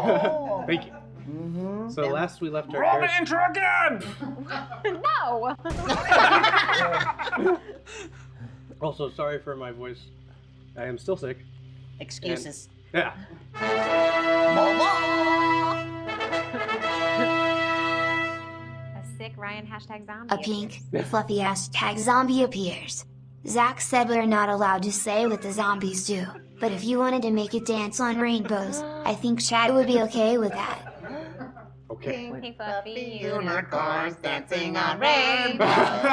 Oh. Thank you. Mm-hmm. So last we left our Roll the characters. intro again! No. Also, sorry for my voice. I am still sick. Excuses. Yeah. A sick Ryan #zombie. A pink, fluffy-ass tag zombie appears. Zach said we're not allowed to say what the zombies do, but if you wanted to make it dance on rainbows, I think Chad would be okay with that. Okay. Pink fluffy unicorns dancing on rainbows.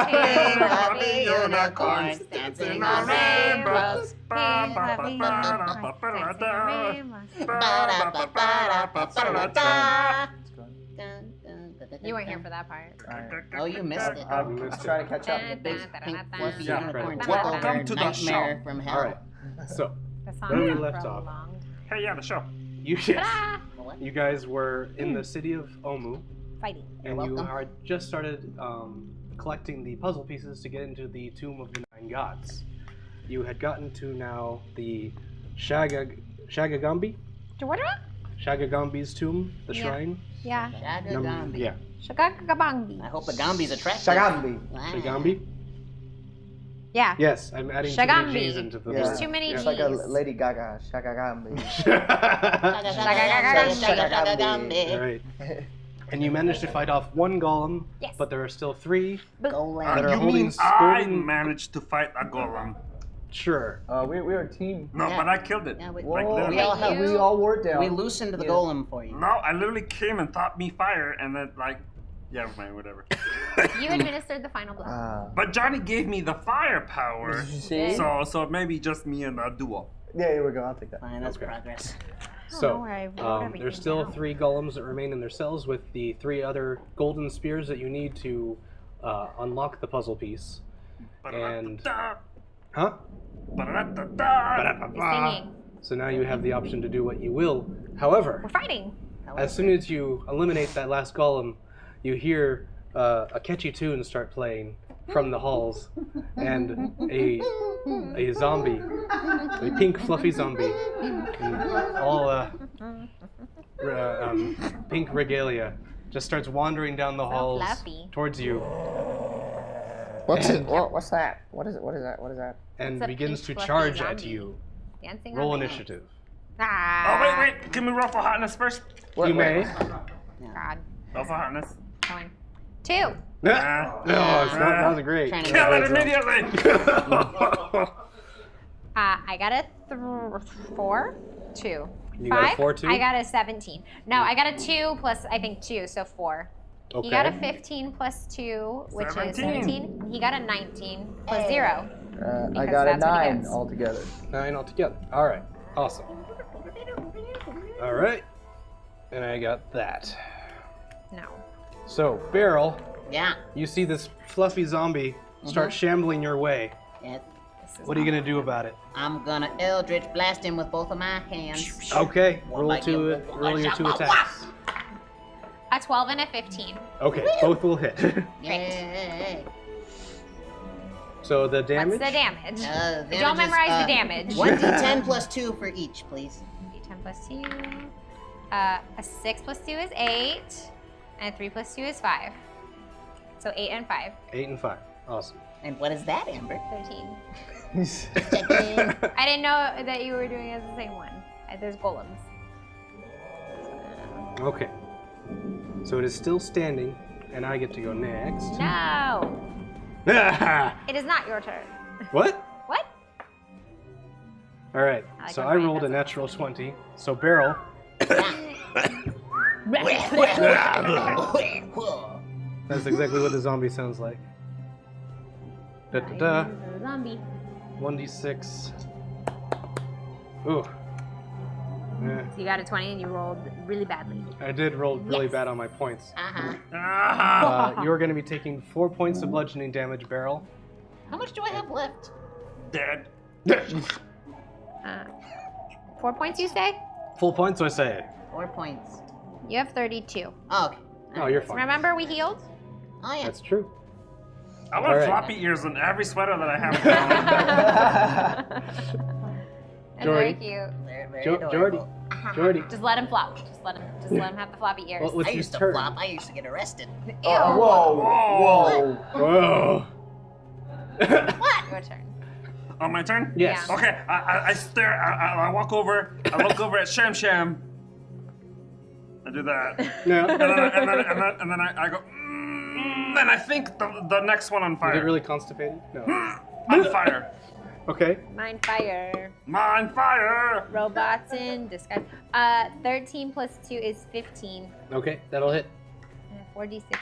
Pink fluffy unicorns dancing on rainbows. You weren't here for that part. Oh, you missed it. I'm trying to catch up. Big pink fluffy Yeah, unicorn right. Welcome to the nightmare show. from hell. All right. So The song Where we got left off. prolonged. Hey, yeah, the show. you Ta-da! you guys were in the city of Omu, Fighting. and You're you welcome. are just started collecting the puzzle pieces to get into the Tomb of the Nine Gods. You had gotten to now the Shagagambi? Georgia? Shagagambi's tomb, the Yeah. shrine. Yeah. Shagagambi. Yeah. Shagagabangbi. I hope the Gambi's attractive. Shagambi. Wow. Shagambi? Yeah. Yes, I'm adding too many Shagambi. G's into the There's word. too many Yeah. It's like a G's. Lady Gaga. Shagagambi. Shagagambi. Right. And you managed to fight off one golem, Yes. but there are still three Golem. that are You holding mean I golden. managed to fight a golem? Sure. We're a team. No, Yeah. but I killed it. Yeah, Like, Whoa, literally. we all have- we all worked out. We loosened the Yeah. golem for you. No, I literally came and taught me fire, and then, like, yeah, man, whatever. You administered the final blow. But Johnny gave me the firepower, Did you see? so maybe just me and a duo. Yeah, here we go. I'll take that. Fine, that's Okay. progress. So, where I wrote everything there's still down. 3 golems that remain in their cells with the 3 other golden spears that you need to unlock the puzzle piece. And- Huh? He's singing. So now you have the option to do what you will. However, We're fighting. as soon as you eliminate that last golem, you hear a catchy tune start playing from the halls, and a zombie, a pink fluffy zombie, in all pink regalia, just starts wandering down the halls fluffy. towards you What's it? What's that? What is it? What is that? What is that? and It's a begins to pink fluffy charge at zombie. you. Dancing Roll on the initiative. Oh, Ah. wait, give me roll for hotness first. You may. God. Roll for hotness. Going. 2. No, it's not. That wasn't great. Trying to Kill it immediately! I got a 4. 2. You got a 5. 4 too? I got a 17. No, I got a 2 plus I think 2, so 4. Okay. He got a 15 plus 2, which is 17. He got a 19 plus 0. I Because got a that's what he 9 gets. altogether. 9 altogether. All right. Awesome. All right. And I got that. No. So, Beryl, Yeah. you see this fluffy zombie start shambling your way. Yeah. This is What are you going to do about it? I'm gonna Eldritch blast him with both of my hands. Okay. One Roll bite, two. one Roll your shot, 2 wah, attacks. a 12 and a 15. Okay. Both will hit. Yay. So the damage. What's the damage? Damage Don't is, memorize the damage. 1d10 plus 2 for each, please. D10 plus 2. A 6 plus 2 is 8. And 3 plus 2 is 5. So 8 and 5. 8 and 5. Awesome. And what is that, Amber? 13. Checking. I didn't know that you were doing it as the same one. There's golems. Okay. So it is still standing, and I get to go next. No! It is not your turn. What? What? All right. I like So when I Ryan rolled a does that. natural 20. So Beryl. That's exactly what the zombie sounds like. Da da da. Zombie. 1d6. Ooh. Yeah, So you got a 20 and you rolled really badly. I did roll really Yes. bad on my points. Uh-huh. You're going to be taking 4 points of bludgeoning damage, Beryl. How much do I have left? Dead. 4 points, you say? Full points, I say. 4 points. You have 32. Oh, okay. Oh, you're fine. Remember we healed? Oh, yeah. That's true. I want All right. floppy ears on every sweater that I have. That's very Jordy. cute. Very, very Jordy. adorable. Jordy. Just let him flop. Just let him have the floppy ears. Well, I used to flop. I used to get arrested. Ew. Whoa. Whoa. What? Your turn. On my turn? Yes. Yeah. Okay, I stare, I walk over, I look over at Sham Sham. I do that. No. And then I go, and I think the next one on You fire. get really constipated? No. On fire. Okay. Mind fire. On fire. Robots in disguise. 13 plus 2 is 15. Okay, that'll hit. 4d6 plus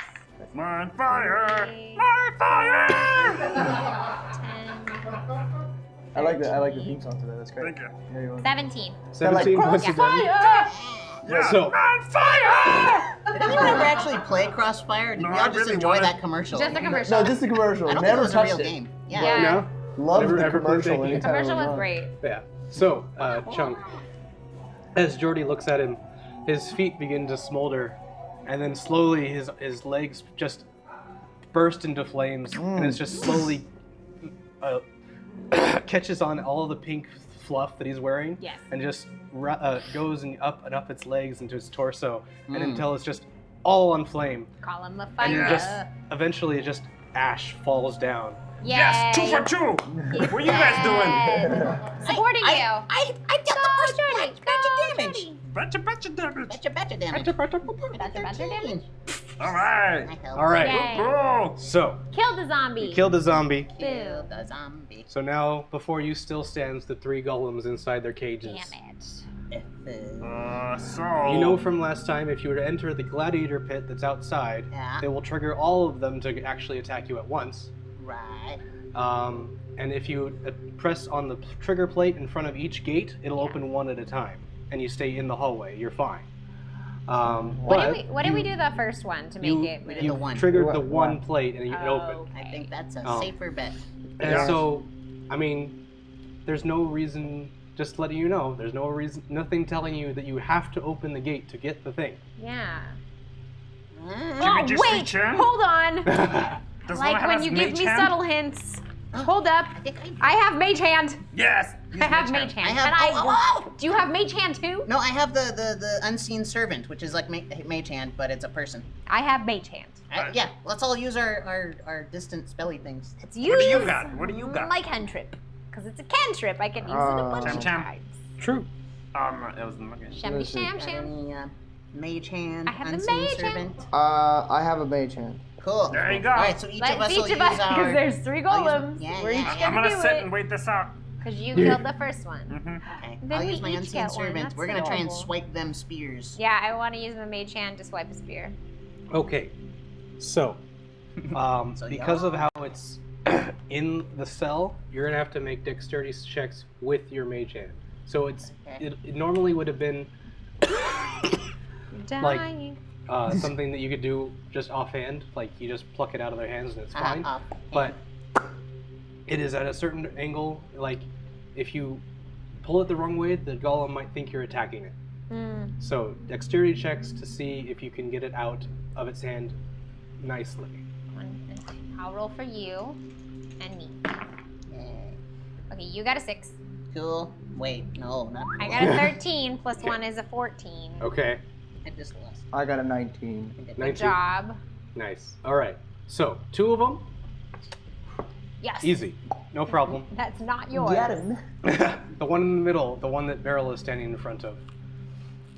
On fire. 3, On fire. 10, I like the theme song to that. That's great. Thank you. Yeah, you want- 17. 17 like, points of damage. Yeah. So- On fire. Did anyone ever actually play Crossfire? Or did No, we I all just really enjoy wanted- that commercial? Just a commercial. No, just the commercial. I don't think it Never was a real touched it. game. Yeah. Yeah. No? Love Never the ever played commercial. that game. anytime Commercial it was on. great. Yeah. So, Chunk, as Jordy looks at him, his feet begin to smolder, and then slowly his legs just burst into flames, and it's just slowly catches on all the pink fluff that he's wearing, Yes. and just goes and up its legs into his torso, and until it's just all on flame, Call him the and fire. just eventually just ash falls down. Yes, 2 for 2. What are you guys doing? Supporting you. I dealt the first Jordy. batch of damage. Betcha damage. Batch of damage. Batch of damage. All right. I helped. All right. Yay. Go. So Kill the zombie. you killed the zombie. Kill the zombie. So now, before you still stands the 3 golems inside their cages. Damn it. So. You know from last time, if you were to enter the gladiator pit that's outside, Yeah. they will trigger all of them to actually attack you at once. Right. And if you press on the trigger plate in front of each gate, it'll open one at a time, and you stay in the hallway. You're fine. What did we do the first one to make it? We did You the one. triggered the One. one plate, and it opened. I think that's a Oh. safer bet. And Yeah. so, I mean, there's no reason. Just letting you know, there's no reason, nothing telling you that you have to open the gate to get the thing. Yeah. Should we just wait, reach in? hold on. Does Like one have when his you give mage me hand? subtle hints. Hold up. I think I have mage hand. Yes. I have mage hand. I have. And Oh. do you have mage hand too? No, I have the unseen servant, which is like mage hand, but it's a person. I have mage hand. Yeah, let's all use our distant spelly things. It's What do you use got? What do you got? my cantrip. Because it's a cantrip. I can use it a bunch of Cham-cham. times. True. It was okay. Shammy sham Got sham. any mage hand, I have the unseen mage servant? I have a mage hand. Cool. There you go. All right, so each of us Let's will each use of us, our. because there's 3 I'll use- golems. yeah, We're yeah. each I'm gonna gonna do sit it. and wait this out. Because you killed the first one. Okay, Then I'll we use my each unseen get one. servant. That's We're gonna try and adorable. swipe them spears. Yeah, I want to use my mage hand to swipe a spear. Okay. So, So because of yeah. how it's in the cell, you're gonna have to make dexterity checks with your mage hand. So Okay. it normally would have been Dying. something that you could do just offhand, like you just pluck it out of their hands and it's fine. But it is at a certain angle, like if you pull it the wrong way, the golem might think you're attacking it. So dexterity checks to see if you can get it out of its hand nicely. I'll roll for you and me. Yay. Okay, you got a 6. Cool. Wait, no, not cool. I got a 13 plus Okay. 1 is a 14. Okay, I just lost. I got a 19. I think I did. 19. Good job. Nice. All right. So 2 of them, Yes. easy, no problem. That's not yours. Get him. The one in the middle, the one that Beryl is standing in front of,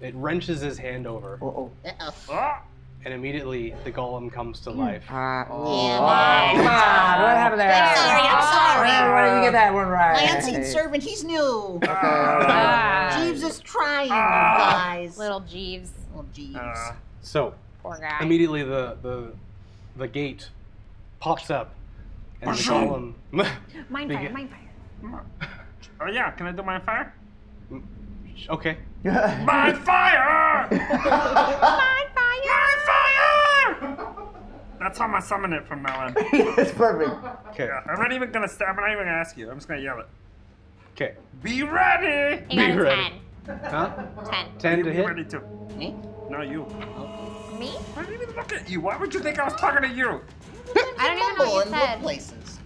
it wrenches his hand over, Uh-oh. Uh-oh. Oh, and immediately the golem comes to life. Yeah, Come on, what happened there? I'm sorry. Why didn't you get that one right? My unseen servant, he's new. Ah, Jeeves is trying, you guys. little Jeeves. Little Jeeves. So Poor guy. immediately the gate pops up, and the golem. Mine fire, Begin- mine fire. oh yeah, can I do my fire? Okay. My fire! Mine fire! My fire! That's how I'm gonna summon it from now on. It's perfect. Okay. Yeah, I'm not even gonna ask you. I'm just gonna yell it. Okay. Be ready! He got Be a ready. 10. Huh? 10. 10 You to be hit. ready too. Me? No, you. Me? I didn't even look at you. Why would you think I was talking to you? I don't even know Fumble what in you both said. places.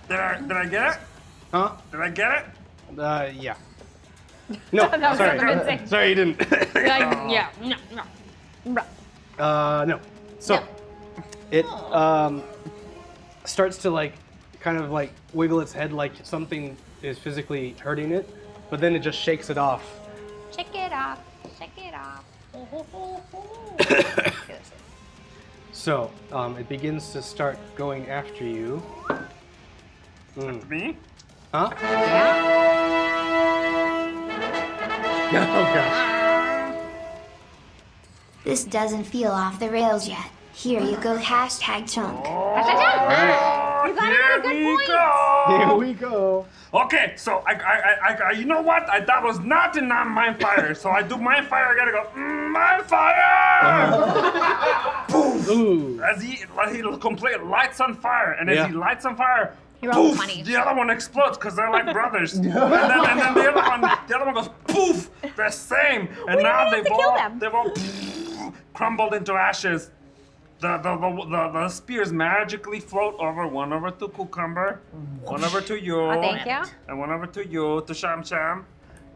Did I get it? Huh? Did I get it? Yeah. No, That was sorry. convincing. Sorry, you didn't. Yeah. No. No. So, it starts to like, kind of like wiggle its head like something is physically hurting it, but then it just shakes it off. Check it off. Check it off. So, it begins to start going after you. Me? Huh? Oh gosh. This doesn't feel off the rails yet. Here you go, hashtag chunk. You got it. Good point. Here we go. Okay, so I you know what? That was not in mind fire. So I do mind fire. I gotta go mind fire. Poof! Ooh. As he completely lights on fire, and as Yeah. he lights on fire, He rolled poof! 20. The other one explodes because they're like brothers. and then the other one goes poof! The same. And now have to kill them. they've all crumbled into ashes. The spears magically float over, one over to Cucumber, one over to you, Oh, thank you. and one over to you, to Sham Sham.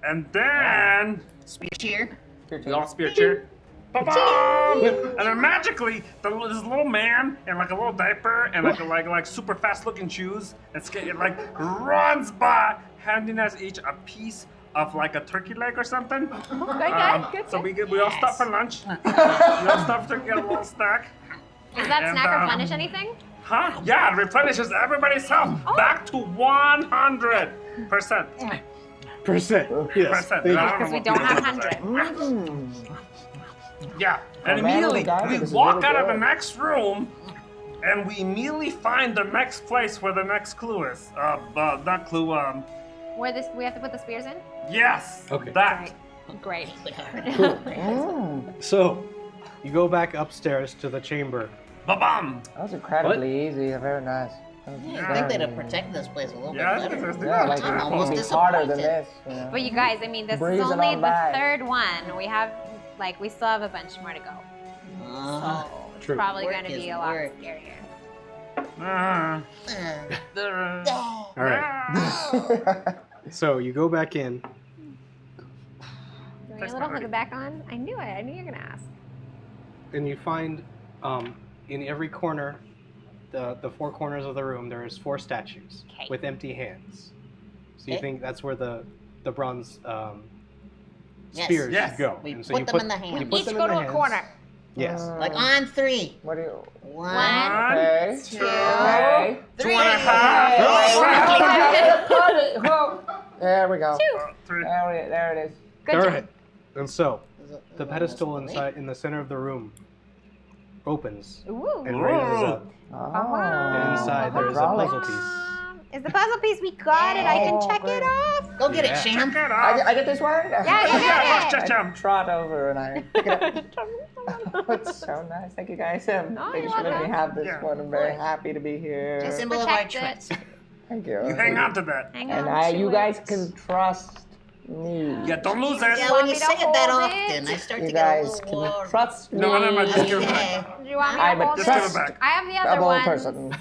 And then Spear cheer. we all spear cheer. Ba-bam! And then magically, this little man in like a little diaper and like super fast looking shoes, and it like runs by, handing us each a piece of like a turkey leg or something. Good. So we all stop for lunch. We all stop to get a little snack. Does that And, snack replenish anything? Huh? Yeah, it replenishes everybody's health back to 100%. Percent. Yes. Percent. Because we don't have 100. Yeah, and Oh, man, immediately oh, God, we this is walk really out of the good. next room, and we immediately find the next place where the next clue is. Not clue. Where this we have to put the spears in? Yes. Okay. That. Great. So, you go back upstairs to the chamber. Ba-bam. That was incredibly easy. Very nice. Yeah, I think they'd have protected this place a little Yeah, bit better. Yeah, like I'm it almost can't be harder than disappointed. this. You know? But you guys, I mean, this Breezing is only on the by. third one. We have, we still have a bunch more to go. Uh-huh. So it's True. probably Work going to is be a lot work. scarier. All right. So you go back in. Do we need a little hook back on? I knew it. I knew you were going to ask. And you find in every corner, the four corners of the room, there's 4 statues Okay. with empty hands. So you Okay. think that's where the bronze Yes. spears Yes. go. We And put them in the when you hands. put Each them go in to the a hands- corner. Yes. Like on 3. What do you? 1, Okay. 2, Okay. 3. 2.5. There we go. 3. There it is. Good All job. right. And so the pedestal inside in the center of the room opens Ooh. and raises up. Oh. And inside there is a Hydraulics. puzzle piece. Is the puzzle piece? We got it. I can Oh, check great. it off. Go get Yeah. it, Sham. Check it out. I get this one? Yeah, you Yeah, got it. Cham. Trot over and I pick it up. It's so nice. Thank you guys. No, Thanks you're for letting me welcome. have this Yeah. one. I'm very happy to be here. It's a symbol of our Protect it. trust. Thank you. You hang on to that. Hang And on to you guys it. can trust me. Yeah, don't lose Yeah, it. when want you me to say it that hold often, it? I start You to get a guys little can warm. trust me. No, just give it back. Yeah. Do you want me to I'm a hold it? Just give it back. I have the other Double one. person.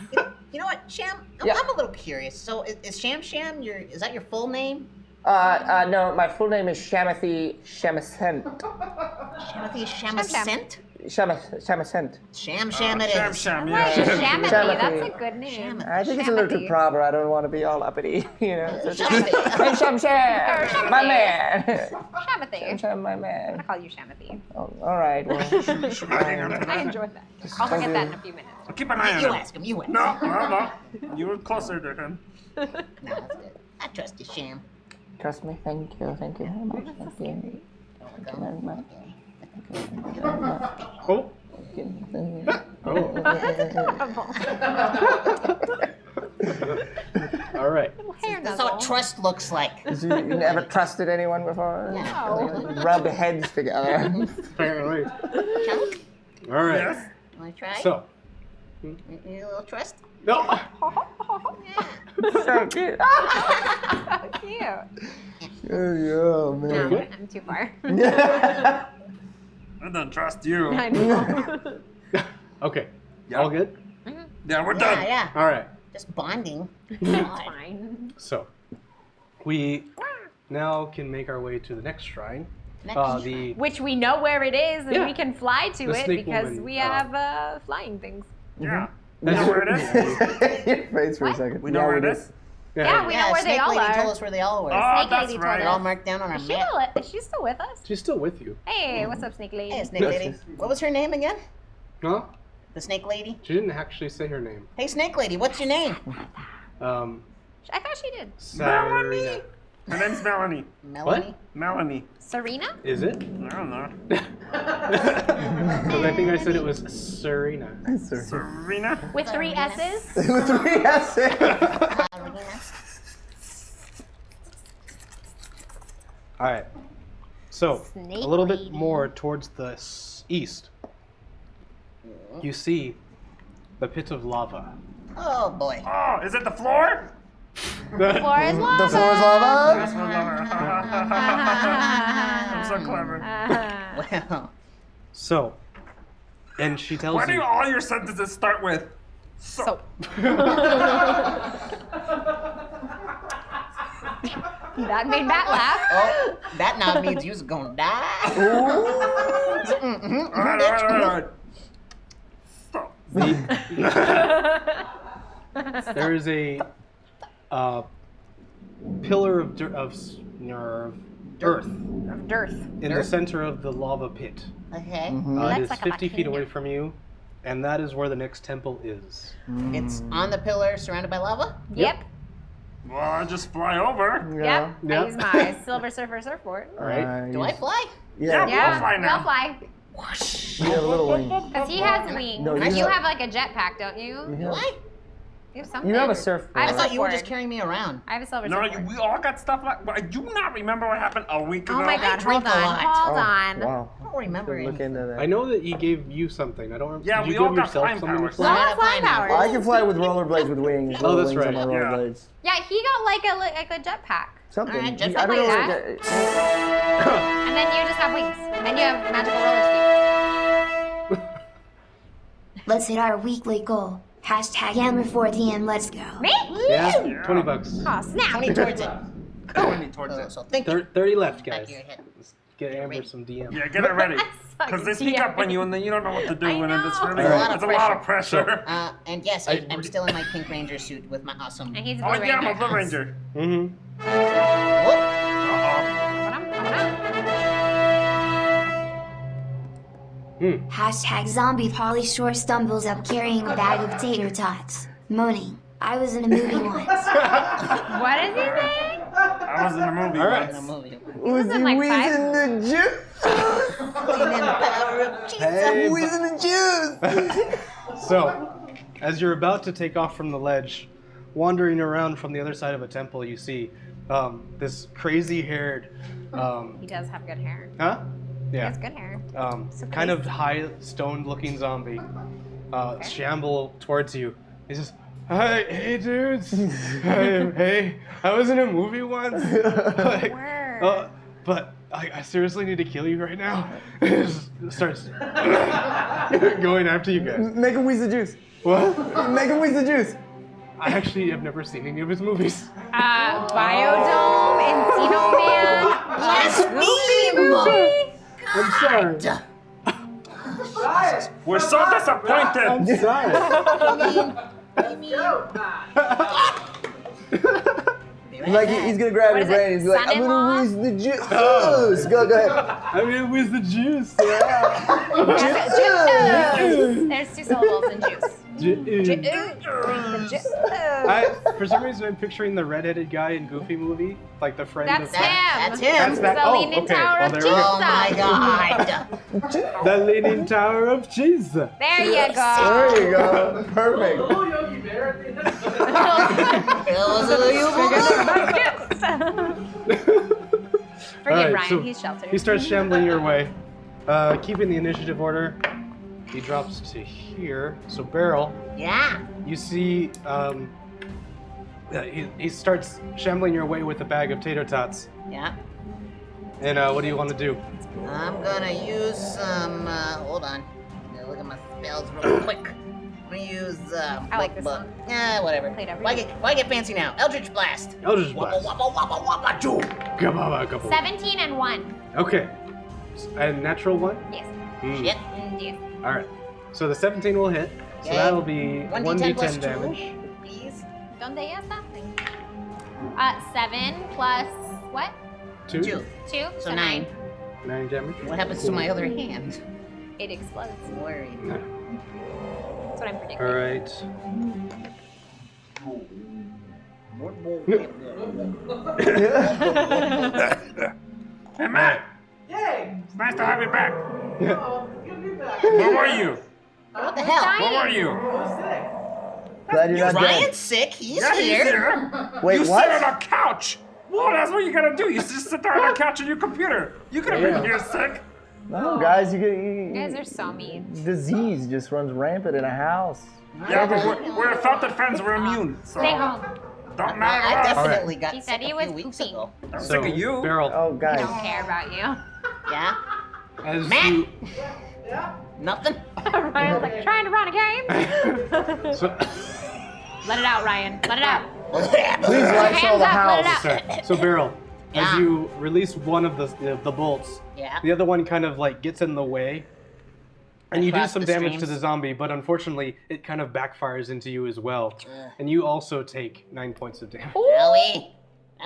You know what, Sham? Yeah. I'm a little curious. So is Sham is that your full name? No, my full name is Shamathy Shamacent. Shamothy Shamacent? Shamacent. Sham it Sham, is. Sham, Right, yeah. Shamathy. Shamathy. That's a good name. I think it's a little too Shamathy. proper. I don't want to be all uppity, you know. So it's Shamathy. hey, Sham, Shamathy. my man. Shamathy. Sham, my I'm man. gonna call you Shamathy. Oh, all right. Well, Hang on to I that. enjoyed that. I'll forget that in a few minutes. I'll keep an eye on You him. ask him. You ask. No. You were closer to him. No, that's good. I trust you, Sham. trust me. Thank you. Thank you very much. Thank you. Thank you very much. Oh. Oh. All right. Hair That's how nuzzle. trust looks like. You never trusted anyone before? No. Rub heads together. Apparently. Chunk? All right. Yes. Want to try? So. You need a little trust? No. So cute. So cute. Oh, man. No, I'm too far. I don't trust you. I know. Okay. Yeah. All good? Yeah, we're Yeah, done. yeah. All right. Just bonding. It's fine. So, we now can make our way to the next shrine. The Which we know where it is, and Yeah. we can fly to The it snake because woman, we have flying things. Yeah. You know where it is? Your face for a What? second. We know where it is? Yeah, we know where they Snake all Lady are. told us where they all were. Oh, Snake that's Lady told right. They're all marked down on our Is she, map. is she still with us? She's still with you. Hey, what's up, Snake Lady? Hey, Snake Lady. What was her name again? Huh? The Snake Lady? She didn't actually say her name. Hey, Snake Lady, what's your name? I thought she did. Sarina. Her name's Melanie. Melanie? Melanie. Serena? Is it? I don't know. Because I think I said it was Serena. Serena? With 3 S's? With 3 S's. All right. So, Snake a little bit lady. more towards the east, you see the pit of lava. Oh, boy. Oh, is it the floor? Floor is lava. The floor is lava. That's what I'm so clever. Well, So, and she tells Why do you. all your sentences start with So. That made Matt laugh. oh, that now means you's gonna die. All right. So, There is a pillar of earth Dearth. in the center of the lava pit. Okay. It That's is like a 50 feet volcano. away from you, and that is where the next temple is. It's on the pillar surrounded by lava? Yep. well, I'll just fly over. Yep. Yeah. I use my Silver Surfer surfboard. All right. Do I fly? Yeah, Yeah. we'll fly now. We'll fly. You have a little wing. Because he has wings. No, and you you have- have like a jetpack, don't you? Do I? You have something. You have a surfboard. I I have a thought you were just surfboard. carrying me around. I have a silver No, surfboard. we all got stuff like. I do not remember what happened a week ago. Oh my god, drink hold a on. lot. Hold on. Wow. I don't remember Look it. into that. I know that he gave you something. I don't remember. Yeah, Did we you all give got yourself flying something to powers. fly? Well, Yeah, flying fine. powers. I can fly with rollerblades with wings. Oh, that's Little wings right. on my Yeah. rollerblades. Yeah, he got like a jetpack. Something. Alright, just I don't know. like And then you just have wings. And you have magical roller skates. Let's hit our weekly goal. Hashtag Amber4DM, let's go. Me? Yeah, Yeah. 20 bucks. Oh, snap. 20 towards it. 20 towards it. So thank you. 30 left, Back guys. of your head. Let's get Amber some DM. Yeah, get it ready. Suck Because they sneak DM. up on you and then you don't know what to do. I And then it's know. really It's a lot of it's a lot of pressure. And yes, I'm still in my Pink Ranger suit with my awesome. And he's a Oh, Blue yeah, I'm a Ranger. Blue Ranger. Mm-hmm. Whoop. Hashtag zombie Polly Shore stumbles up carrying a bag of tater tots. Moaning. I was in a movie once. What is he saying? I was in a movie. All right. In a movie. Who's in, like, the juice? Hey, Wheezing the juice. so, as you're about to take off from the ledge, wandering around from the other side of a temple, you see this crazy-haired, He does have good hair. huh? He Yeah. has good hair. Kind of high, stoned-looking zombie shamble towards you. He says, "Hi, hey dudes, hey, I was in a movie once, like, Word. but I seriously need to kill you right now." He just starts going after you guys. Make him wheeze the juice. What? Make him wheeze the juice. I actually have never seen any of his movies. Biodome, Encino Man. Blaspheme! I'm sorry. We're so disappointed. I'm sorry. Like he's gonna grab What your is brain it? and be like, I'm Son-in-law? gonna wheeze the juice. Go ahead. I mean, with the juice. Yeah. Juice. There's 2 syllables in juice. For some reason, I'm picturing the redheaded guy in Goofy movie, like the friend That's of him. That's him. That's that. The Oh, Leaning okay. Tower Oh, of there we go. Oh my Jesus. god. The Leaning Tower of Jesus. There you go. There you go. Perfect. Forget Alright, Ryan, so he's sheltered. He starts shambling your way, keeping the initiative order. He drops to here. So Beryl, Yeah. you see, he starts shambling your way with a bag of tater tots. Yeah. And what do you want to do? I'm gonna use some, hold on. Let me look at my spells real quick. I'm gonna use like this one. whatever. Played every Why get fancy now? Eldritch Blast. Eldritch Blast. Wappa, wappa, wappa, choo. Kababa. 17 and 1. Okay. And natural one? Yes. Shit. Yes. All right. So the 17 will hit. So Okay. that'll be 1d10 plus 1d10 2, damage. please. Donde ya está? 7 plus what? 2. 2. 2. So 9. 9 damage. What happens to my other hand? It explodes. I'm worried. That's what I'm predicting. All right. Hey, Matt. Yay! It's nice to have you back. Oh, good to be back. Where were you? What the hell? Where were you? I was sick. Glad you're not Ryan's dead. sick. He's Yeah, he's here. here. Wait, You what? sit on a couch. Well, that's what you gotta do. You just sit there on a couch on your computer. You could have been here sick. No, guys, you You guys get are so mean. disease just runs rampant in a house. Yeah, but we're felt that friends. We're immune. So Stay home. don't I matter. definitely got He sick said he a was few weeks pooping. ago. I'm So, sick of you. Beryl, Oh, I guys. don't care about you. Yeah? as Matt! you Nothing? Ryan's like trying to run a game. so, Let it out, Ryan. Let it out. Please light show Hands the up, let it house. out. sorry. So Beryl, Yeah. as you release one of the bolts, Yeah. the other one kind of like gets in the way, and you do Across some the damage to streams. the zombie. But unfortunately, it kind of backfires into you as well, and you also take 9 points of damage. Owie.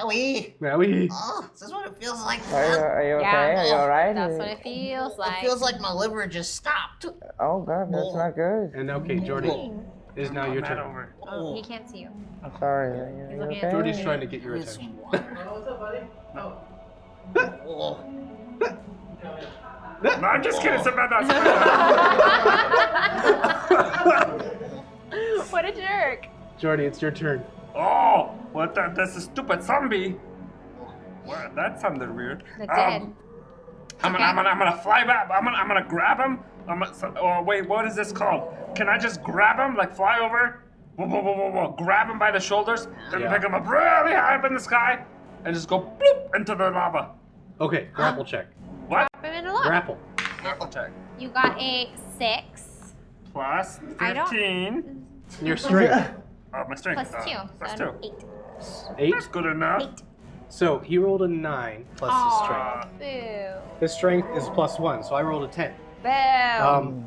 Owie. Now we. Oh, is this what it feels like? Are you okay? Yeah. Are you alright? That's what it feels It like. feels like my liver just stopped. Oh, God, that's not good. And okay, Jordy, is now your Matt turn. over. Oh, He can't see you. I'm sorry. Are He's you looking at okay? Jordy's trying to get your here's attention. some water. Oh, what's up, buddy? Oh. Oh. No, I'm just kidding. It's about that. What a jerk. Jordy, it's your turn. Oh, what? That's a stupid zombie. What? That sounded weird. It did. I'm gonna fly back. I'm gonna grab him. Oh wait, what is this called? Can I just grab him, like fly over? Whoa, whoa, whoa, whoa, whoa. Grab him by the shoulders, then Yeah. pick him up really high up in the sky, and just go bloop into the lava. Okay, grapple check. What? Drop him in a lot. Grapple. Grapple check. You got a 6. Plus I don't- 15. Your strength. Oh, my strength. Plus 2. Plus So 2. 8. 8. That's good enough. 8. So he rolled a 9 plus his strength. Boo. His strength is plus 1, so I rolled a 10. Boo.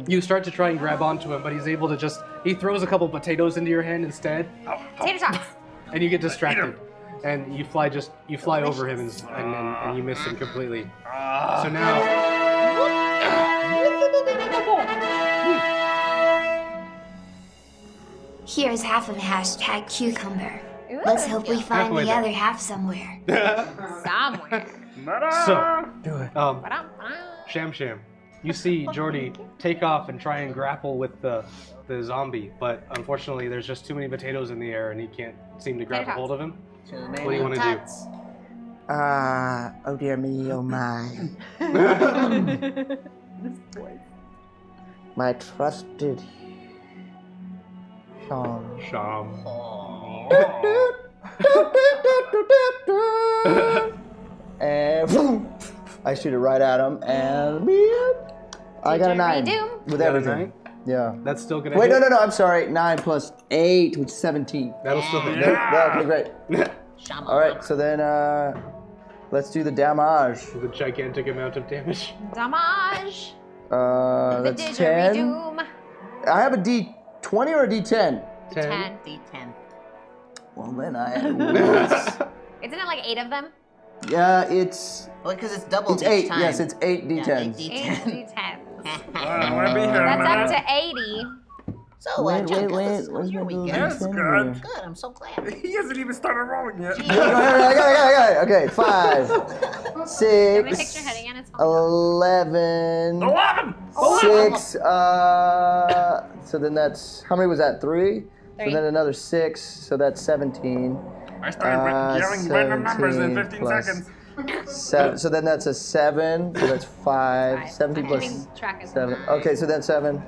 You start to try and grab onto him, but he's able to he throws a couple potatoes into your hand instead, Tater tots. and you get distracted. And you fly over him and you miss him completely. So now, Here's half of hashtag cucumber. Ooh. Let's hope we find Halfway the there. other half somewhere. Somewhere. so, Do it. Ba-dum-ba-dum. Sham Sham, you see Jordy take off and try and grapple with the zombie, but unfortunately there's just too many potatoes in the air and he can't seem to grab a Tater hold of him. Too What do you want to do? tots. Oh dear me, oh my. My trusted Sean. Sham. And I shoot it right at him, and I got a 9 Didgeridoo. with Got a everything. 9? Yeah. That's still gonna Wait, hit? no, I'm sorry. 9 plus 8, which is 17. That'll still hit. Yeah, okay, great. Shama. All right, so then let's do the damage. The gigantic amount of damage. Damage. The That's 10. didgeridoo. I have a D20 or a D10? 10. D10. Well, then I lose. Isn't it like 8 of them? Yeah, it's Well, because it's double it's each 8. time. Yes, it's 8 Yeah, D10s. 8 8 D10. D10. I'm gonna be here. That's man. up to 80. So, Wait, Chuck, wait, how's your where's my weekend? That's little good. D10 Good, I'm so glad. He hasn't even started rolling yet. I got it. Okay, 5, Let me 6, fix your head again. It's fine. 11, 11. 6. So then that's how many was that? 3. So 3. then another 6. So that's 17. I started yelling random numbers in 15 plus seconds. 7. So then that's a 7. So that's 5. 17 I'm plus keeping track as 7. Okay, so that's 7.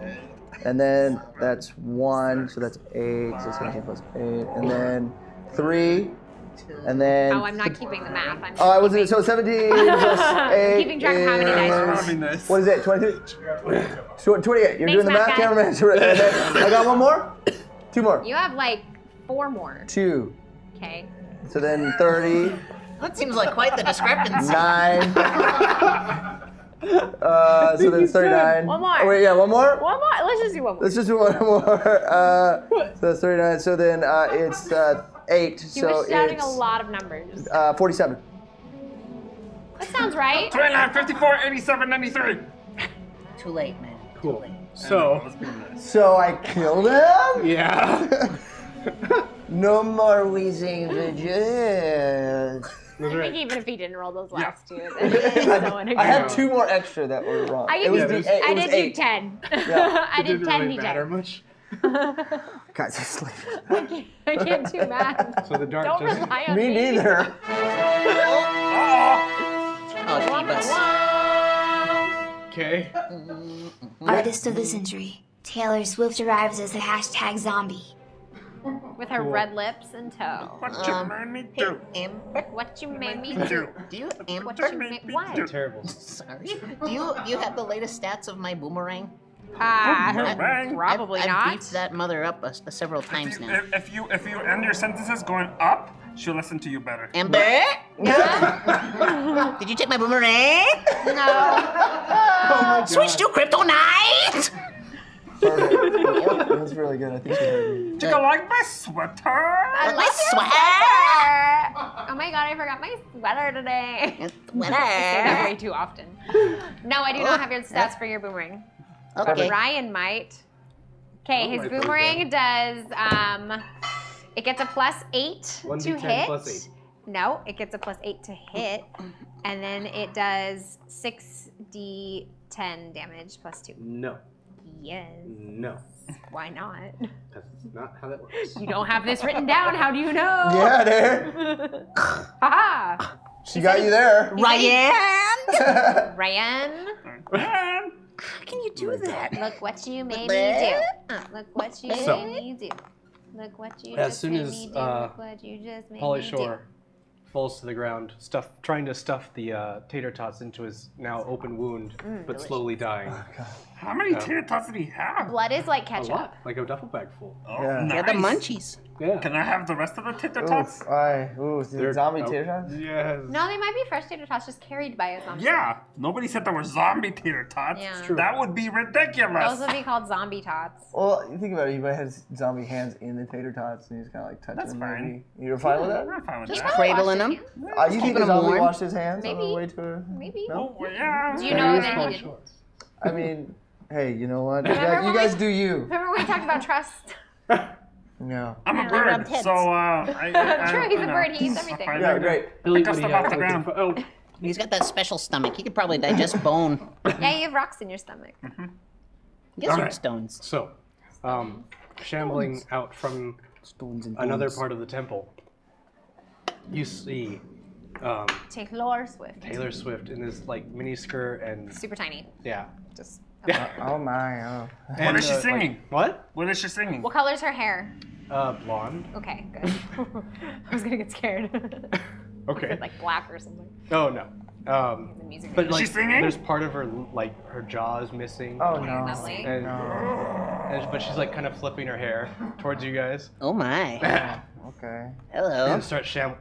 And then that's 1. So that's 8. So 17 plus 8. And then 3. And then. Oh, I'm not keeping the math. I'm Oh, I was it. So 17 plus 8. keeping track of how many dice is- rolls. That'd be nice. What is it? 23? 28. You're doing the Thanks, math, math cameraman. And then I got one more? 2 more. You have like 4 more. 2. Okay. So then 30. That seems like quite the discrepancy. 9. So then 39. One more. Oh, wait, yeah, one more? One more. Let's just do one more. Let's just do one more. So that's 39. So then it's 8. You So were shouting it's a lot of numbers. 47. That sounds right. 29, 54, 87, 93. Too late, man. Cool. Too late. So, So I killed him? yeah. No more wheezing bitches. I think even if he didn't roll those last two, then it's so I had 2 more extra that were wrong. I It was did, the do, eight- it I was did do 8. 10. Yeah. I did Didn't 10 really matter d10. much. Guys, I sleep. I can't do math. So the dark Don't just. rely on Me me. neither. Oh, Divas. Okay. Artist of the Century. Taylor Swift arrives as the hashtag zombie. With her red lips and toe. What you made me do? Amber, What you made me Do. do? do you, Amber, What you made? What? Terrible. sorry, do you have the latest stats of my boomerang? Boomerang. Probably I've not. beefed that mother up several times now. If you end your sentences going up, she'll listen to you better. Amber? Did you take my boomerang? No. Switch to kryptonite! Perfect. That's really good. I think she heard me. You like my sweater? I My like sweater! Oh my god, I forgot my sweater today. I say that Sweater. way too often. No, I do not have your stats for your boomerang. But Okay. Ryan might. Okay, Oh, his I put it boomerang does it gets a +8 1d10 to hit. plus 8. No, it gets a +8 to hit. And then it does 6d10 damage +2. No. Yes. No. Why not? That's not how that works. You don't have this written down. How do you know? Yeah, there. Haha. She got you there. Ryan! Ryan. Man. How can you do that? Look what you made me do. Look what you So- made me do. Look what you As just soon made as, me do. Look what you just made Polly me Shore falls to the ground, trying to stuff the tater tots into his now open wound, but slowly dying. How many tater tots did he have? do. Blood is like A ketchup. lot, like a duffel bag full. Oh, Yeah. nice. Yeah, the munchies. Yeah. Can I have the rest of the tater tots? Ooh, They're- zombie oh, tater tots? Yes. No, they might be fresh tater tots just carried by a zombie. Yeah. Nobody said there were zombie tater tots. Yeah. It's true. That would be ridiculous. Those would be called zombie tots. Well, you think about it, he might have zombie hands in the tater tots and he's kind of like touching That's them. fine. Maybe. You're fine with that? I'm fine with Just that. cradling Wash them. his hands. You think keeping the them zombie warm. washed his hands on Maybe. the way to... Maybe. No? Oh, well, yeah. Do you know It is that he Polly didn't? Shore. I mean, hey, you know what? Remember You when guys we- do you. Remember when we talked about trust? No. I'm a Yeah. bird, Rubbed heads. so I True, he's you a know, bird. He eats if everything. I Yeah, ever great. Billy, pick up what do stuff you off have? the ground. Oh, He's got that special stomach. He could probably digest bone. Yeah, you have rocks in your stomach. Gizzard Alright. stones. so, shambling out from Stones and another bones. part of the temple, you see Taylor Swift. Taylor Swift in this like mini skirt and Super tiny. yeah. Just. Oh my, oh. And, is she like- singing? what? What is she singing? What color's her hair? Blonde. Okay, good. I was gonna get scared. Okay. Like black or something. Oh no. The music. But video. like, she singing? there's part of her like her jaw is missing. Oh no. Lovely. And, No. but she's like kind of flipping her hair towards you guys Oh my. Okay. Hello. and start Shambling?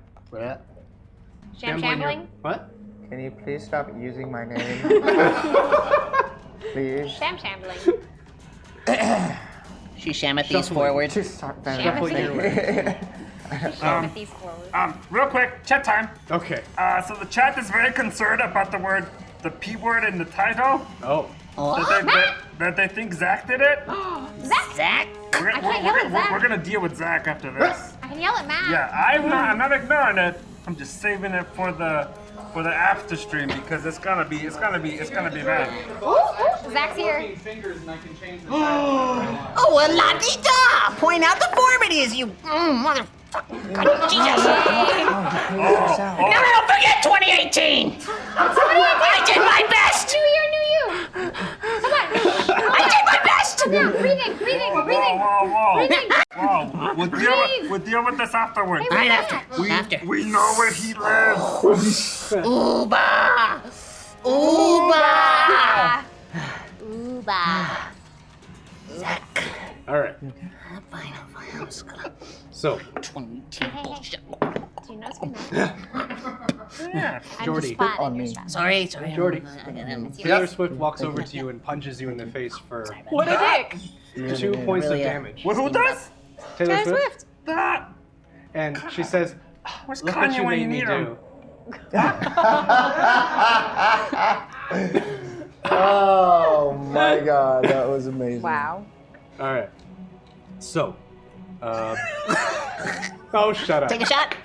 What? Can you please stop using my name? Please. Shambling. She shamathies Shuffling. forward. Just stop that. Shuffling your way. With these forward. Real quick, chat time. Okay. So the chat is very concerned about the P word in the title. Oh. That they think Zach did it. Zach. We're, I can't yell at Zach. we're gonna deal with Zach after this. I can yell at Matt. Yeah, I'm not ignoring it. I'm just saving it for the after stream because it's gonna be bad. Zach's here. Oh, a la-di-da! Point out deformities, you mother. God, Jesus. No, forget 2018! I did my best! New year, new you. Come on. I did my best! Come on, breathing. Whoa. With We'll deal with this afterwards. Right after. We know where he lives. Ooba! Ooba! Ooba. Zach. All right. Fine. I'm just gonna. So, 22 bullshit. Do you know what's going on? Yeah. I'm Jordy. just spotting on your me. strap. Sorry. Jordy. I got him. Taylor Swift walks over to you and punches you in the face for What a dick! 2 points of Really, damage. Who does? Taylor Swift. That. And she says, Where's "Look what Kanye you when you made me need him? do." Oh my god, that was amazing. Wow. All right. So, oh, shut up. Take a shot.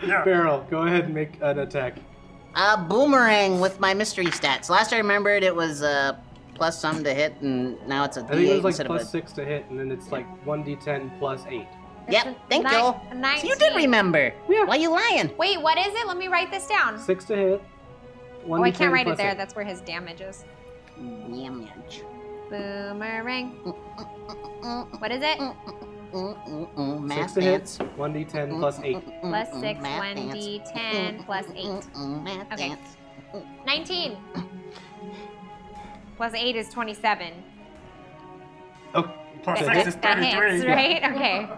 Yeah. Beryl, go ahead and make an attack. Boomerang with my mystery stats. Last I remembered, it was plus some to hit, and now it's a I think it D8 was like instead plus of a. 6 to hit, and then it's like 1d10 plus 8. Yep. Thank you. So you 19. did remember. Yeah. Why you lying? Wait, what is it? Let me write this down. 6 to hit. 1d10 Oh, I can't write it plus there. 8. That's where his damage is. Damage. Boomerang. What is it? 6 Math to hit. dance. 1d10 plus 8. Plus 6, Math 1d10, plus 8. Math Okay. dance. 19. Plus 8 is 27. Oh, Plus that 6 is That 33. hits, right? Okay.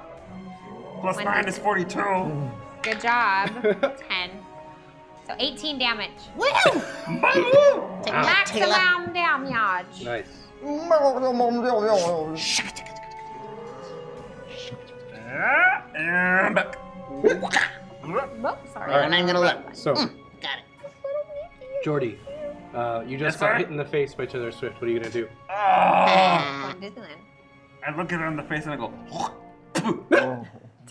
Plus 9 is 42. Good job. 10. So 18 damage. Woo! Take that, Taylor. Maximum damage. nice. And back. Oh, sorry. I'm not even gonna look. So, Got it. Jordy, you Yes, just got sir? hit in the face by Taylor Swift. What are you gonna do? Oh. Going to Disneyland. I look at her in the face and I go, Oh.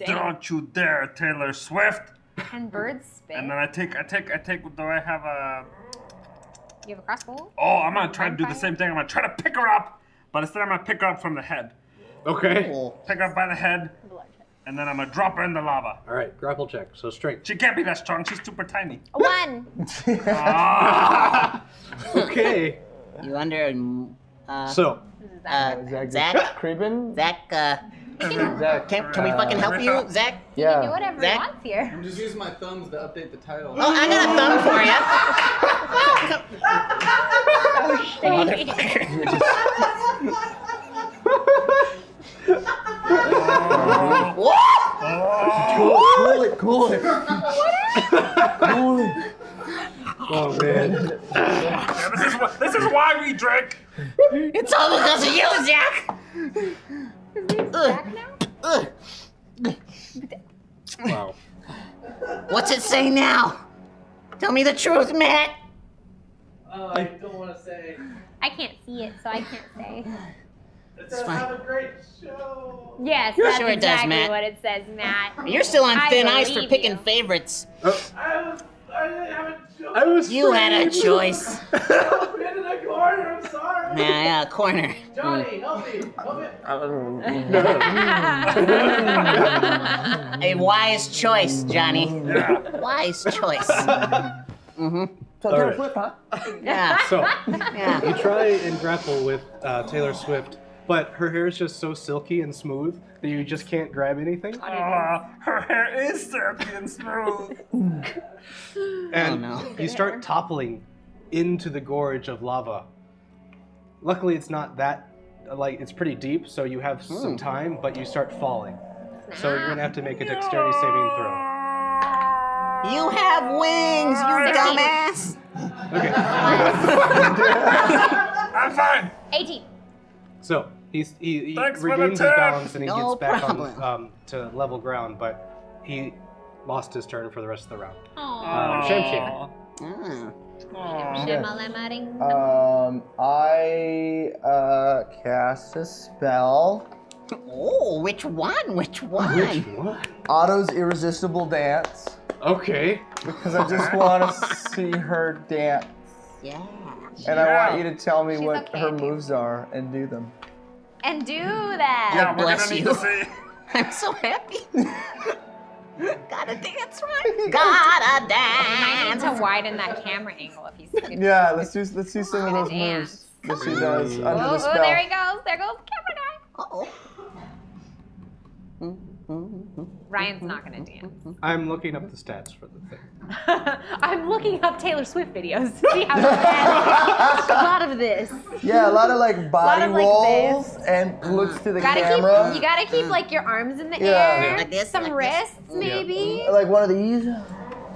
don't you dare, Taylor Swift. And birds spit. And then I take, do I have a, You have a crossbow? oh, I'm gonna try to do the same thing. I'm gonna try to pick her up, but instead I'm gonna pick her up from the head. Okay. Pick her up by the head, and then I'm gonna drop her in the lava. All right, grapple check. So strength. She can't be that strong, she's super tiny. A 1. Ah! Okay. You under. So, Zach? Creeping? Zach, Zach. can we fucking help you, Zach? You can do Yeah. whatever Zach? he wants here. I'm just using my thumbs to update the title. Oh, I got a thumb for you. Cool it. oh man. Yeah, this is why we drink. It's all because of you, Zach. Zach now? Wow. What's it say now? Tell me the truth, Matt. I don't want to say. I can't see it, so I can't say. It says fine. have a great show. Yes, that's Sure it does, exactly Matt. what it says, Matt. You're still on I thin ice for believe picking you. favorites. I didn't have a choice. I was. You had a afraid. choice. I've been in a corner. I'm sorry. Yeah, corner. Johnny, help me. Help me. A wise choice, Johnny. Yeah. Wise choice. So All Taylor right. Swift, huh? Yeah. So, Yeah. you try and grapple with Taylor Swift, but her hair is just so silky and smooth that you just can't grab anything. Her hair is silky and smooth. And no. you start toppling into the gorge of lava. Luckily, it's not that, like, it's pretty deep, so you have some time, but you start falling. So you're gonna have to make a dexterity saving throw. You have wings, you 16. dumbass. Okay. I'm fine. 18. So he Thanks for the regains his tip. balance and he No gets back problem. on to level ground, but he lost his turn for the rest of the round. Aww. Shamsham. Ah. Shimmalamaring. I cast a spell. Oh, which one? Which one? Which one? Otto's Irresistible Dance. Okay. Because I just want to see her dance. Yeah. And I want you to tell me She's what okay, her dude. moves are and do them. And do that. Yeah, we're bless gonna need you. to see. I'm so happy. Gotta dance right. Gotta You might dance. need to widen that camera angle if he's gonna Yeah, let's do some of those dance. moves that she does under Oh, the spell. there he goes. There goes camera guy. Uh-oh. Ryan's not gonna dance. I'm looking up the stats for the thing. I'm looking up Taylor Swift videos to see how to dance. A lot of this. Yeah, a lot of like body of, like, rolls this. and looks to the You camera. gotta keep like your arms in the Yeah. air. Like this, Some like wrists, this. maybe. Like one of these.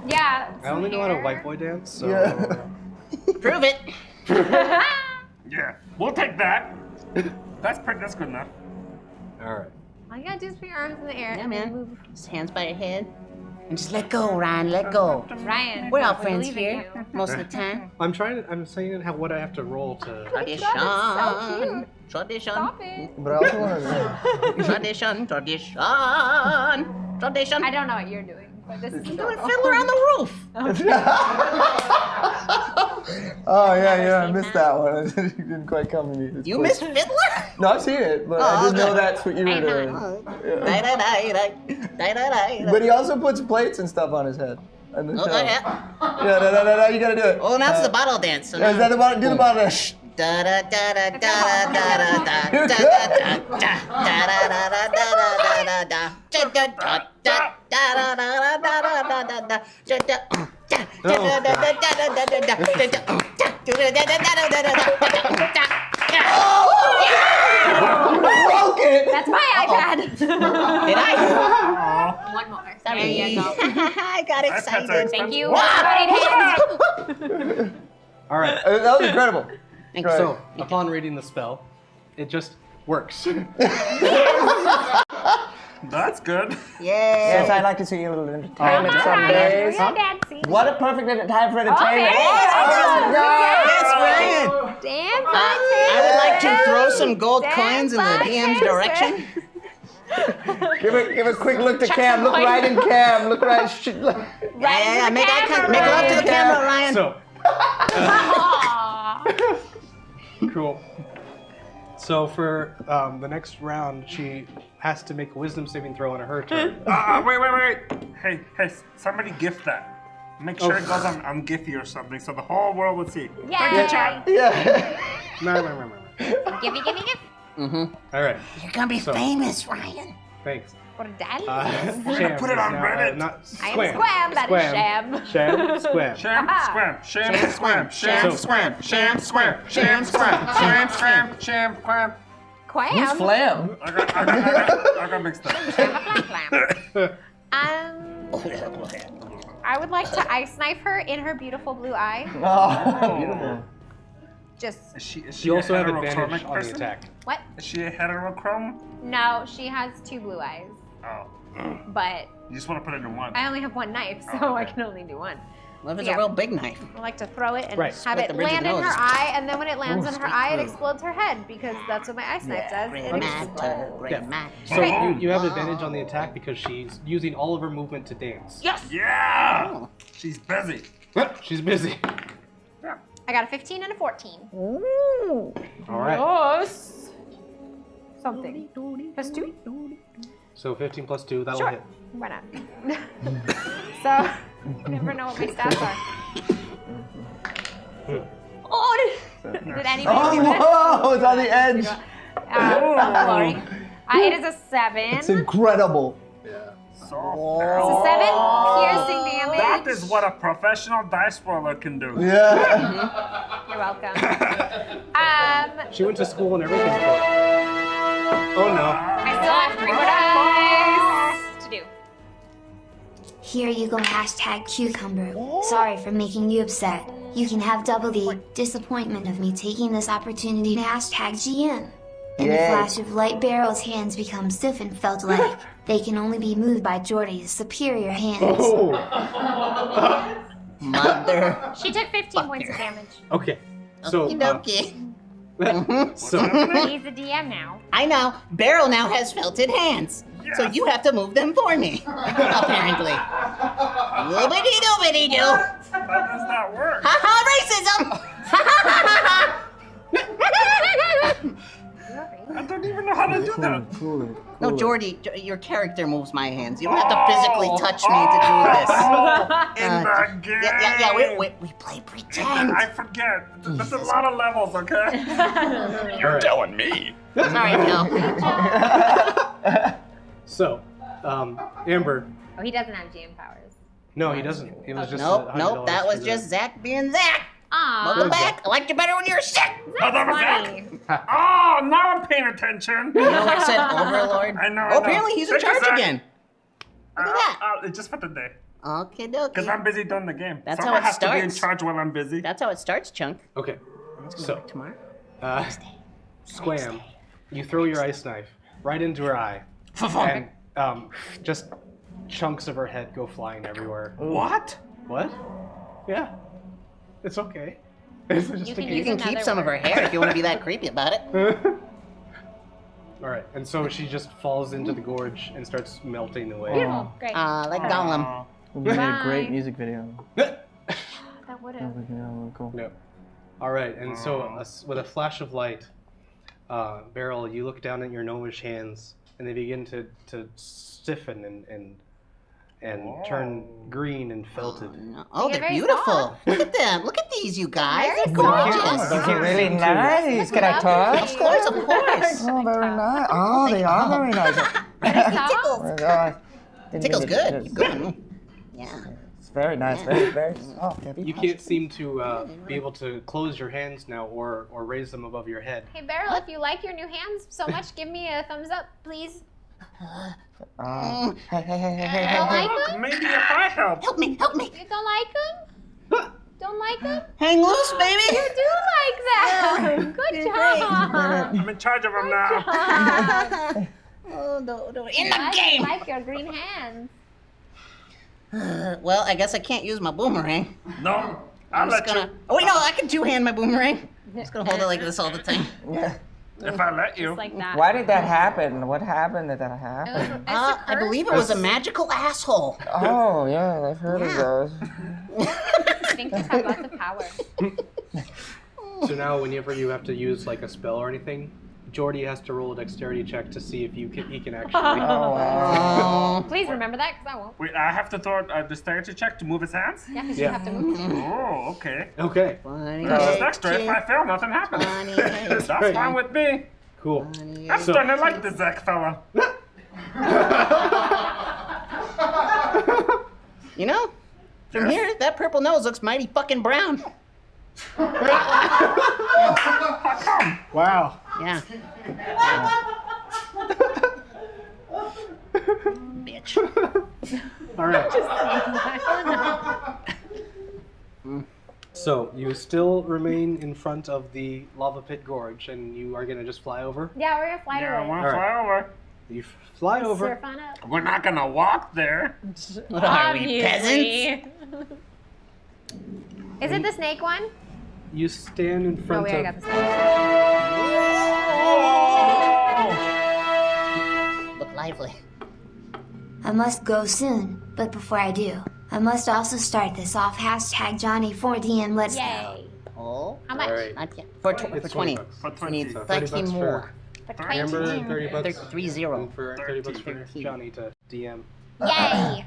Yeah. I only know how to white boy dance, so. Yeah. Prove it. Yeah, we'll take that. That's good enough. All right. All you gotta do is put your arms in the air. Yeah, and then man. move. Just hands by your head. And just let go, Ryan. Let go. Ryan. We're all we friends believe in here you. most of the time. I'm saying what I have to roll to. Tradition. Tradition. Stop it. But I also want to. Tradition. Tradition. Tradition. I don't know what you're doing, but this is Doing Fiddler on the Roof. Oh yeah, I missed that one. It didn't quite come to me. It's You quick. missed Fiddler? No, I've seen it, but I didn't know that's what you were doing. But he also puts plates and stuff on his head. On the show. yeah. Yeah, no, you gotta do it. Oh, now it's the bottle dance. So Yeah, is that the bottom? Do the bottom dance. Da da da da da da da da da da da Broke it! That's my iPad. Did I? One more. Sorry. There you go. I got excited. Thank you. All right. That was incredible. Thank Right. So, upon reading the spell, it just works. That's good. Yes, Yeah. I'd like to see a little entertainment Come some on, days. we're dancing. What a perfect time for entertainment. Okay. Yes, Ryan. Dance I would like to throw some gold coins in the DM's direction. Give a quick look to Chuck Cam. some Look coins. right in Cam. Look right. Yeah, make love to the camera, Ryan. So, cool. So for the next round, she has to make a wisdom saving throw on her turn. Wait. Hey, somebody gift that. Make sure it goes on Giphy or something so the whole world would see. Thank you, chat. Yeah. No. Give. All right. You're gonna be famous, Ryan. Thanks. For daddy. Sham put it on is now, Reddit. Not I am squam. Squam, that is Sham. Sham, squam. Sham, squam, sham, squam, sham, So- squam, sham, squam, sham, squam, sham, squam, sham, squam. Who's Quam. Flam? I got mixed up. I would like to ice knife her in her beautiful blue eye. Oh, beautiful. Just, Is she You also a have advantage heterochromic on the person? attack. what? Is she a heterochrome? No, she has 2 blue eyes. Oh. But You just want to put it in one. I only have 1 knife, so I can only do 1. What if it's Yeah. a real big knife? I like to throw it and Right. have Split it the bridge of land the in her nose. eye, and then when it lands in her straight eye, it through. explodes her head because that's what my ice knife does. Gray It matter, explodes. gray Yeah. matter. So you have advantage on the attack because she's using all of her movement to dance. Yes! Yeah! Oh. She's busy. She's busy. I got a 15 and a 14. All right. Yes. Something. Plus 2? So 15 plus 2, that'll Sure. hit. Why not? So, you never know what my stats are. Oh! Did anybody Oh, do this? whoa, it's on the edge. Glory. It is a 7. It's incredible. So It's a 7 piercing damage. that is what a professional dice roller can do. Yeah. You're welcome. She went to school and everything. Oh no. I still have 3 more dice to do. Here you go, #cucumber. Sorry for making you upset. You can have double the disappointment of me taking this opportunity to #GM. In a Yay. flash of light, Barrel's hands become stiff and felt like they can only be moved by Jordy's superior hands. Mother. She took 15 points of damage. Okay. So, Okie so He's the DM now. I know. Beryl now has felted hands. So you have to move them for me. Apparently. Woobity doobity doo. How does that work? Ha ha, racism! Ha ha ha ha I don't even know how to do that. Cool. No, Jordy, your character moves my hands. You don't have to physically touch me to do this. In the game. Yeah, we play pretend. I forget. That's a lot of levels, okay? You're telling me. Sorry, Bill. So, Amber. Oh, he doesn't have GM powers. No, he doesn't. It was just Nope, $100 nope, that was for just Zach being Zach. Aw. Welcome back. I liked you better when you were sick. Oh, that was Funny. Zach? Oh, now I'm paying attention. You know, I said Overlord. I know, I Oh, know. apparently he's in Thank you, charge Zach. again. Look at that. It's just for the day. Okay, Because I'm dokie. busy doing the game. That's Someone how it has to be in starts. charge while I'm busy. That's how it starts, Chunk. Okay. So, Tomorrow. Squam, you throw your ice knife right into her eye, and just chunks of her head go flying everywhere. What? What? Yeah. It's okay. It's just You a can game. You can Use keep another some of her word. hair if you want to be that creepy about it. All right, and so she just falls into the gorge and starts melting away. Beautiful. Great. Like Golem. Would be a Bye. great music video. That would That have. would be cool. No. All right, and so with a flash of light, Beryl, you look down at your gnomish hands, and they begin to stiffen and turn green and felted. Oh, They're they're very beautiful. soft. Look at them. Look at these, you guys. Very They're soft. gorgeous. Those are really nice. Can I touch? Of course, of course. Oh, very nice. Oh, they are very nice. Tickles. Oh, God. Tickles good. Keep going. Yeah. It's very nice. Very soft. You can't seem to be able to close your hands now or raise them above your head. Hey, Beryl, if you like your new hands so much, give me a thumbs up, please. Hey. You don't like them? Maybe if I help. Help me, help me. You don't like them? Don't like them? Hang loose, baby. You do like them. Good job. I'm in charge of them now. Oh, no. In I the game. like your green hands. Well, I guess I can't use my boomerang. No, I'm I'll just let gonna. Oh wait, no, I can two-hand my boomerang. I'm just gonna hold it like this all the time. you. If I let you. Just like that. Why did that happen? What happened that It was, happened? it's a I believe it was a magical asshole. Oh, yeah, I've heard of those. I think these have lots of power. So now, whenever you have to use like a spell or anything, Jordy has to roll a dexterity check to see if he can actually. Oh, wow. Oh. Please remember that, because I won't. Wait, I have to throw a dexterity check to move his hands? Yeah, because Yeah. you have to move. Oh, okay. Okay, Because next turn, if I fail, nothing happens. That's fine with me. cool. I'm So- starting to like this Zach fella. You know, from here, that purple nose looks mighty fucking brown. Wow. Yeah. Bitch. All right. So you still remain in front of the lava pit gorge, and you are gonna just fly over. Yeah, we're gonna fly Yeah, I away. want to All right. fly over. You fly over. Surf on up. We're not gonna walk there. What are we, peasants? Is it the snake one? You stand in No, front wait, I of. got the snake. Look lively. I must go soon, but before I do, I must also start this off. Hashtag Johnny4DM, let's go. Yay. Oh, How much? All right. not yet. For It's 20. $20. For We 20. need So 30 $30 more. For Amber, 20. $30. 3-0. And for $30 for 13. Johnny to DM. Yay.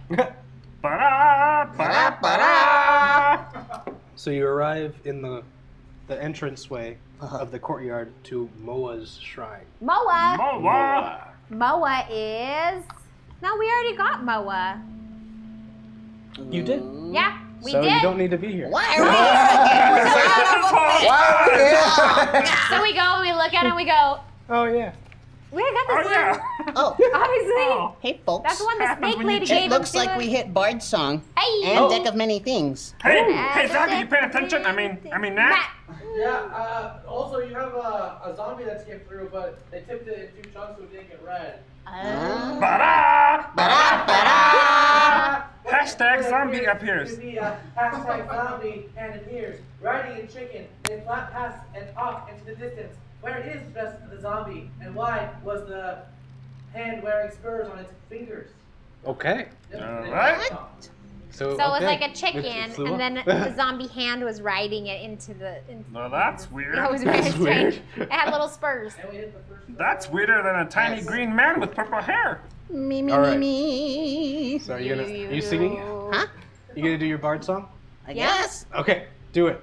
Ba-da, ba-da, ba-da. So you arrive in the entranceway of the courtyard to Moa's shrine. Moa. Moa. Moa is. No, we already got Moa. You did. Yeah, we so did. you don't need to be here. Why are we So we go, we look at it, and we go, Oh yeah. we got Oh, this yeah. Oh, one. Obviously. Oh. hey folks. That's the one the Happens snake when you lady cheat. gave It looks us like we hit Bard's song Hey. and Deck of Many Things. Hey, hey, Zach, are you paying attention? I mean, Nat. Matt. Yeah, also you have a zombie that skipped through, but they tipped it in 2 chunks so it didn't get red. Ba-da, Ba-da, ba-da. Hashtag zombie appears. To be a hashtag zombie and it appears. Riding a chicken, they flat pass and off into the distance. Where is just the zombie, and why was the hand wearing spurs on its fingers? Okay. Alright. So it was okay. like a It chicken, flew and up. then the zombie hand was riding it into the. Well, that's weird. It was very That's strange. weird. It had little spurs. And we hit the first one. That's weirder than a tiny green man with purple hair. Me, me, All me, right. me. So are you you singing? Huh? You gonna do your bard song? I Yeah. guess. Okay, do it.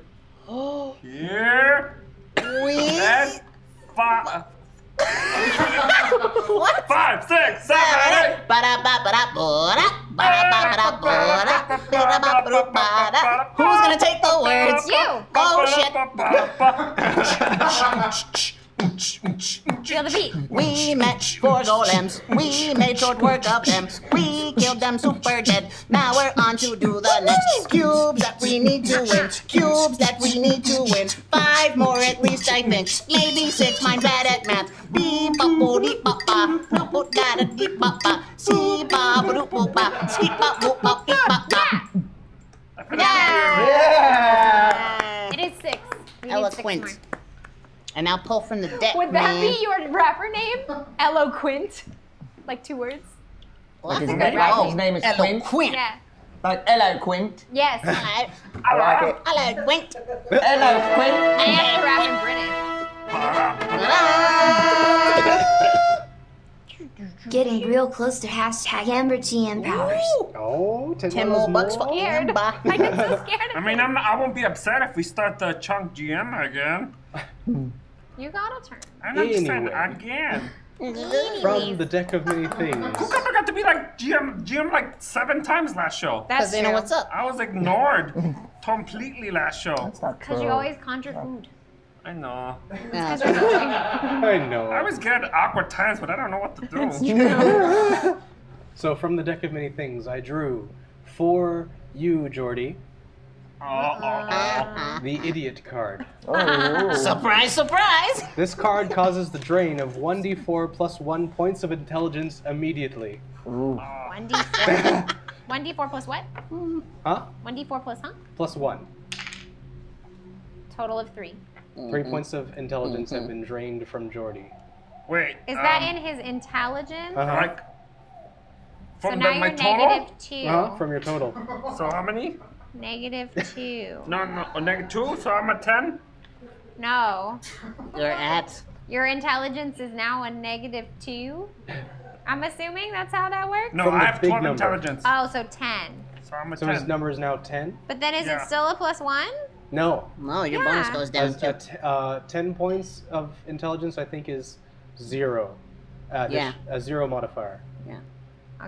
Here We. and What? 5, 6, 7, 8. Who's gonna take the words? You. Oh shit. Feel the beat. We met 4 golems. We made short work of them. We killed them super dead. Now we're on to do the next cubes that we need to win. Cubes that we need to win. 5 more at least, I think. Maybe 6. Mine bad at math. Beep ba bo deep ba ba. No bo da da deep ba ba. See ba ba doop bo ba. Skeep ba boop ba beep ba ba. Yeah! It is 6. We need 6 Eloquent. more. And now pull from the deck, Would that man. be your rapper name? Eloquent. Like 2 words? Like his, Right. his name is Quint. Eloquent. Yeah. Like, hello, Quint. Yes. I like it. Eloquent. Hello, Quint. I have to rap in British. Getting real close to hashtag Amber GM powers. Oh, 10 more bucks for Scared. Amber. I get so scared I of mean, I won't be upset if we start the chunk GM again. You got a turn. I'm not saying Anyway. again. From the deck of many things. Who got to be like GM like 7 times last show? That's Because they know what's up. I was ignored completely last show. That's not true. Because you always conjure food. I know. Yeah. I know. I always get at awkward times, but I don't know what to do. So from the deck of many things, I drew for you, Jordy, the idiot card. Oh. Surprise, surprise. This card causes the drain of 1d4 plus 1 points of intelligence immediately. Ooh. 1d4. 1d4 plus what? Huh? 1d4 plus huh? Plus 1. Total of 3. 3 points of intelligence have been drained from Jordy. Wait. Is that in his intelligence? Like So from now my you're total? -2. From your total. So how many? -2. No, -2. So I'm at 10. No. You're at. Your intelligence is now a -2. I'm assuming that's how that works? No, From I the have big 12 number. intelligence. Oh, so 10. So I'm at So 10. his number is now 10? But then is Yeah. it still a +1? No. No, your Yeah. bonus goes down too. 10 points of intelligence, I think, is 0. Yeah. A 0 modifier. Yeah.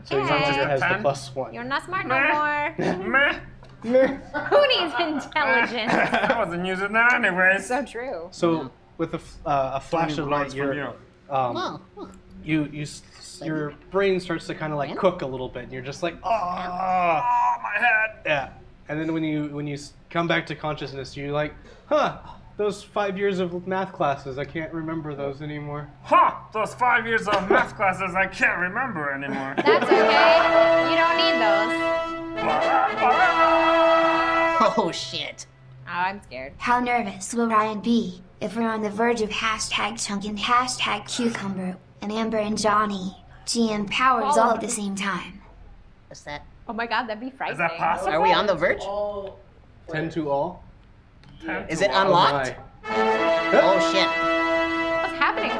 So he just Okay. has the 10? +1. You're not smart no Meh. more. Meh. Who needs intelligence? I wasn't using that anyways. So true. So with a flash of light, from your Oh. your brain starts to kind of like Yeah. cook a little bit, and you're just like, oh, Oh, my head. yeah. And then when you come back to consciousness, you're like, huh, those 5 years of math classes, I can't remember those anymore. Huh, those 5 years of math classes I can't remember anymore. That's okay. You don't need those. Oh shit. Oh, I'm scared. How nervous will Ryan be if we're on the verge of hashtag Chunk and hashtag Cucumber and Amber and Johnny GM powers all at the same time? What's that? Oh my god, that'd be frightening. Is that possible? Are we on the verge? Oh, 10 to all? 10 Is to it one. unlocked? Oh shit. What's happening?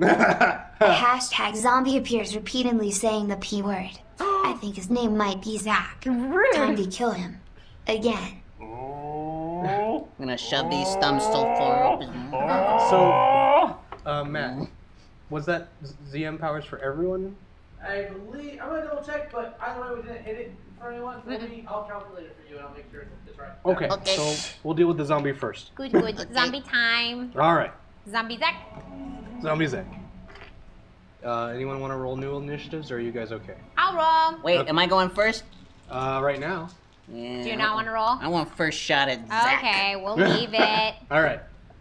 A hashtag zombie appears repeatedly saying the P word. I think his name might be Zach. Time Rude. to kill him. Again. Oh. I'm gonna shove these thumbs so far up. Oh. Matt, was that ZM powers for everyone? I believe I'm gonna double check, but either way we didn't hit it for anyone. For me, I'll calculate it for you and I'll make sure it's right. Okay, Okay. so we'll deal with the zombie first. Good, good. Zombie time. All right, Zombie Zach. zombie Zach. Anyone want to roll new initiatives, or are you guys okay? I'll roll. Wait, am I going first? Right now. Yeah. Do you not want to roll? I want first shot at Zach. Okay, we'll leave it. All right,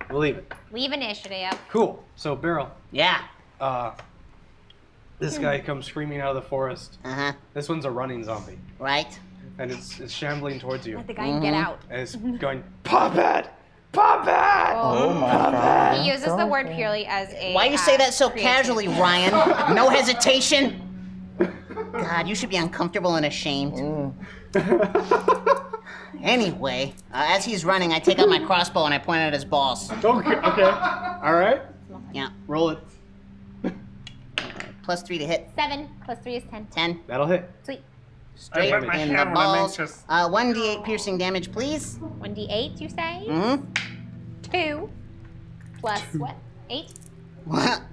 we'll leave it. Leave initiative. Cool. So Beryl, Yeah. this guy comes screaming out of the forest. Uh-huh. This one's a running zombie, Right? and it's shambling towards you, Let the guy get out. and it's going, "Pop it, pop it!" Oh my god. He uses the word purely as a. Why you say that so creative. casually, Ryan? No hesitation. God, you should be uncomfortable and ashamed. Anyway, as he's running, I take out my crossbow and I point it at his balls. Okay, okay. All right. Yeah. Roll it. +3 to hit. 7 plus 3 is 10. 10. That'll hit. Sweet. Straight bite my in the hand when I'm balls. anxious. 1d8 piercing damage, please. 1d8, you say? Mm-hmm. 2. plus what? 8?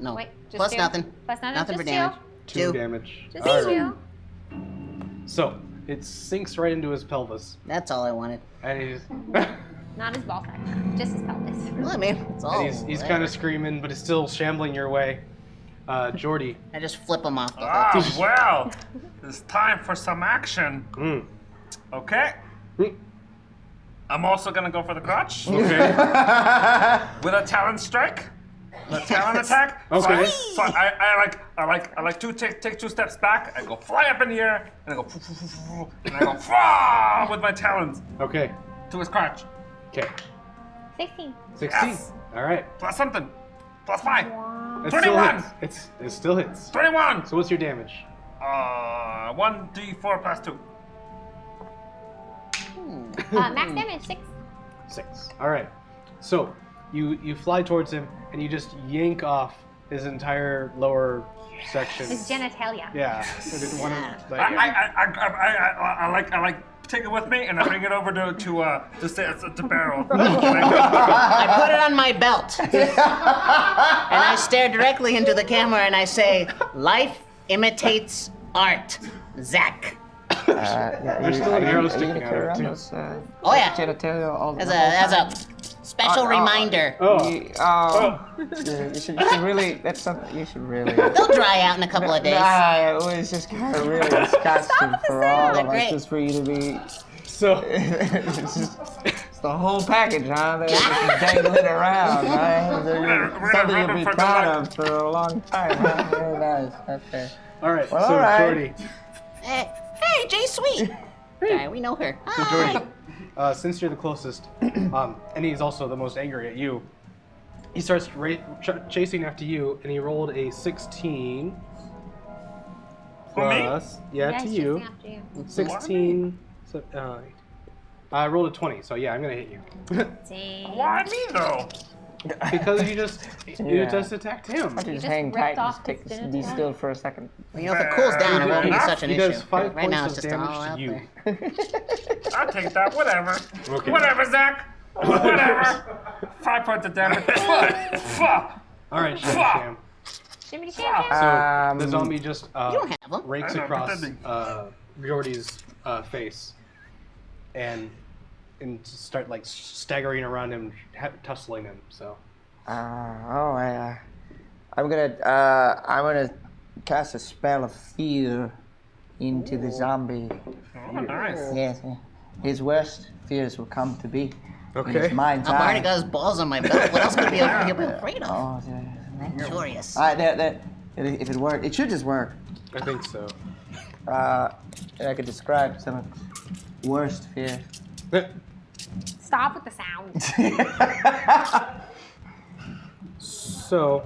No. Wait, just Plus 2? nothing. Plus nothing? Nothing just for damage. 2 2. damage. Just All right. 2. So it sinks right into his pelvis, That's all I wanted. and he's Not his ball sack, just his pelvis. Well, I mean, it's all. and he's kind of screaming, but it's still shambling your way. Jordy. I just flip him off the hook. Ah, well, it's time for some action. Okay. I'm also gonna go for the crotch Okay. with a talon strike, a talon attack. Okay. So I like take 2 steps back. I go fly up in the air and I go and I go with my talons Okay. to his crotch. Okay. 16. 16. Yes. All right. Plus something. Plus 5. It still 21. hits. It still hits. 21. So what's your damage? 1d4 plus 2. Max damage, 6. 6. All right. So you fly towards him and you just yank off his entire lower section. His genitalia. Yeah. I like take it with me and I bring it over to Barrel. I put it on my belt. And I stare directly into the camera and I say, life imitates art. Zach. There's still an arrow sticking out of it too. Oh, yeah. Genitalia all the As a special reminder. Oh. You should really. That's something you should really. They'll dry out in a couple of days. Nah, it was just kind of really disgusting for all of us, Great. just for you to be. So It's the whole package, huh? They're just dangling around, right? Something you'll be proud of for a long time. Huh? Very nice. Okay. all right. Well, so all right. Jordy. Hey, Jay Sweet. Yeah, we know her. So Jordy. Since you're the closest, and he's also the most angry at you, he starts chasing after you, and he rolled a 16 For me? plus, yeah, Yeah, to he's you. chasing after you. 16. So, I rolled a 20, so yeah, I'm gonna hit you Dang. Why me though? because you just attacked him. Why don't you just just hang ripped tight and off just take his be still for a second? Well, you know, if it cools down, it won't be such an He issue. does 5 Right now, points it's of just all damage out to you. there. I'll take that. Whatever. Okay. Whatever, Zach. Whatever. 5 points of damage. Fuck. All right, Sham. Shimmy sham So sham. the zombie just You don't have them. rakes I know, across pretending. Jordy's face, and start like staggering around him, tussling him. So I'm gonna cast a spell of fear into the zombie. Oh, nice. Yes, his worst fears will come to be. Okay. His mind's I've already eye. got his balls on my belt. What else could be afraid of? Oh, I'm curious. if it worked, it should just work. I think so. I could describe some of the worst fears. Stop with the sound. So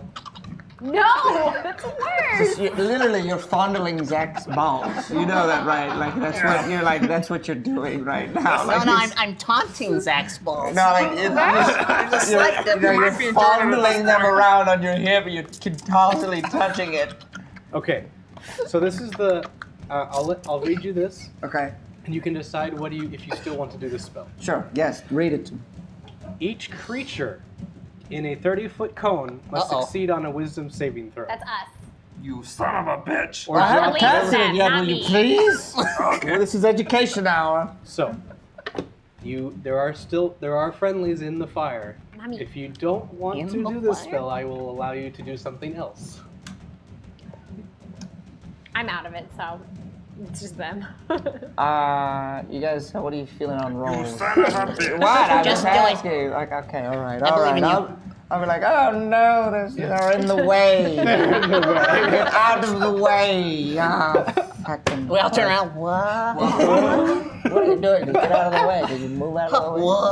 No, that's worse. Literally, you're fondling Zach's balls. You know that, right? Like that's what you're doing right now. No, I'm taunting Zach's balls. No, like you're fondling them around on your hip. You're constantly touching it. okay, so this is the. I'll read you this, Okay. and you can decide if you still want to do this spell. Sure. Yes. Read it. Each creature in a 30-foot cone must succeed on a wisdom saving throw. That's us. You son of a bitch. Or I haven't drop casted that, it yet. not Will you me. please? Well, this is education hour. So, there are friendlies in the fire. Not me. If you don't want In to the do this fire? spell, I will allow you to do something else. I'm out of it, so it's just them. You guys, what are you feeling on rolls? You son of a bitch. What? I Just just do it. asked you. Like, okay, all right, I all believe right. in you. I'll be like, oh no, they're in the way. Get out of the way. Ah, fucking. We all turn around. What? What are you doing? Just get out of the way. Did you move out of the way? What?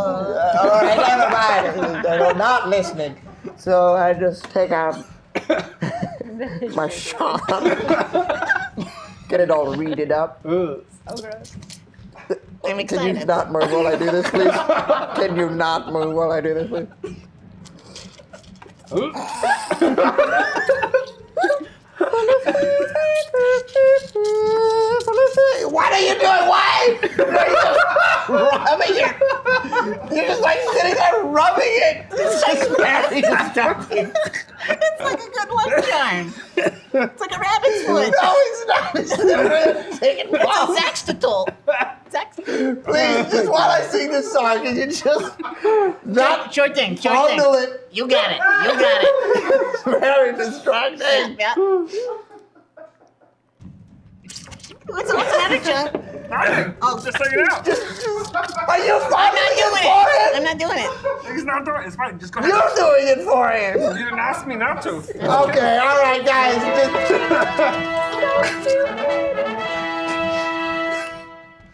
All right, never mind. They're not listening. So I just take out my shot. Get it all readed up. Ugh. So gross. I'm Can you excited. not move while I do this, please? Can you not move while I do this, please? What are you doing? Why? Rubbing your You're just like sitting there rubbing it. It's like very distracting. It's like a good luck charm. It's like a rabbit's foot. No, it's not. It's literally taking It's a balls. Zaxtitol. Please, just while I sing this song, can you just not Sure thing. fondle it? You got it. It's very distracting. Yeah. What's another chunk? Oh, just so you know. Are you I'm fondling not doing it for it. him? I'm not doing it. He's not doing it. It's fine. Just go ahead. You're doing it for him. You didn't ask me not to. Okay, all right, guys.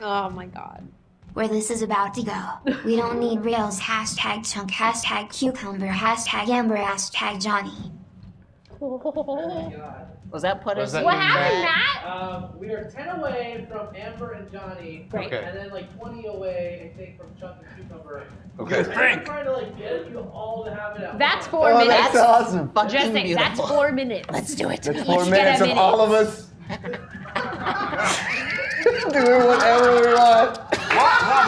Oh my god. Where this is about to go. We don't need rails, #chunk, #cucumber, #amber, #Johnny. Was that put us? that What mean, happened, Matt? Matt? We are 10 away from Amber and Johnny. Great. Okay. And then like 20 away, I think, from Chunk and Cucumber. Okay. I'm trying to like get you all to have it at That's once. 4 Oh, minutes. that's awesome. Fucking Just saying, that's beautiful. 4 minutes. Let's do it. That's Each 4 get a minutes of minute. all of us doing whatever we want.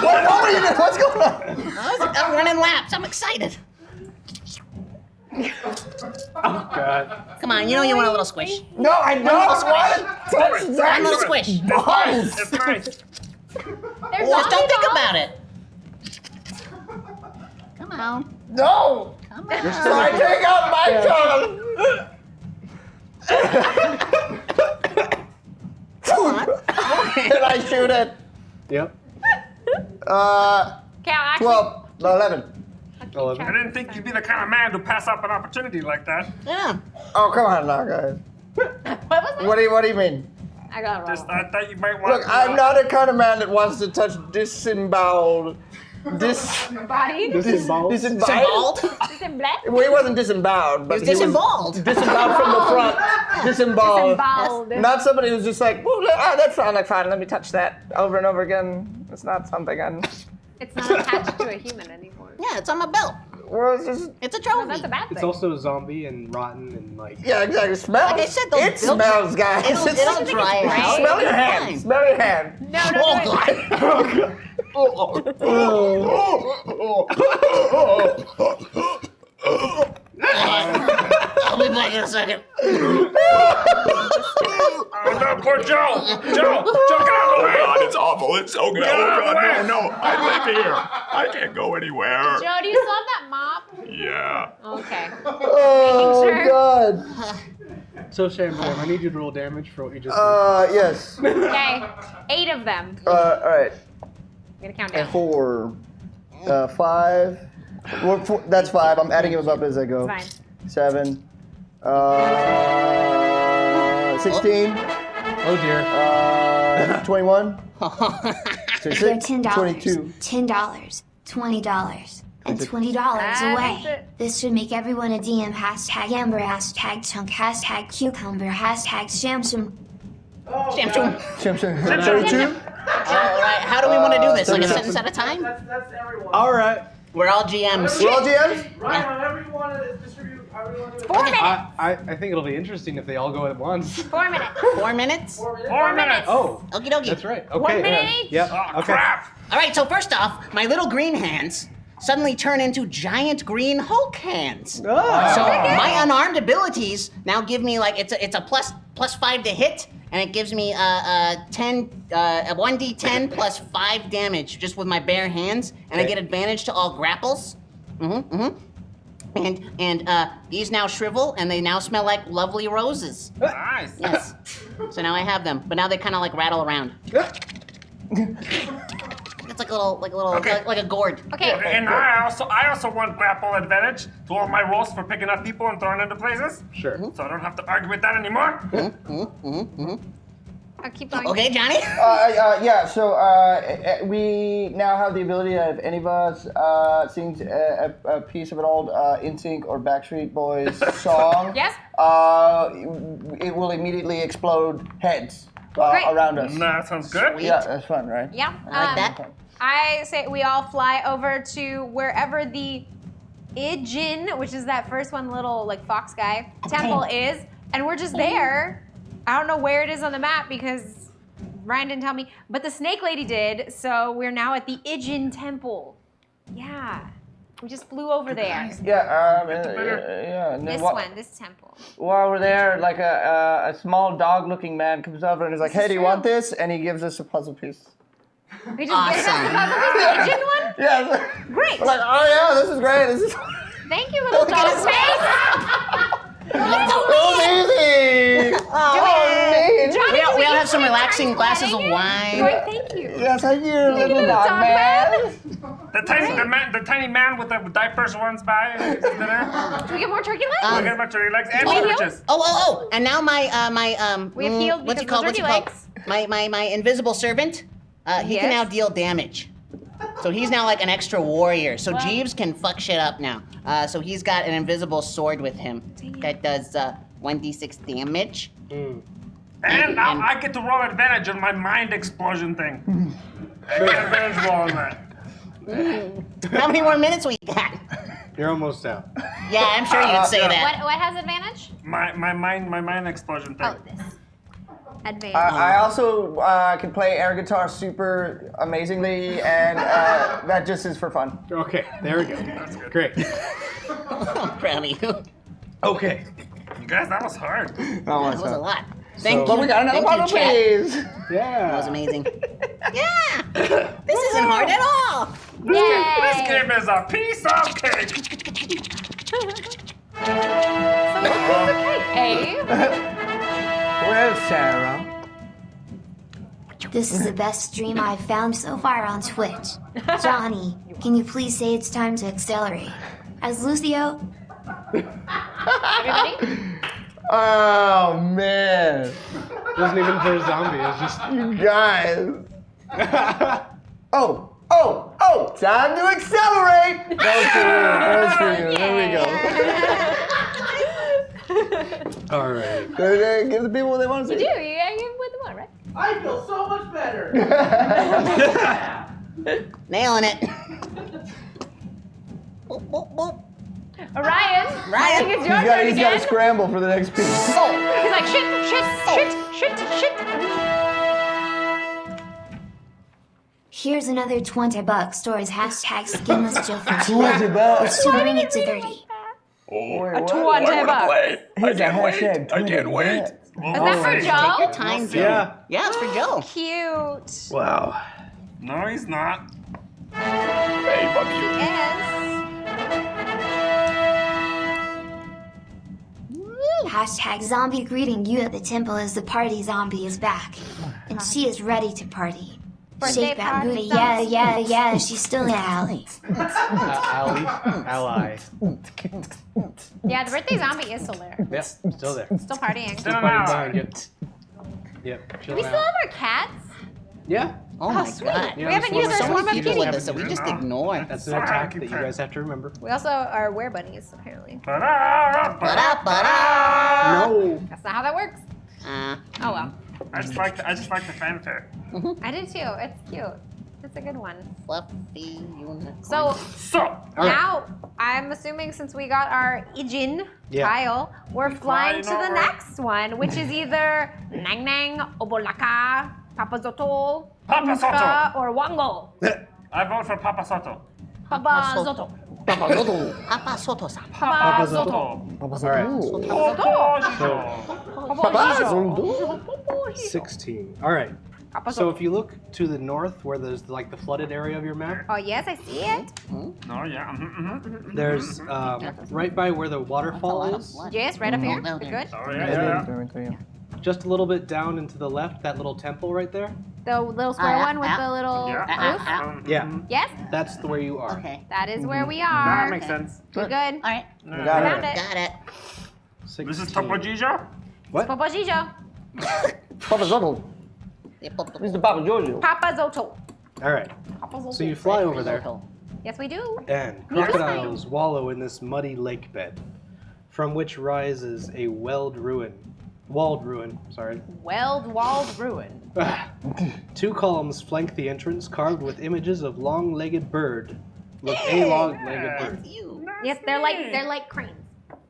What were you doing? What's going on? I'm running laps. I'm excited. Oh God. Come on, you know you want a little squish. No, I don't want to touch One that. little squish. Balls. It's nice. There's Just don't think balls. about it. Come on. No. Come So on. I take out my tongue. Come on. And I shoot it. Yep. Okay, I'll actually 12. No, 11. I'll keep I track. didn't think you'd be the kind of man to pass up an opportunity like that. Yeah. Oh, come on now, guys. What was that? What do you mean? I got it wrong. Just I thought you might want Look, to. I'm not the kind of man that wants to touch disemboweled. Body? Disemboweled? Disemboweled? Well, he wasn't disemboweled, but He was disemboweled. Disemboweled from the front. Disemboweled. Disemboweled. Not somebody who's just like, well, that's fine, like, fine, let me touch that over and over again. It's not something It's not attached to a human anymore. Yeah, it's on my belt. well, it's just, It's a No, trophy. that's a bad thing. It's also zombie and rotten and like. yeah, exactly. Smells. Like I said, those it built- smells, guys. It'll dry great. out. Smell your It's hand. fine. Smell your hand. No, Oh, no, I'll be back in a second. Oh no, poor Joe! Joe, get out of the way! God, it's awful. It's so good. Get out Oh of the God, way. no. I live here. I can't go anywhere. Joe, do you still have that mop? Yeah. Okay. Oh, Making sure. God. So Shambler, I need you to roll damage for what you just Yes. Okay. 8 of them. All right. I'm gonna count down. 4, 5. Well, that's 5. I'm adding them up as I go. It's fine. 7, 16, Oh dear. 21, You're 26, $10, 22. $10, $20, and $20 That away. makes it- This should make everyone a DM #Amber, #Chunk, #Cucumber, #Shamsham. Oh, Sham God. sham. 32. All right, how do we want to do this? Like a sentence at a time? That's everyone. All right. We're all GMs. We're all GMs? Ryan, however you want to distribute, however you want to do it. 4 minutes. I think it'll be interesting if they all go at once. 4 minutes. 4 minutes? 4 minutes. 4 minutes! Oh, Okie dokie. that's right. Okay. 1 minute each? Yep. Oh, Okay. crap! All right, so first off, my little green hands suddenly turn into giant green Hulk hands. Ah. So my unarmed abilities now give me like it's a plus 5 to hit, and it gives me a 1d10 plus 5 damage just with my bare hands, and I Okay. get advantage to all grapples. And these now shrivel, and they now smell like lovely roses. Nice. Yes. So now I have them, but now they kind of like rattle around. It's like a little, Okay. like a gourd. Okay. And I also want grapple advantage to all my rolls for picking up people and throwing into places. Sure. So I don't have to argue with that anymore. I'll keep going. Okay, Johnny? Yeah, so we now have the ability that if any of us sings a piece of an old NSYNC or Backstreet Boys song, Yes? It will immediately explode heads Great. around us. That sounds good. Yeah, that's fun, right? Yeah. I like that. I say we all fly over to wherever the Ijin, which is that first one little like fox guy, temple is, and we're just there. I don't know where it is on the map because Ryan didn't tell me, but the snake lady did, so we're now at the Ijin temple. Yeah. We just flew over there. Yeah, yeah. And then This wha- one, this temple. While we're there, like a small dog-looking man comes over and is like, This "Hey, is do you true. want this?" And he gives us a puzzle piece. We just gives us the puzzle piece, the Asian one? Yeah. Great. We're like, "Oh yeah, this is great. This is Thank you, little dog face. so easy." We all have some relaxing glasses of wine. Great, thank you. Yes, thank you, little little dog dog man. The tiny man with the diapers runs by and eats dinner. Do we get more turkey legs? We get a bunch of legs and Medium? sandwiches. Oh! And now my We have healed what's it because called? of What's it turkey called? legs. My invisible servant. He can Yes. now deal damage. So he's now like an extra warrior. So Jeeves can fuck shit up now. So he's got an invisible sword with him that does 1d6 damage. And now I get to roll advantage on my mind explosion thing. I get advantage roll on that. How many more minutes we got? You're almost out. Yeah, I'm sure you'd say that. What has advantage? My mind explosion thing. Oh, this. Advantage. I also can play air guitar super amazingly, and that just is for fun. Okay, there we go. Great. I'm proud of you. Okay. You guys, that was hard. That was a lot. Thank you. But we got another Thank you, puzzle chat. piece. Yeah. That was amazing. Yeah! This isn't hard at all! This game is a piece of cake. Hey. Well, Sarah. This is the best stream I've found so far on Twitch. Johnny, can you please say it's time to accelerate? As Lucio, Everybody? Oh man, It wasn't even for a zombie. It was just. you guys. Oh! Time to accelerate. That was for you. There we go. All right. Give the people what they want to You see. do. You gotta give with the one, right? I feel so much better. Nailing it. Boop, boop, boop. Ryan. I think it's your turn He's got to again. scramble for the next piece. He's like, shit. here's another $20 towards #skinless Joe for $20. which should bring it to 30. Oh, Wait, I what? $20. want to play. I Here's a can't wait. hashtag I can't wait. Is that for Take your Joe? time, Joe. Yeah. Yeah, it's for Joe. Cute. Wow. No, he's not. Hey, fuck you. Yes. #zombie greeting you at the temple as the party zombie is back. And she is ready to party. Birthday Shake that party booty, zombie. yeah, she's still in alley. Ally. Yeah, the birthday zombie is still there. Yep, still there. Still partying. Still Party an hour. behind you. Yep, Do we chilling still out. have our cats? Yeah, Oh my sweet. god. We haven't used our So swarm many of people with kitties. us that we just ignore. that's an attack that you guys have to remember. We also are were-bunnies, apparently. Ba-da, ba-da. No. That's not how that works. Oh well. I just like the fanfare. I do too. It's cute. It's a good one. Fluffy unicorn. So So, now, I'm assuming since we got our Ijin tile, we're flying to the over. next one, which is either Nang Nang, Obolaka, Papazotol, Papa Soto. Uka, or Wango. I vote for Papa Soto. Papazoto. Papa Soto-san. Papa Soto. All right. Zoto. 16. All right. So if you look to the north, where there's like the flooded area of your map, Oh yes, I see it. No, yeah. there's right by where the waterfall is, Yes, right up here. no, Good, there. good. Oh, yeah. just a little bit down and to the left, that little temple right there. The little square yeah, one with yeah. the little roof. Yeah, Yes, that's where you are. Okay. that is where we are. That makes sense. Good, good. All right. Found it. Got it. 16. This is Topo Gijo? What? Papa Gijo. Papa Zoto. This is Papa Giorgio. Papa Zoto. All right. Papa Zoto. So you fly over there, Yes, we do. and crocodiles wallow in this muddy lake bed, from which rises a walled ruin. Walled Walled ruin. 2 columns flank the entrance, carved with images of long-legged bird, with a long-legged bird, Yes, they're like cranes.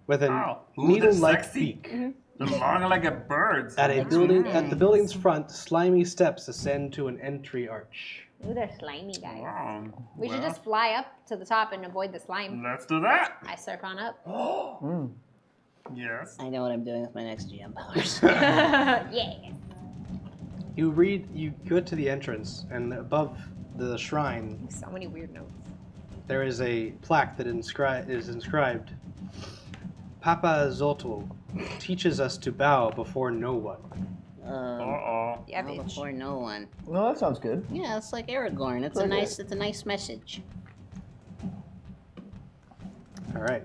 with a Wow. Ooh, they're needle-like sexy. beak. The long-legged birds. At the building's front, slimy steps ascend to an entry arch. Ooh, they're slimy guys. Wow. We should just fly up to the top and avoid the slime. Let's do that. I surf on up. Yes. I know what I'm doing with my next GM powers. Yeah. You go to the entrance, and above the shrine, So many weird notes. there is a plaque that is inscribed, Papa Zoltl teaches us to bow before no one. Uh-oh. Yeah, Bow bitch. before no one. No, that sounds good. Yeah, it's like Aragorn. It's Okay. a nice message. All right.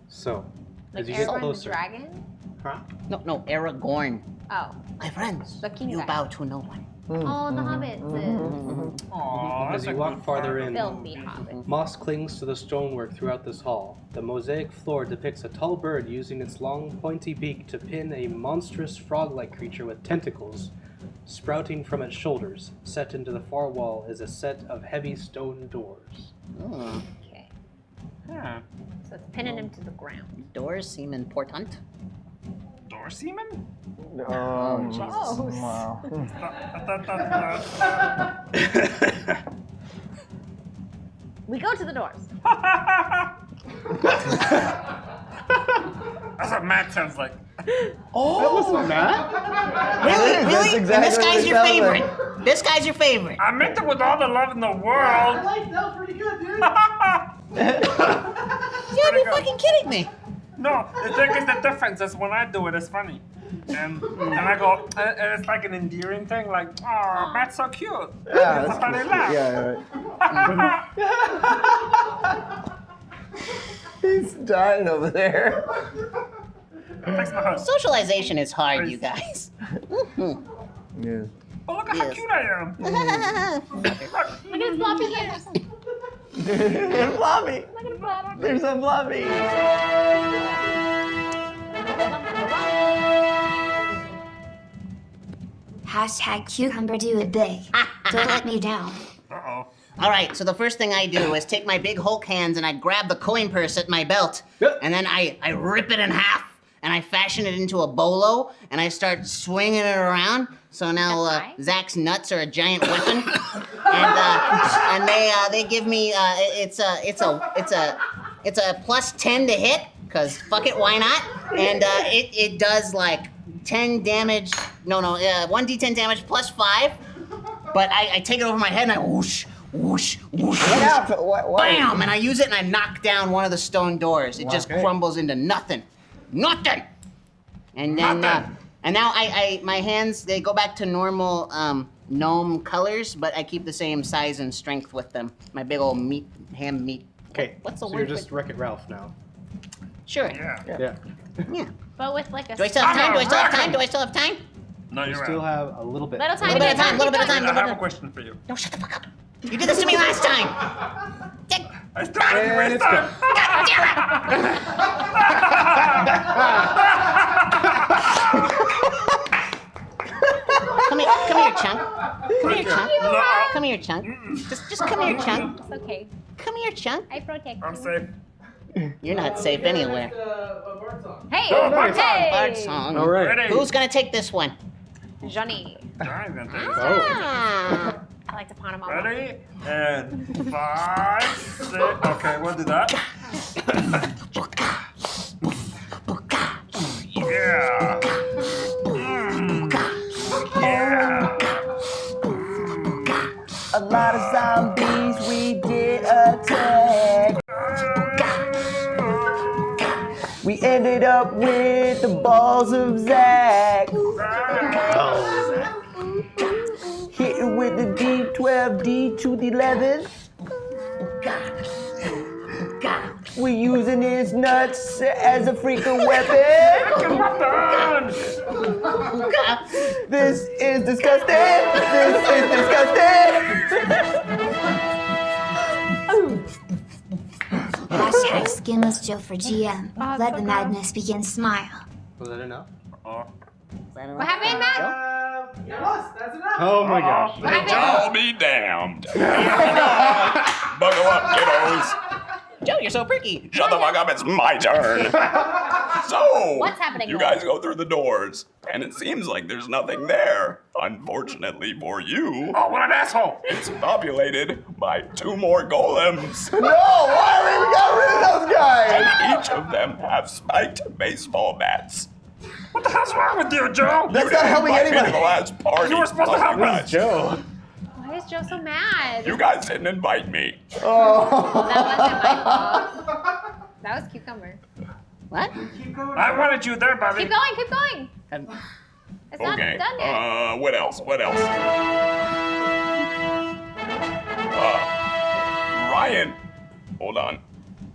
So, Like as you get Aragorn the closer, dragon? huh? No, Aragorn. Oh. My friends, The king you guy. bow to no one. Oh, the hobbits. Aw, As that's you a walk good farther part. in, Filthy hobbits. moss clings to the stonework throughout this hall. The mosaic floor depicts a tall bird using its long, pointy beak to pin a monstrous frog-like creature with tentacles sprouting from its shoulders. Set into the far wall is a set of heavy stone doors. Oh, Okay. Yeah. So it's pinning him to the ground. doors seem important. Door semen? Gross. Wow. We go to the doors. That's what Matt sounds like. Really? That's exactly And this what guy's it your sounds favorite. like. This guy's your favorite. I meant it with all the love in the I world. like that was pretty good, dude. You gotta be fucking kidding me. No, the thing is the difference is when I do it, it's funny. And I go, and it's like an endearing thing, like, oh, Matt's so cute. Yeah, It's a that's funny cute. laugh. Yeah, right. He's dying over there. Thanks, my husband. Socialization is hard, you guys. Yeah. Oh, look at how Yes. cute I am. Look at his floppy ears. They're floppy. Look at his floppy. They're so floppy. Hashtag cucumber do it big. Don't let me down. Uh-oh. All right, so the first thing I do is take my big Hulk hands and I grab the coin purse at my belt, and then I rip it in half, and I fashion it into a bolo, and I start swinging it around. So now Zach's nuts are a giant weapon, and they give me it's a plus 10 to hit, cause fuck it, why not? And it does like 10 damage. No, 1d10 damage plus 5. But I take it over my head and I whoosh, whoosh, whoosh. What happened? What? Bam! And I use it and I knock down one of the stone doors. It just Okay. crumbles into nothing. Nothing! And then, and now my hands, they go back to normal gnome colors, but I keep the same size and strength with them. My big old ham meat. Okay, What's the so word you're for- just Wreck-It Ralph now. Sure. Yeah. Yeah. Yeah. But with like a Do I still have time? Do I still have time? Do I still have time? No, You you're still right. have a little bit. little time. Little bit of time, little bit of time. I have a question for you. No, shut the fuck up. You did this to me last time. I started you And this it's time. Come here, chunk. Come here, chunk. No, Come here, chunk. Just come here, chunk. It's okay. Come here, chunk. I protect I'm you. safe. You're not safe anywhere. A bird song. Hey! Oh, my hey! Bard song. All right. Ready? Who's gonna take this one? Johnny. Johnny's gonna take this. Ah. I like to pawn him all. Ready? And 5, 6. Okay, we'll do that. Yeah. Yeah. A lot of zombies we did attack. We ended up with the balls of Zach. Hitting with the D12, D to the 11. We're using his nuts as a freaking weapon. This is disgusting. This is disgusting. Hashtag skinless Joe for GM. Let the madness begin. Smile. Was that enough? What happened, Matt? Yes, that's enough. Oh my gosh. What happened? I'll be damned. Buckle up, kiddos. you're so pricky. Shut the fuck up, it's my turn. So, What's happening, you Golem? guys go through the doors, and it seems like there's nothing there. Unfortunately for you, Oh, what an asshole! it's populated by 2 more golems. No, why we got rid of those guys? And each of them have spiked baseball bats. What the hell's wrong with you, Joe? That's not helping Invite me to anybody. the last party. You were supposed to of help you us. guys. Joe. Why is Joe so mad? You guys didn't invite me. Oh. That wasn't my fault. That was Cucumber. What? I wanted you there, buddy. Keep going, keep going. It's not Okay. done yet. What else? Ryan. Hold on.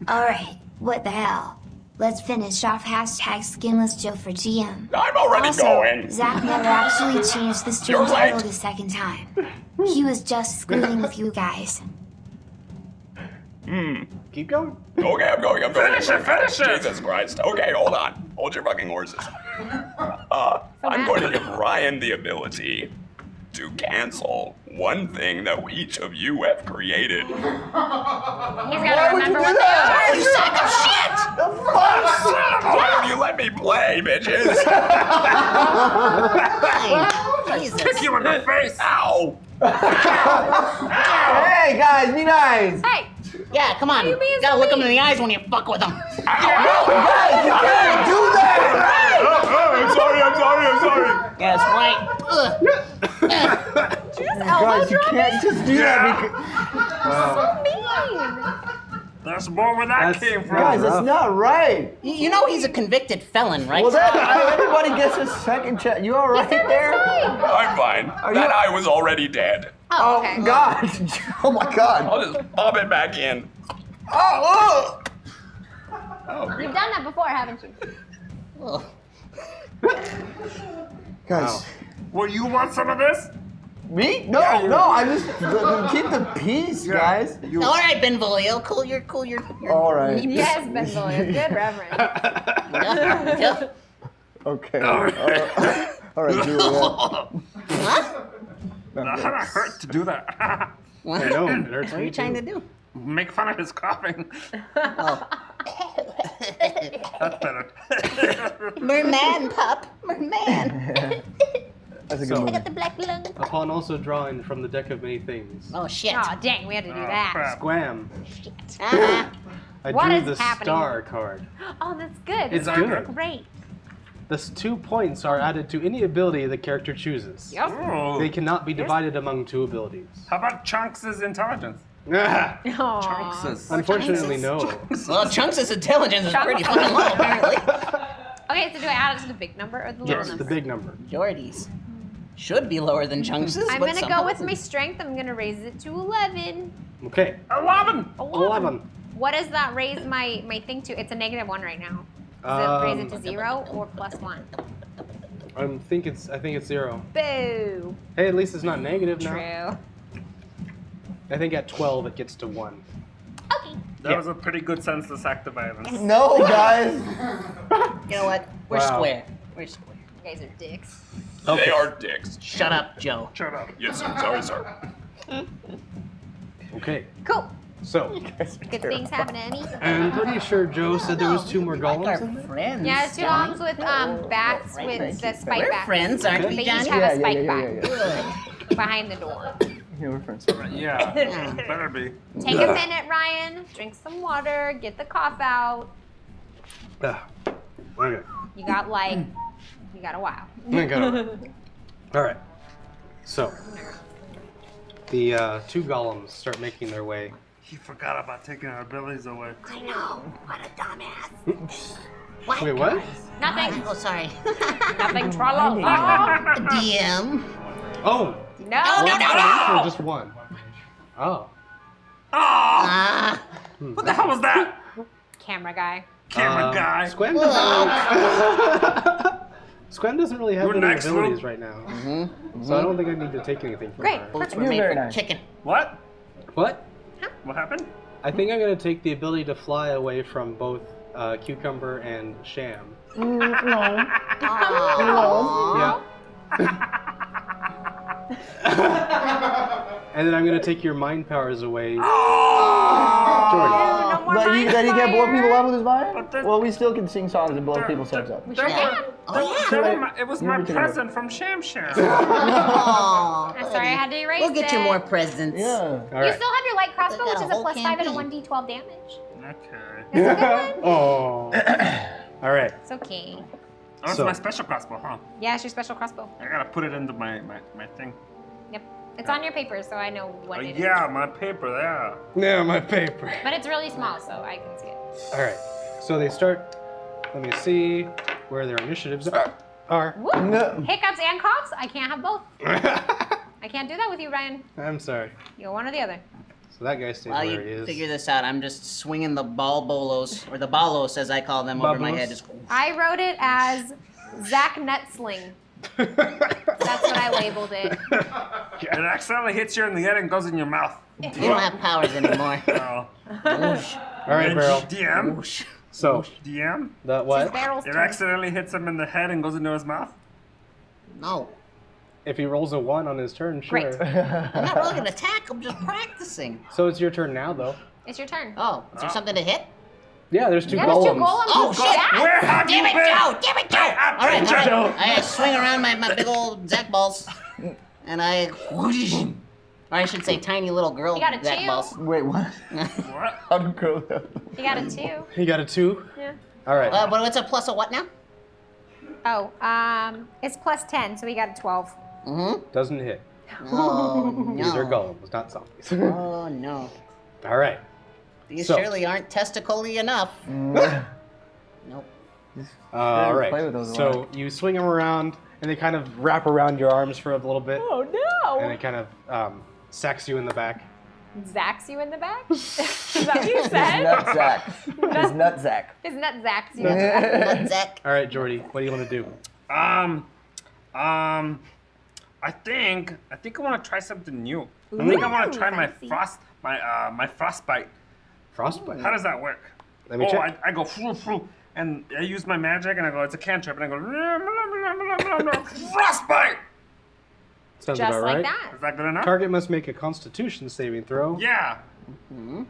Alright, what the hell? Let's finish off #Skinless Joe for GM. I'm already Also, going. Zach never actually changed the stream You're title right. the second time. He was just screwing with you guys. Keep going. Okay, I'm going. Finish it. Jesus Christ. Okay, hold on. Hold your fucking horses. I'm going to give Ryan the ability to cancel one thing that each of you have created. He's Why gotta would you remember do what that? they are. Sack of shit! The fuck? Why don't you let me play, bitches? Jesus. Kick you in the face. Ow! Hey guys, be nice. Hey, Yeah, come on. you being You gotta so look them mean? in the eyes when you fuck with them. Guys, you can't do that. I'm sorry. Yeah, that's right. Ugh. just elbow Guys, you drop can't it? just do that because. So mean. There's more where that That's- came from. Guys, that's not right. You know he's a convicted felon, right? Well, then everybody gets a second chance. You all right there? I'm fine. That eye was already dead. Oh, okay. God. Oh my God. I'll just pop it back in. Oh. You've done that before, haven't you? Ugh. Guys. Well, you want some of this? Me? No, I just keep the peace, guys. All right, Benvolio, cool your All right. Yes, Benvolio. Good reverend. Yeah. Okay. All right, Julia. That hurt to do that. I know. It hurts What are me you trying to too. do? Make fun of his coughing. Oh. That's better. Merman, pup. Merman. That's a So- good movie. The black lung. Upon also drawing from the deck of many things, Oh, shit. Oh, dang, we had to do that. crap. Squam, Uh-huh. I What drew is the happening? star card. Oh, that's good. It's That's good. Great. Thus 2 points are added to any ability the character chooses. Yep. Ooh. They cannot be divided among 2 abilities. How about Chunks' intelligence? Ah, Aw. unfortunately, no. Well, Chunks' intelligence is pretty fucking low, apparently. Okay, so do I add it to the big number or the little Yes, number? the big number. Jordy's should be lower than Chunks'. I'm but gonna somehow go with isn't. my strength. I'm gonna raise it to 11. Okay, 11! 11. What does that raise my thing to? It's a -1 right now. Does it raise it to 0 or +1? I think it's 0. Boo. Hey, at least it's not negative now. True. I think at 12 it gets to 1. Okay. That was a pretty good senseless act of violence. No, guys. You know what? We're Wow. square. We're square. You guys are dicks. They are dicks. Shut up, Joe. Shut up. Yes, sir. Sorry, sir. Okay, Cool. so Good things happen to any. I'm pretty sure Joe said there was 2 more golems in Our there. friends. Yeah, it's 2 golems with bats with the spike We're bats. friends, aren't we, They Johnny? each have a spike yeah. bat behind the door. Yeah, we're friends. Yeah, better be. Take a minute, Ryan. Drink some water. Get the cough out. Ah, okay. You got a while. All right. So the 2 golems start making their way. He forgot about taking our abilities away. I know. What a dumbass. Wait, what? Nothing. Oh, sorry. Nothing. Tra-la-la. DM. Oh, No. or just 1. Oh. Ah. What the hell was that? Camera guy. Camera guy. Squam doesn't really have You're any next, abilities Luke. right now. So I don't think I need to take anything from Great. her. Bullets were You're made very for nice. chicken. What? What? What happened? I think I'm going to take the ability to fly away from both Cucumber and Sham. Yeah. And then I'm going to take your mind powers away. Jordy. No more But you he can't blow people up with his vine? But then- Well, we still can sing songs and blow people's heads up. It was my present from Sham Sham. Aw, I'm sorry, I had to erase we'll get it. you more presents. Yeah. All You right. still have your light crossbow, Got which a is a whole +5 and a campaign. 1d12 damage. Okay. It's a good one. Oh. All right. It's okay. Oh, that's So- my special crossbow, huh? Yeah, it's your special crossbow. I gotta put it into my thing. Yep. It's on your paper, so I know what it is. Yeah, my paper, yeah. Now my paper. But it's really small, so I can see it. All right. So they start. Let me see where their initiatives are. Woo! Hiccups and coughs? I can't have both. I can't do that with you, Ryan. I'm sorry. You go one or the other. So that guy stays While where he you is. figure this out, I'm just swinging the bolos, or the balos as I call them, over my Babos. head. Just, I wrote it as Zach Nutsling. That's what I labeled it. It accidentally hits you in the head and goes in your mouth. you don't have powers anymore. Oh. All right, Beryl. DM? So DM? the what? Barrel's It turn. accidentally hits him in the head and goes into his mouth? No, If he rolls a 1 on his turn, sure. Great. I'm not really gonna attack. I'm just practicing. So it's your turn now, though. It's your turn. Oh, is there something to hit? Yeah, there's 2 Yeah, golems. there's 2 golems. Oh, with shit. bats. Where have you Damn it, been? Joe! Damn it, Joe! All right, Joe. I swing around my big old Zack balls, and I, or I should say, tiny little girl You got a Zack 2. balls. Wait, what? What? How do girls have? You got a 2. He got a 2. Yeah. All right. But what's a plus of what now? Oh, it's +10, so we got a 12. Doesn't hit. Oh no! These are golems, not zombies. Oh no! All right. These So- surely aren't testically enough. Mm. Nope. All Play right. with those a So you swing them around, and they kind of wrap around your arms for a little bit, Oh and no! it kind of sacks you in the back. Zacks you in the back? Is that what you His said? nut Zack. His nut Zack. His nut zacks you in the back. Nut Zack. All right, Jordy, what do you want to do? I think I want to try something new. I think I want to try my frostbite. Frostbite. How does that work? Let me check. I go frou, frou, and I use my magic and I go, it's a cantrip, and I go frostbite. Sounds Just about like right. that. Is that good enough? Target must make a Constitution saving throw. Yeah.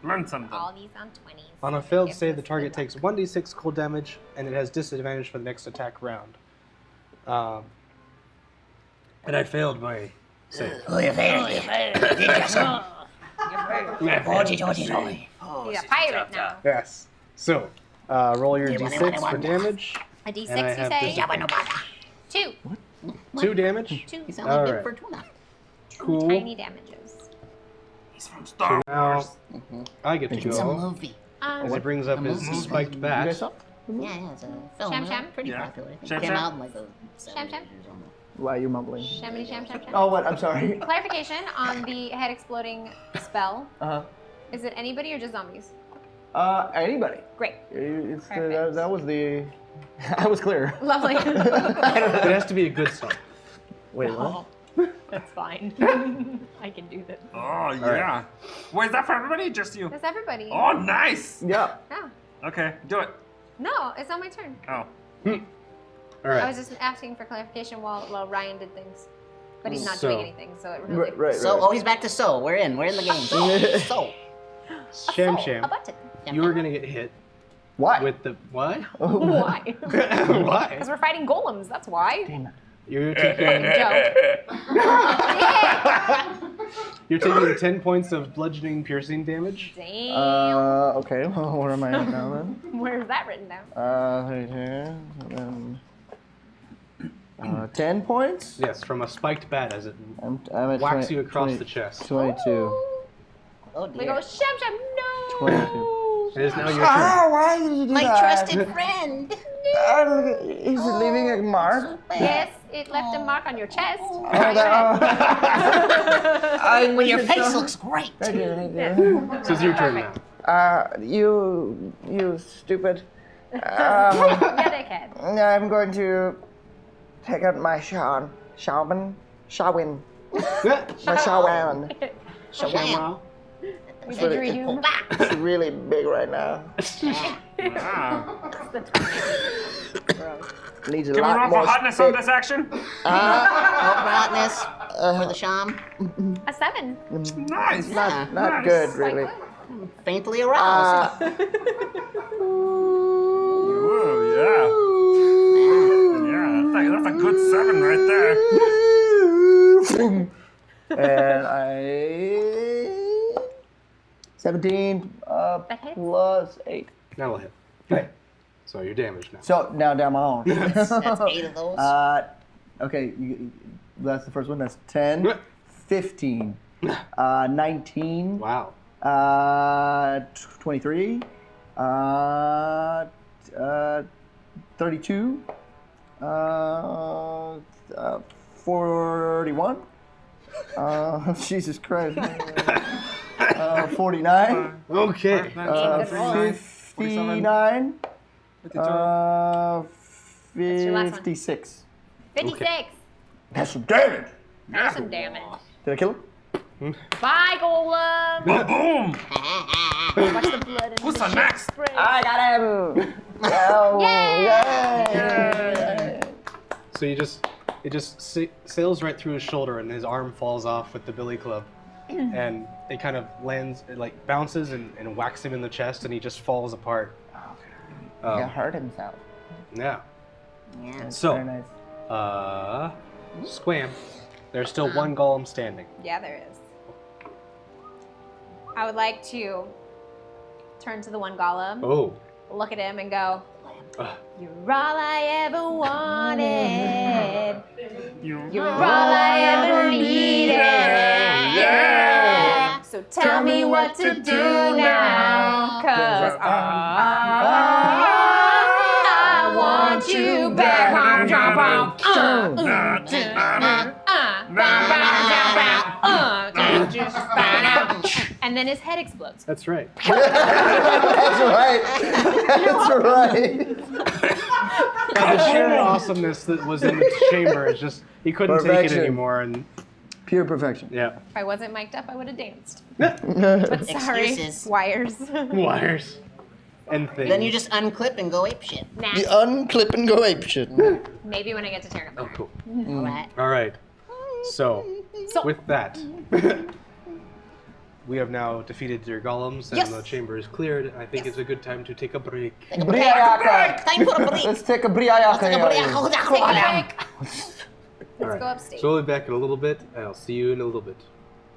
Learn something. All these on 20s. On a failed Give save, the this target good luck. takes 1d6 cold damage, and it has disadvantage for the next attack round. And I failed my save. Oh, you failed. You He's a pirate now. Yes. So, roll your d6 for damage. A D6, And I you have say? 2. 2 damage. 2. He's All only big right. for tuna. Cool. Tiny damages. He's from So Star now Wars. I get to It's a go. movie. As he brings up his spiked You bat. guys saw? Yeah, it's a film. Sham Sham? Pretty Yeah. popular. I think Sham it came Sham? out in like the Sham 70s Sham? or something. Why are you mumbling? Shamity sham sham sham. Oh, what? I'm sorry. Clarification on the head exploding spell. Uh-huh. Is it anybody or just zombies? Anybody. Great. It's Perfect. that was the. I was clear. Lovely. It has to be a good song. Wait, what? That's fine. I can do that. Oh, yeah. Wait, is that for everybody or just you? That's everybody. Oh, nice. Yeah. Oh. Okay, do it. No, it's not my turn. Oh. All right. I was just asking for clarification while Ryan did things. But he's not So- doing anything, so it really... Right. So, oh, he's back to so. We're in the game. So. Sham A Sham. button. You were gonna get hit Why? with the what? Why? Why? Because we're fighting golems, that's why. You're taking Joe. you're taking 10 points of bludgeoning piercing damage. Damn. Okay. Well, where am I at now then? Where's that written down? 32, and then 10 points. Yes, from a spiked bat as it I'm at whacks 20 you across 20 the chest. 22. Oh, We dear. go, Sham Sham, no! 22. It is now your turn. Oh, why did you do My that? trusted friend. Is it leaving a mark? Yes, it left a mark on your chest. Oh, that, Well, your face looks great. Thank you, thank you. So it's your turn now. You stupid. Yeah, dickhead. I'm going to take out my Shawin. My Shawan. Shawam. We But it- dream. It's really big right now. Wow. Needs a Can we lot roll more for hotness on this action? Hotness for the sham. A 7. Nice. Not Nice. good, Quite really. good. Faintly aroused. Whoa, yeah. Yeah, that's a good 7 right there. And I 17 plus 8. That'll hit. Okay. So you're damaged now. So now down my own. That's 8 of those. Okay, that's the first one. That's 10, 15, 19. Wow. 23, 32, 41. Jesus Christ. 49. Okay. 59. 56. 56. That's some damage. That's some damage. Did I kill him? Bye, Golem. Boom! Watch the blood and Who's the the next? spray. I got him. Oh, Yay! So it just sails right through his shoulder, and his arm falls off with the billy club, and it kind of lands, it like bounces and whacks him in the chest, and he just falls apart. He hurt himself. Yeah. Yeah. So, Very nice. Squam. There's still one golem standing. Yeah, there is. I would like to turn to the one golem, Oh. look at him, and go, "You're all I ever wanted. You're all I ever needed. Yeah. So tell me what to do now, 'cause I want you back home, jump on. And then his head explodes. That's right. That's right. That's right. The sheer awesomeness that was in the chamber is just, he couldn't take it Perfection. anymore, and Pure perfection. yeah. If I wasn't mic'd up, I would have danced. But sorry, Excuses. wires. Wires and things. Then you just unclip and go apeshit. Nah, You unclip and go apeshit. maybe when I get to turn Oh, him. cool. Alright. All right. So, So- with that, we have now defeated your golems, and Yes. the chamber is cleared. I think it's a good time to take a break. Briayaka. Time for a break. Let's take a briayaka. Take a break. Take a break. All right. go upstate. So we'll be back in a little bit, and I'll see you in a little bit.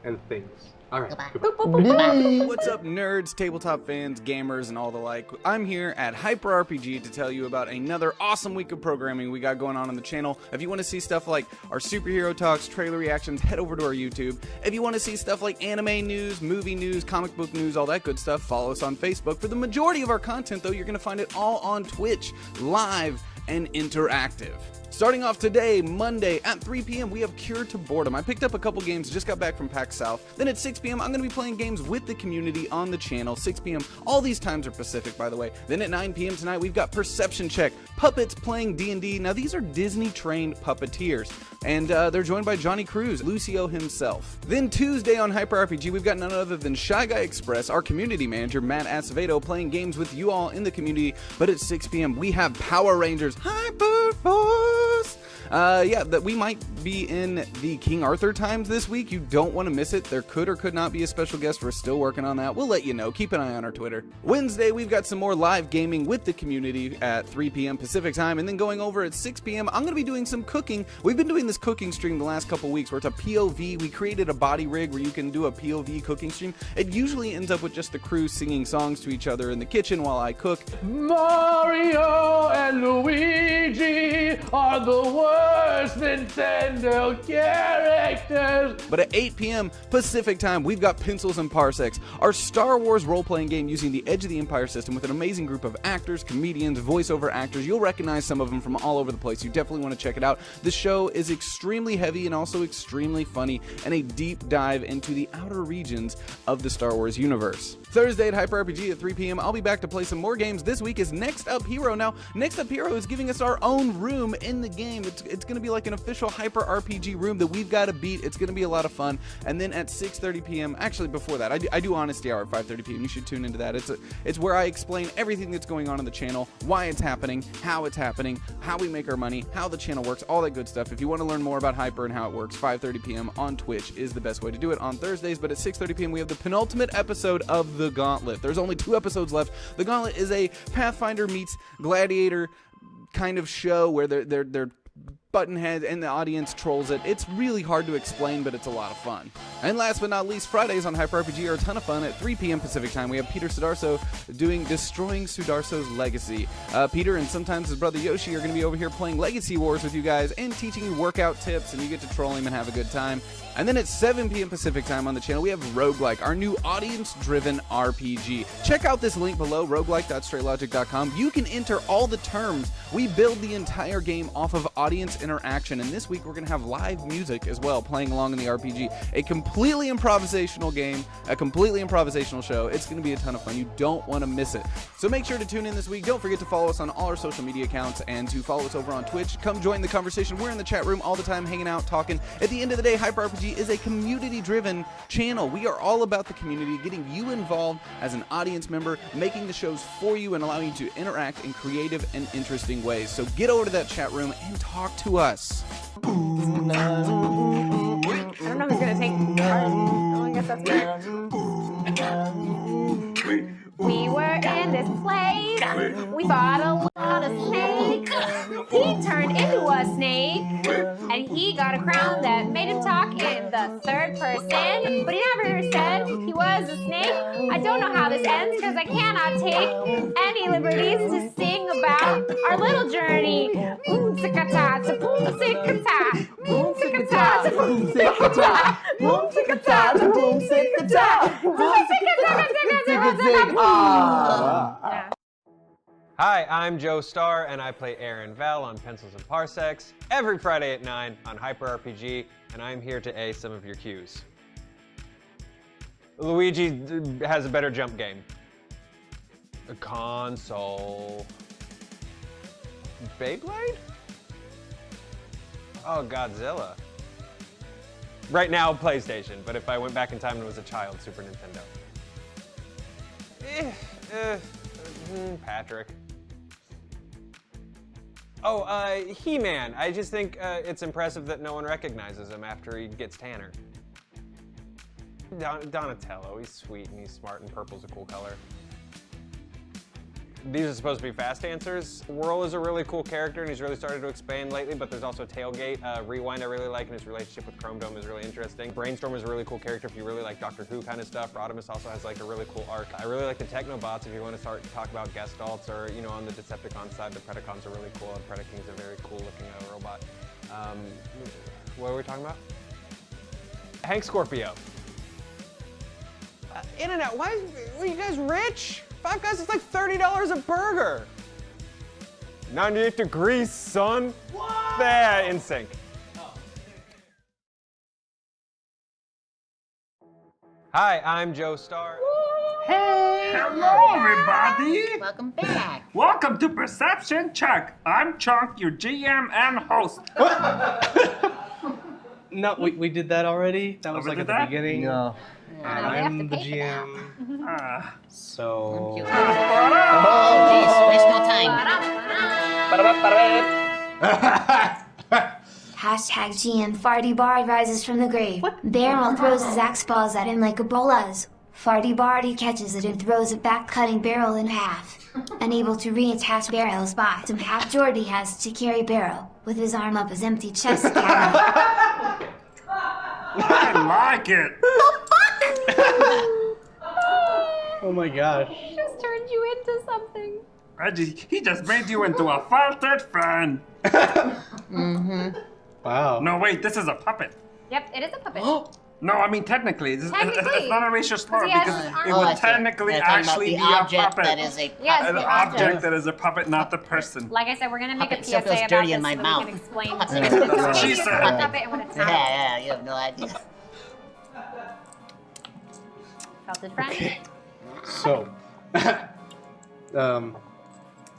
And things. All right. Goodbye. Goodbye. What's up, nerds, tabletop fans, gamers, and all the like? I'm here at Hyper RPG to tell you about another awesome week of programming we got going on the channel. If you want to see stuff like our superhero talks, trailer reactions, head over to our YouTube. If you want to see stuff like anime news, movie news, comic book news, all that good stuff, follow us on Facebook. For the majority of our content, though, you're going to find it all on Twitch, live and interactive. Starting off today, Monday at 3 p.m., we have Cure to Boredom. I picked up a couple games, just got back from PAX South. Then at 6 p.m., I'm going to be playing games with the community on the channel. 6 p.m., all these times are Pacific, by the way. Then at 9 p.m. tonight, we've got Perception Check, puppets playing D&D. Now, these are Disney-trained puppeteers, and they're joined by Johnny Cruz, Lucio himself. Then Tuesday on Hyper RPG, we've got none other than Shy Guy Express, our community manager, Matt Acevedo, playing games with you all in the community. But at 6 p.m., we have Power Rangers Hyper Force. That we might be in the King Arthur times this week. You don't want to miss it. There could or could not be a special guest. We're still working on that. We'll let you know. Keep an eye on our Twitter. Wednesday, we've got some more live gaming with the community at 3 p.m. Pacific time. And then going over at 6 p.m., I'm going to be doing some cooking. We've been doing this cooking stream the last couple weeks where it's a POV. We created a body rig where you can do a POV cooking stream. It usually ends up with just the crew singing songs to each other in the kitchen while I cook. Mario and Luigi are the worst Nintendo characters. But at 8 p.m. Pacific time, we've got Pencils and Parsecs, our Star Wars role-playing game using the Edge of the Empire system with an amazing group of actors, comedians, voiceover actors. You'll recognize some of them from all over the place. You definitely want to check it out. The show is extremely heavy and also extremely funny, and a deep dive into the outer regions of the Star Wars universe. Thursday at Hyper RPG at 3 p.m., I'll be back to play some more games. This week is Next Up Hero. Now, Next Up Hero is giving us our own room in the game. It's It's going to be like an official Hyper RPG room that we've got to beat. It's going to be a lot of fun. And then at 6:30 p.m., actually before that, I do Honesty Hour at 5:30 p.m. You should tune into that. It's where I explain everything that's going on the channel, why it's happening, how we make our money, how the channel works, all that good stuff. If you want to learn more about Hyper and how it works, 5:30 p.m. on Twitch is the best way to do it on Thursdays. But at 6:30 p.m. we have the penultimate episode of The Gauntlet. There's only 2 episodes left. The Gauntlet is a Pathfinder meets Gladiator kind of show where they're button heads and the audience trolls it. It's really hard to explain, but it's a lot of fun. And last but not least, Fridays on Hyper RPG are a ton of fun. At 3 p.m. Pacific time, we have Peter Sudarso doing Destroying Sudarso's Legacy. Peter and sometimes his brother Yoshi are going to be over here playing Legacy Wars with you guys and teaching you workout tips, and you get to troll him and have a good time. And then at 7 p.m. Pacific time on the channel, we have Roguelike, our new audience-driven RPG. Check out this link below, roguelike.straightlogic.com. You can enter all the terms. We build the entire game off of audience interaction, and this week we're going to have live music as well, playing along in the RPG. A completely improvisational game, a completely improvisational show. It's going to be a ton of fun. You don't want to miss it. So make sure to tune in this week. Don't forget to follow us on all our social media accounts and to follow us over on Twitch. Come join the conversation. We're in the chat room all the time, hanging out, talking. At the end of the day, Hyper RPG is a community-driven channel. We are all about the community, getting you involved as an audience member, making the shows for you, and allowing you to interact in creative and interesting ways. So get over to that chat room and talk to us. I don't know who's gonna take part. Oh, I guess that's good. We were in this place. We fought a lot of snakes. He turned into a snake, and he got a crown that made him talk in the third person. But he never said he was a snake. I don't know how this ends because I cannot take any liberties to sing about our little journey. Boom sikata, boom sikata, boom sikata, boom sikata, boom sikata, boom sikata, boom sikata. Hi, I'm Joe Starr, and I play Aaron Val on Pencils and Parsecs every Friday at 9 on Hyper RPG, and I'm here to ace some of your cues. Luigi has a better jump game. A console. Beyblade? Oh, Godzilla. Right now, PlayStation, but if I went back in time and was a child, Super Nintendo. Patrick. Oh, He-Man. I just think it's impressive that no one recognizes him after he gets tanner. Donatello, he's sweet and he's smart and purple's a cool color. These are supposed to be fast answers. Whirl is a really cool character and he's really started to expand lately, but there's also Tailgate. Rewind I really like, and his relationship with Chrome Dome is really interesting. Brainstorm is a really cool character if you really like Doctor Who kind of stuff. Rodimus also has like a really cool arc. I really like the Technobots if you want to start to talk about Gestalts, or you know, on the Decepticon side, the Predacons are really cool, and Predaking's a very cool looking robot. What are we talking about? Hank Scorpio. In-N-Out, why are you guys rich? Five Guys is like $30 a burger. 98 degrees, son. What? Yeah, in sync. Oh. Hi, I'm Joe Starr. Hey, hello everybody. Welcome back. Welcome to Perception Check. I'm Chunk, your GM and host. No, we did that already. That was like at the beginning. No. I'm the GM. So. Oh, jeez, waste no time. Hashtag GM Farty Bar rises from the grave. Beryl throws his axe balls at him like Ebolas. Farty Barty catches it and throws it back, cutting Beryl in half. Unable to reattach Beryl's bottom half, Jordy has to carry Beryl with his arm up his empty chest cavity. I like it. Oh my gosh. He just turned you into something. He just made you into a faltered friend. Wow. No, wait, this is a puppet. Yep, it is a puppet. No, I mean technically. It's not a racial slur because it Oh, I would see. technically They're talking actually about be the a object puppet. that is a Yes, An the object that is a puppet, not the person. Like I said, we're gonna make a Puppet PSA stuff goes about dirty this in my so mouth. we can explain Puppet the stuff goes difference dirty. between a puppet and when it's not. Yeah, you have no idea. Felt it, friend? Okay. So.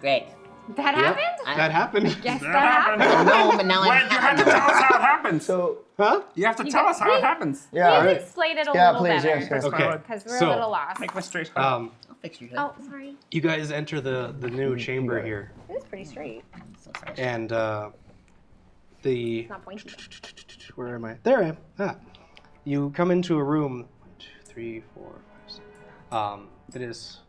Great. That Yep, happened? that happened. Yes, that happened. No, but now Wait, I'm you have to tell us how it happens. So, Huh? You have to tell us how it happens. yeah. All right. Please explain it a Yeah, little please, better. yes, yes. Okay. Because we're So, a little lost. Make my straight. I'll fix your head. Oh, sorry. You guys enter the new chamber here, It was pretty straight. and the It's not pointy. where am I? There I am. Ah. You come into a room. 1, 2, 3, 4, 5, 6. It is.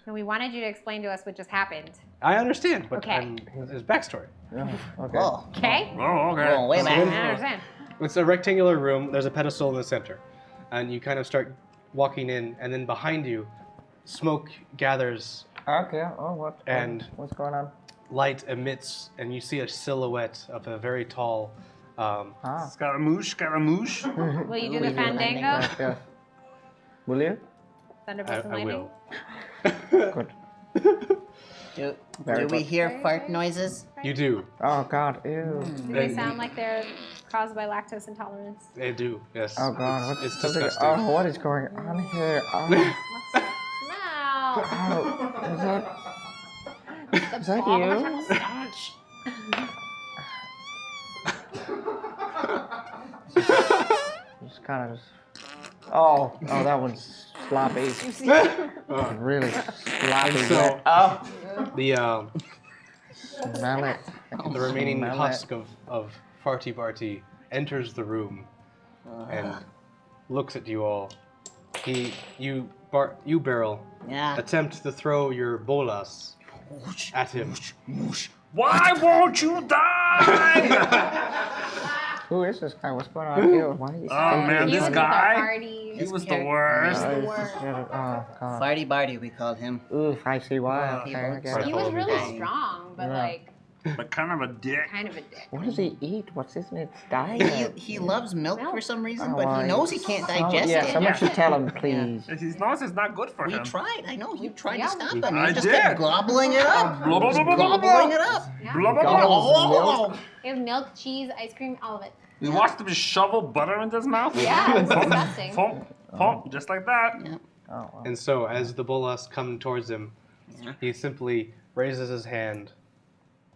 And we wanted you to explain to us what just happened. I understand, but Okay. his backstory. Okay. Oh, Okay? Oh, okay. oh, way I back. understand. It's a rectangular room. There's a pedestal in the center, and you kind of start walking in, and then behind you, smoke gathers, Okay. Oh, what's going on? light emits, and you see a silhouette of a very tall. Scaramouche, Scaramouche. Will you do the fandango? Yeah. Will you? Thunderbolts and I lightning? will. Good. Do Very we good. hear fart noises? You do. Oh God. Ew. Do they sound like they're caused by lactose intolerance? They do. Yes. Oh God. It's What's disgusting. Oh, what is going on here? Oh, No. is that you? Just kind of. Oh, that one's sloppy. Really sloppy. So- wet. Oh, The smell it. the remaining Smell it. husk of Farty Barty enters the room and looks at you all. You Barrel, Yeah. attempt to throw your bolas at him. Why won't you die? Who is this guy? What's going on here? Why is he Oh man, He this was at the guy. party. He was the character- worst. Oh, God. Farty Barty, we called him. Oof, I see why. He Okay, I looks get like- it. He was really Bartholomew. strong, but Yeah. like But kind of a dick. kind of a dick. What does he eat? What's his name? He, Diet. he loves milk for some reason, Oh, but why? he knows he can't Someone- digest yeah, it. someone should tell him, please. He knows it's not good for We him. tried. I know. You tried Yeah. to stop him. I He just did. kept gobbling it up. Blah, blah, blah, blah, blah, Gobbling blah. it up. Blah, blah, Golems blah. milk. It was milk, cheese, ice cream, all of it. You watched him just shovel butter into his mouth? Yeah, it was disgusting. Thump, thump, just like that. Yeah. Oh, wow. And so, as the bolas come towards him, he simply raises his hand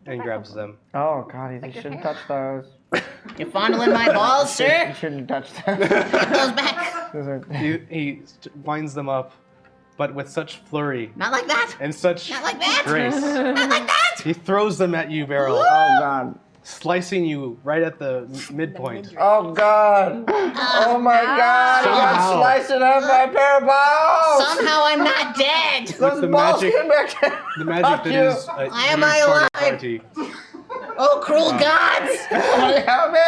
and grabs them. Oh God, you your shouldn't hair. touch those. You're fondling my balls, You sir. shouldn't touch those. Put those back. Those are- He winds them up, but with such flurry Not like that. and such Not like that. grace. Not like that. He throws them at you, Barrel, Oh God. slicing you right at the midpoint. Oh God. Oh my God. You got Somehow. sliced it up by a pair of balls. Somehow I'm not dead. Those the balls magic- came back. The magic that you. is a Why am huge I party alive? party. Oh, cruel gods. Somebody help me.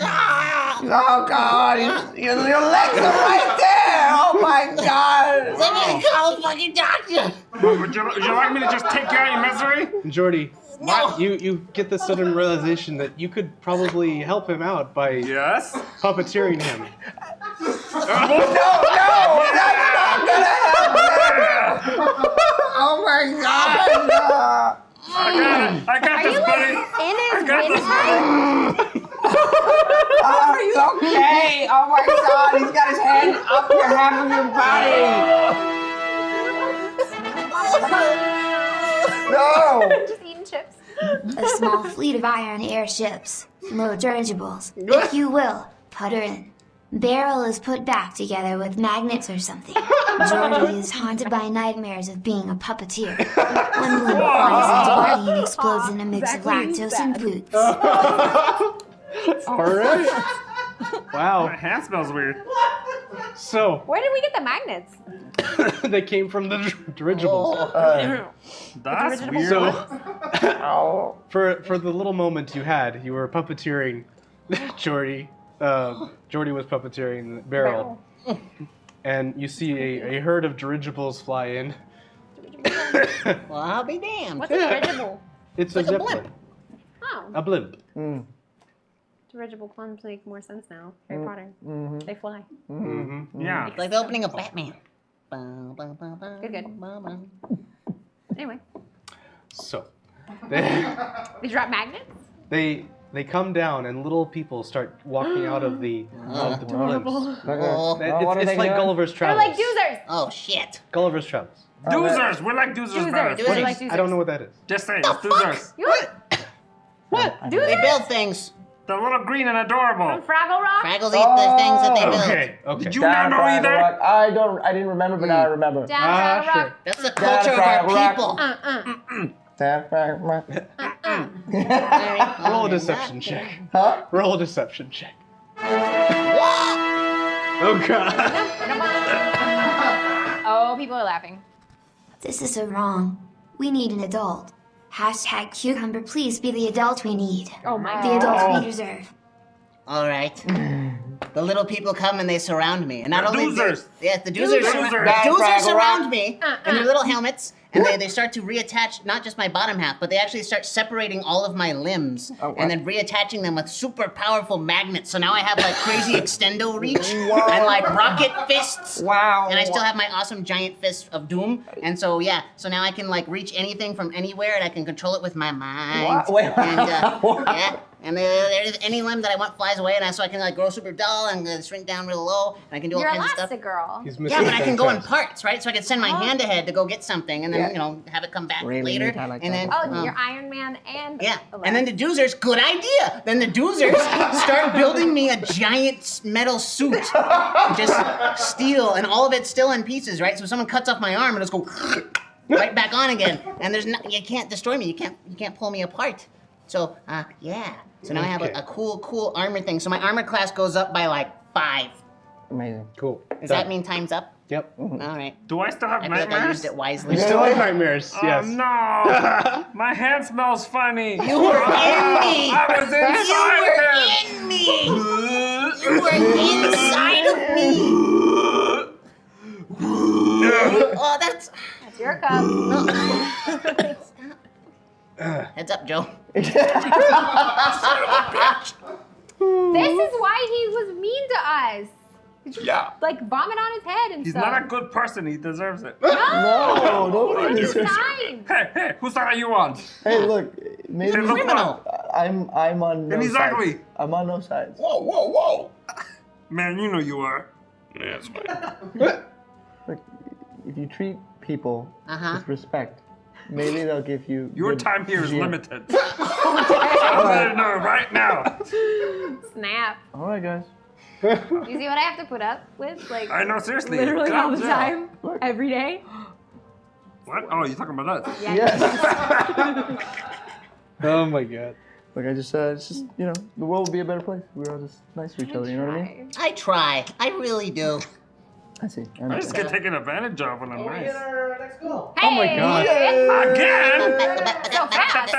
Oh God. Your legs are right there. Oh my God. Let me call a fucking doctor. Would you like me to just take you out of your misery? Jordy, No. you get the sudden realization that you could probably help him out by Yes. puppeteering him. No, that's not gonna happen. Oh my God. No. I got Are this, you buddy. like in his I got this, winter? Are you okay? Oh my God, he's got his hand up your half of your body. No. Just eating chips. A small fleet of iron airships, low dirigibles, if you will, putter in. Barrel is put back together with magnets or something. Jordy is haunted by nightmares of being a puppeteer. One balloon flies into body and explodes in a mix of lactose and boots. All right. My Wow. hand smells weird. So Where did we get the magnets? they came from the dirigibles. That's original weird. So for the little moment you had, you were puppeteering Jordy. Jordy was puppeteering Barrel. And you see a herd of dirigibles fly in. Well, I'll be damned. What's a dirigible? It's Like a a zip blimp. line. Oh, A blimp. dirigible plums make more sense now. Harry Potter. They fly. Yeah. It's like the opening of Batman. Good. Anyway, So they drop magnets? they come down and little people start walking out of the blimps. Oh, It's like Gulliver's They're Travels. like doozers. oh shit. Gulliver's Travels. Doozers! We like doozers better. Doozers. We like doozers. I don't know what that is. Just saying, it's doozers. What? Doozers? They build things. They're little green and adorable. Fraggle Rock? Fraggles eat the things that they build. Okay. Did you not know Fraggle either? Rock. I didn't remember, but now I remember. Down Fraggle Rock. Sure. That's the culture of our people. Roll a deception check. Huh? Roll a deception check. Oh god. Oh, people are laughing. This is so wrong. We need an adult. Hashtag cucumber, please be the adult we need. Oh my The adult we deserve. All right. The little people come and they surround me, and not only doozers. the doozers surround me in their little helmets, and they start to reattach not just my bottom half, but they actually start separating all of my limbs and then reattaching them with super powerful magnets. So now I have like crazy extendo reach and like rocket fists. Wow. And I still have my awesome giant fist of doom. And so yeah, so now I can like reach anything from anywhere, and I can control it with my mind. Wait. And yeah. And there's any limb that I want flies away, and so I can like grow super dull and shrink down real low, and I can do all You're kinds of stuff. Elastigirl. He's missing Yeah, but I can go in fast. parts, right? So I can send my hand ahead to go get something, and then have it come back Really later, neat, I like and that. then Oh, you're Iron Man and yeah, Elastigirl. and then the doozers, good idea. Then the doozers start building me a giant metal suit, just steel, and all of it's still in pieces, right? So if someone cuts off my arm, it'll just go right back on again, and you can't destroy me. You can't pull me apart. So yeah. So now I have a cool armor thing. So my armor class goes up by like 5. Amazing. Cool. Does that mean time's up? Yep. All right. Do I still have I feel like I nightmares? used it wisely. You still have nightmares, Oh yes. no! My hand smells funny. You were in me. I was inside You were in me. You were inside of me. Oh, that's your cup. Heads up, Joe. This is why he was mean to us. Yeah. Like vomit on his head and He's stuff. not a good person. He deserves it. No, He's nobody. fine. Hey, whose side are you on? Hey, look, maybe Hey, look Criminal. I'm on no And he's sides. ugly. I'm on no sides. Whoa. Man, you know you are. Yeah, that's fine. Look, if you treat people Uh-huh. with respect, maybe they'll give you. Your good time here is GM. limited. I'm letting you know right now. Snap. All right, guys. You see what I have to put up with? Like I know, seriously. literally all the Calm down. time, every day. What? Oh, you're talking about us? Yeah. Yes. Oh my god. Look, it's just the world would be a better place. if We were all just nice to each other. You know what I mean? I try. I really do. I see. I just get taken advantage of when I'm We nice. get our next goal. Hey, Oh my God. Again? So fast.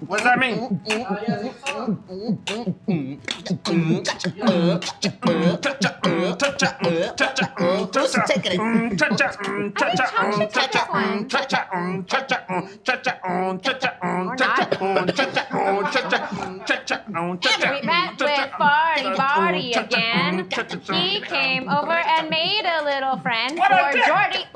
What does that mean? Who's taking it? We met with Barty again. He came over and made a little friend What I for did? Jordy.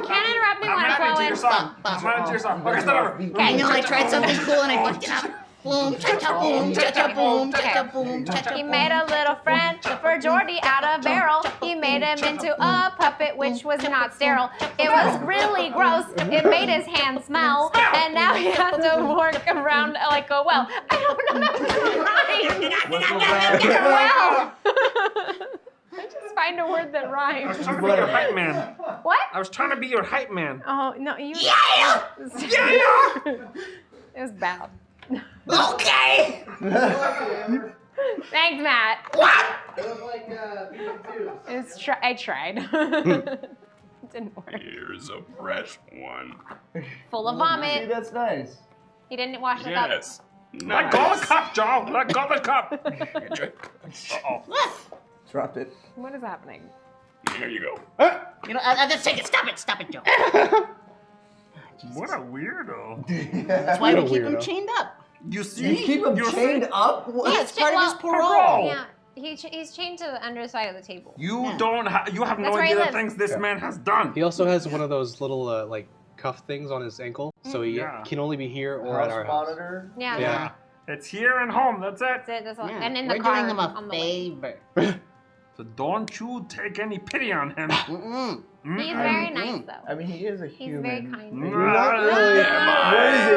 Can't interrupt me when I'm I'm adding to your flowing. song. I'm adding to your song. Okay, start over. I know I tried something cool and I fucked it up. Boom, cha-cha, boom, cha-cha, boom, cha-cha, boom, cha-cha, He boom. made a little friend for Jordy out of barrel. He made him into a puppet, which was not sterile. It was really gross. It made his hand smell, and now he has to work around like a well. I don't know how to rhyme. Well. Just find a word that I was rhymes. trying to be your hype man. What? I was trying to be your hype man. Oh no, you. Yeah! It was bad. Okay! Thanks, Matt. It was like Pikachu. I tried. It didn't work. Here's a fresh one. Full of See, vomit. that's nice. He didn't wash the cup. Yes. Let go of the cup, Joe. Let go of the cup. Uh-oh. Dropped it. What is happening? Here you go. You know, I'll just take it. Stop it, Joe. What a weirdo. That's why we What a keep him weirdo. chained up. You see? You keep him You're chained up? What? Yeah, it's part of his parole. parole. Yeah, he's chained to the underside of the table. You Yeah. don't have. You have no That's where he idea the lives. things this man has done. He also has one of those little like cuff things on his ankle, so he Yeah. can only be here or at our house. Monitor. Yeah. Yeah. It's here and home. That's it. That's it. That's all. Yeah, And in we're the car doing him a on the way. favor. So don't you take any pity on him. He's very nice, though. I mean, he is a He's human. very kind. You're not really. What is he?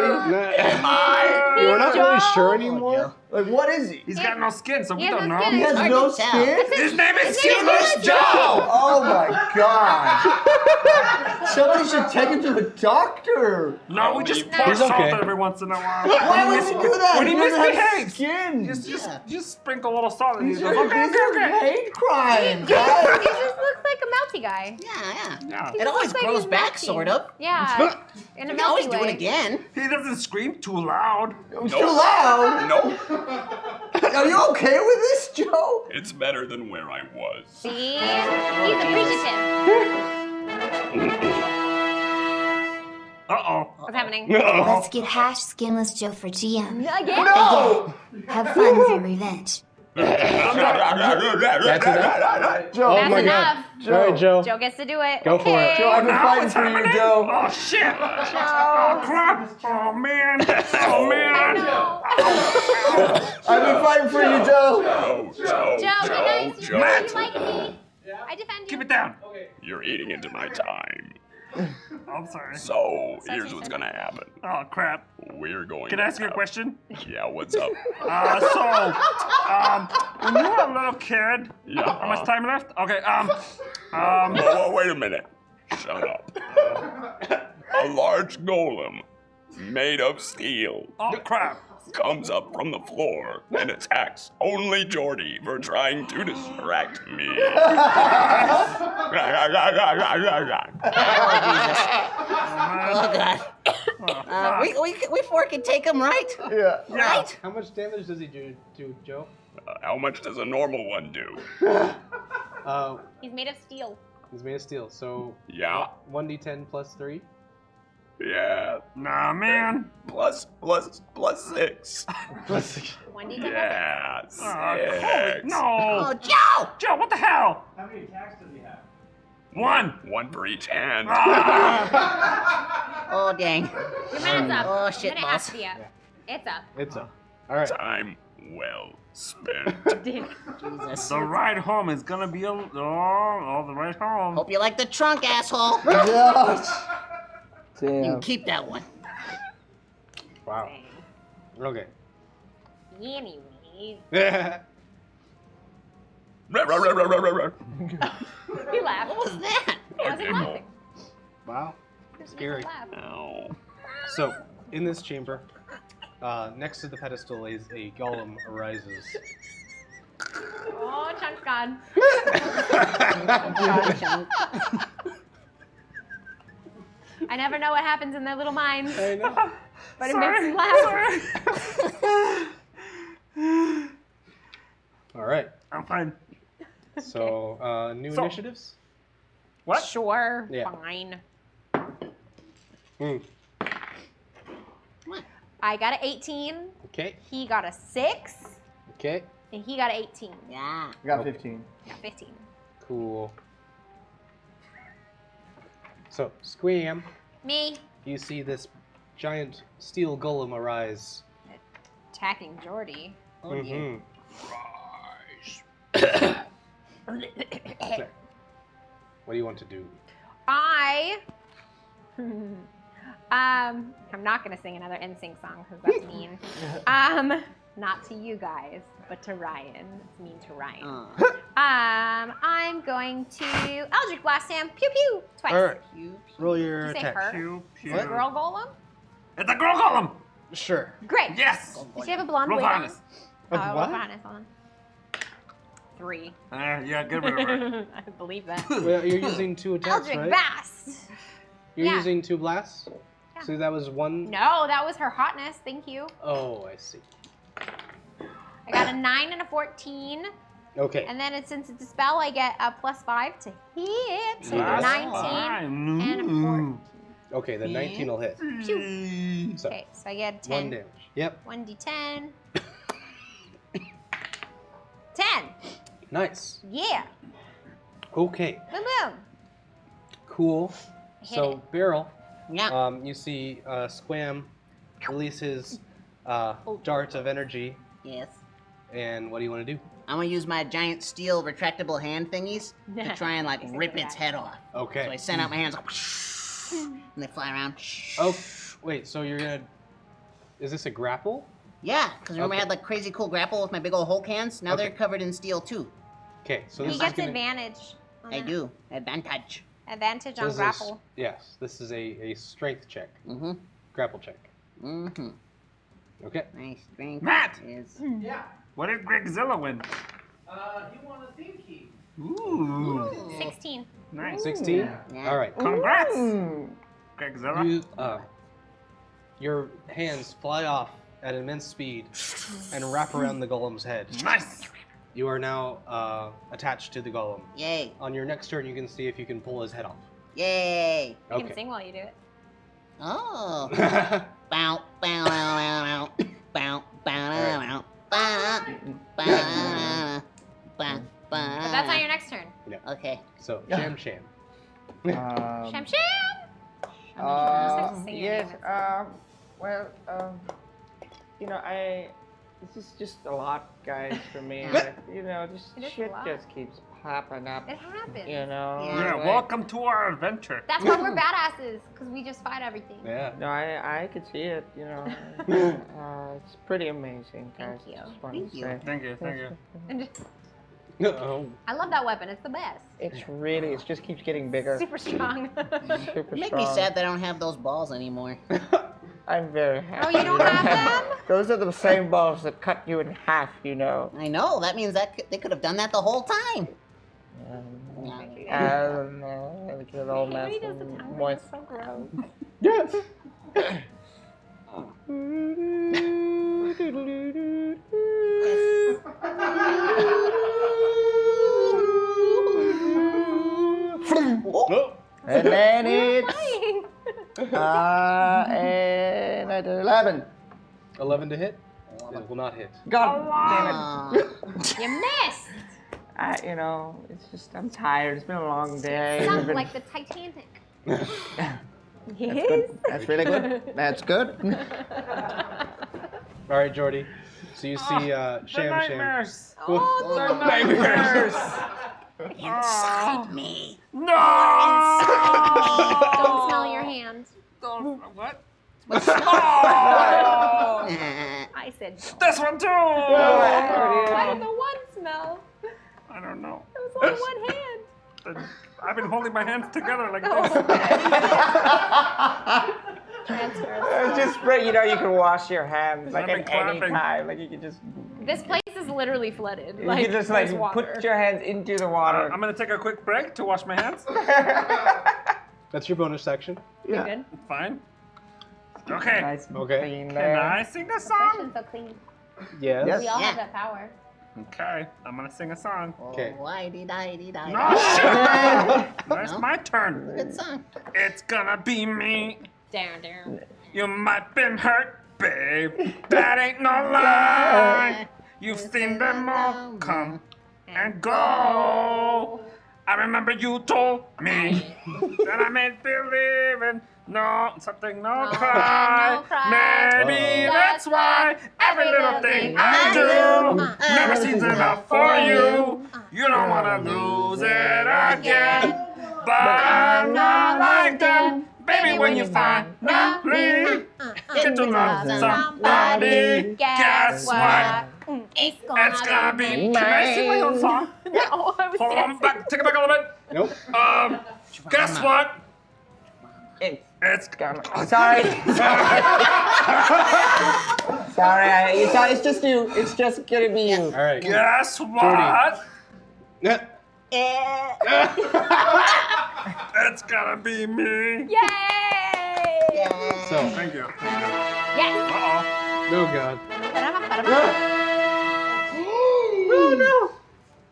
We're not really sure anymore. Like, what is he? He's got no skin, so we has don't no know. skin. He has hard no to tell. skin? His name is His name is Skinless Joe! Oh my god! Somebody should take him to the doctor! No, we just pour He's salt okay. every once in a while. Why would you do that? When he doesn't have misbehaves. skin! Just sprinkle a little salt and he These goes, are okay, okay. hate crimes! He just looks like a melty guy. Yeah. Yeah. It always looks like grows he's back, melty. sort of. Yeah. In a You can always melty do way. it again. He doesn't scream too loud. It's too loud! Nope. Are you okay with this, Joe? It's better than where I was. See? He's appreciative. Uh-oh. What's happening? Let's get hash skinless Joe for GM. Again? No! Have fun with your revenge. Joe, Oh my enough. god. All right, Joe. Joe gets to do it. Go for it. Joe, I've been Now fighting it's for you, happening. Joe. Oh, shit. Oh, crap. Oh, man. Oh, man. No. I've been fighting for you, Joe. Joe, be nice. You Joe. like me. I defend you. Keep it down. You're eating into my time. I'm sorry. So, here's what's gonna happen. Oh, crap. We're going Can I to ask you a have- question? Yeah, what's up? When you were a little kid, Yeah. how much time left? Okay, Whoa, wait a minute. Shut up. A large golem made of steel oh, crap. comes up from the floor and attacks only Jordy for trying to distract me. Oh god. We four can take him, right? Yeah. Right? How much damage does he do, Joe? How much does a normal one do? He's made of steel. He's made of steel, so Yeah. 1d10 plus 3. Yeah. Nah, man. Plus 6. 1d10. Yeah. Holy, 6. no. Oh, Joe! Joe, what the hell? How many attacks does he have? One. One for each hand. Oh, dang. Your minute's up. Oh, shit, Your minute has boss. to be up. It's up. It's a. Alright. Time well spent. Jesus. The ride home is gonna be the ride home. Hope you like the trunk, asshole. You can Damn. keep that one. Wow. Okay. Anyways. He laughed. What was that? I wasn't laughing. Wow. Scary. Laugh. Ow. So, in this chamber, next to the pedestal is a golem arises. Oh, Chunk's gone. I never know what happens in their little minds, I know. but it makes me laugh. Alright. I'm fine. So, new So- initiatives? What? Sure, Yeah. fine. Hmm. I got an 18. Okay. He got a 6. Okay. And he got an 18. Yeah. I got 15. Got 15. Cool. So, Squam, Me you see this giant steel golem arise. attacking Jordy. Mhm. What do you want to do? I'm not gonna sing another NSYNC song because that's mean. Not to you guys, but to Ryan. It's mean to Ryan. I'm going to Eldritch Blast him. Pew pew twice. Alright. Roll your Did you say attack. her? Pew, pew. The girl golem? It's a girl golem. Sure. Great. Yes. Does she have a blonde Roll wig on? harness. Of Roll what? harness on. 3. Yeah, get rid of her. I believe that. Well, you're using 2 attacks, Eldritch right? Blast. You're Yeah. using 2 blasts? Yeah. So that was 1? No, that was her hotness. Thank you. Oh, I see. I got a 9 and a 14. Okay. And then since it's a spell, I get a +5 to hit. That's 19 fine. and a 14. Okay, the 19 will hit. Pew. So, Okay, so I get 1 10. damage. Yep. 1d10. 10. Nice. Yeah. Okay. Boom boom. Cool. Hit So, it. Beryl, Yeah. you see Squam release his dart of energy, Yes. and what do you want to do? I'm gonna use my giant steel retractable hand thingies to try and like rip its head off. Okay. So I send out my hands, and they fly around. Oh, wait. So you're gonna? Is this a grapple? Yeah, because remember I Okay. had like crazy cool grapple with my big old Hulk hands. Now they're Okay. covered in steel too. Okay. So He this is gets gonna. advantage. on I that. do advantage. Advantage This on is- grapple. yes. This is a strength check. Mm-hmm. Grapple check. Mm-hmm. Okay. My strength Matt! is. Yeah. What did Gregzilla win? He won a theme key. Ooh. 16. Nice. 16. Yeah. All right. Congrats, Mm. Gregzilla. You, your hands fly off at immense speed and wrap around the golem's head. Nice. You are now attached to the golem. Yay! On your next turn, you can see if you can pull his head off. Yay! You Okay. can sing while you do it. Oh. Bow, bow, bow, bow, bow, bow, bow, bow, bow, bow, But that's on your next turn. Okay. So, Sham Sham. Sham sham! Sing your Yes. name. Well, you know, this is just a lot, guys, for me. Like, you know, It is just a shit lot. just keeps popping up. It happens. You know. Yeah, like- welcome to our adventure. That's why we're badasses, because we just fight everything. Yeah. No, I could see it. You know, it's pretty amazing, guys. Thank you. Just wanted Thank to you. say. Thank you, thank you. And just- Oh. I love that weapon. It's the best. It's really, it just keeps getting bigger. Super strong. Super You make me strong. sad that I don't have those balls anymore. I'm very happy. Oh, you don't have them? Those are the same balls that cut you in half, you know. I know. That means that they could have done that the whole time. Look at it all nice He does the and tongue. moist. It's so gross. Yes. Oh. And then it's Fine. and I did 11. 11 to hit? It will not hit. God Aw. damn it. You missed. You know, it's just, I'm tired. It's been a long day. Sounds We've been- like the Titanic. That's good. That's really good. That's good. All right, Jordy. So you see The Sham Sham. nightmares. Oh, The nightmares. Inside me. No! don't smell your hand. What? I said don't. This one too! Why did the one smell? I don't know. It was only one hand. I've been holding my hands together like Oh. this. Transfer. Just spray, you know, you can wash your hands like I've been at any clapping. time. Like you can just, This place is literally flooded. you Like, can just like there's water. put your hands into the water. I'm gonna take a quick break to wash my hands. That's your bonus section. You good? Fine. Okay. Nice and Okay. clean Can there. I sing a song? Freshen's so clean. Yes. Yes. We all Yeah. have that power. Okay, I'm gonna sing a song. Okay. Why did I? No shit! Now it's my turn. Good song. It's gonna be me. Down, down. You might been hurt, babe. That ain't no lie. You've seen them all come and go. I remember you told me that I made believe in something, no cry. no cry. Maybe Whoa. that's why every little thing I do never seems enough for you. You don't wanna lose it again, but I'm not like them. Baby, when you finally get to love somebody, guess what? It's It's gonna be. Can I sing my own song? No, I was Hold on, dancing. take it back a little bit. Nope. Guess what? It's gonna. Oh, sorry. Sorry, it's just you. It's just gonna be you. All right. Guess what? Yeah. It's gonna be me. Yay! So, Thank you. Yes! Uh-oh. oh god.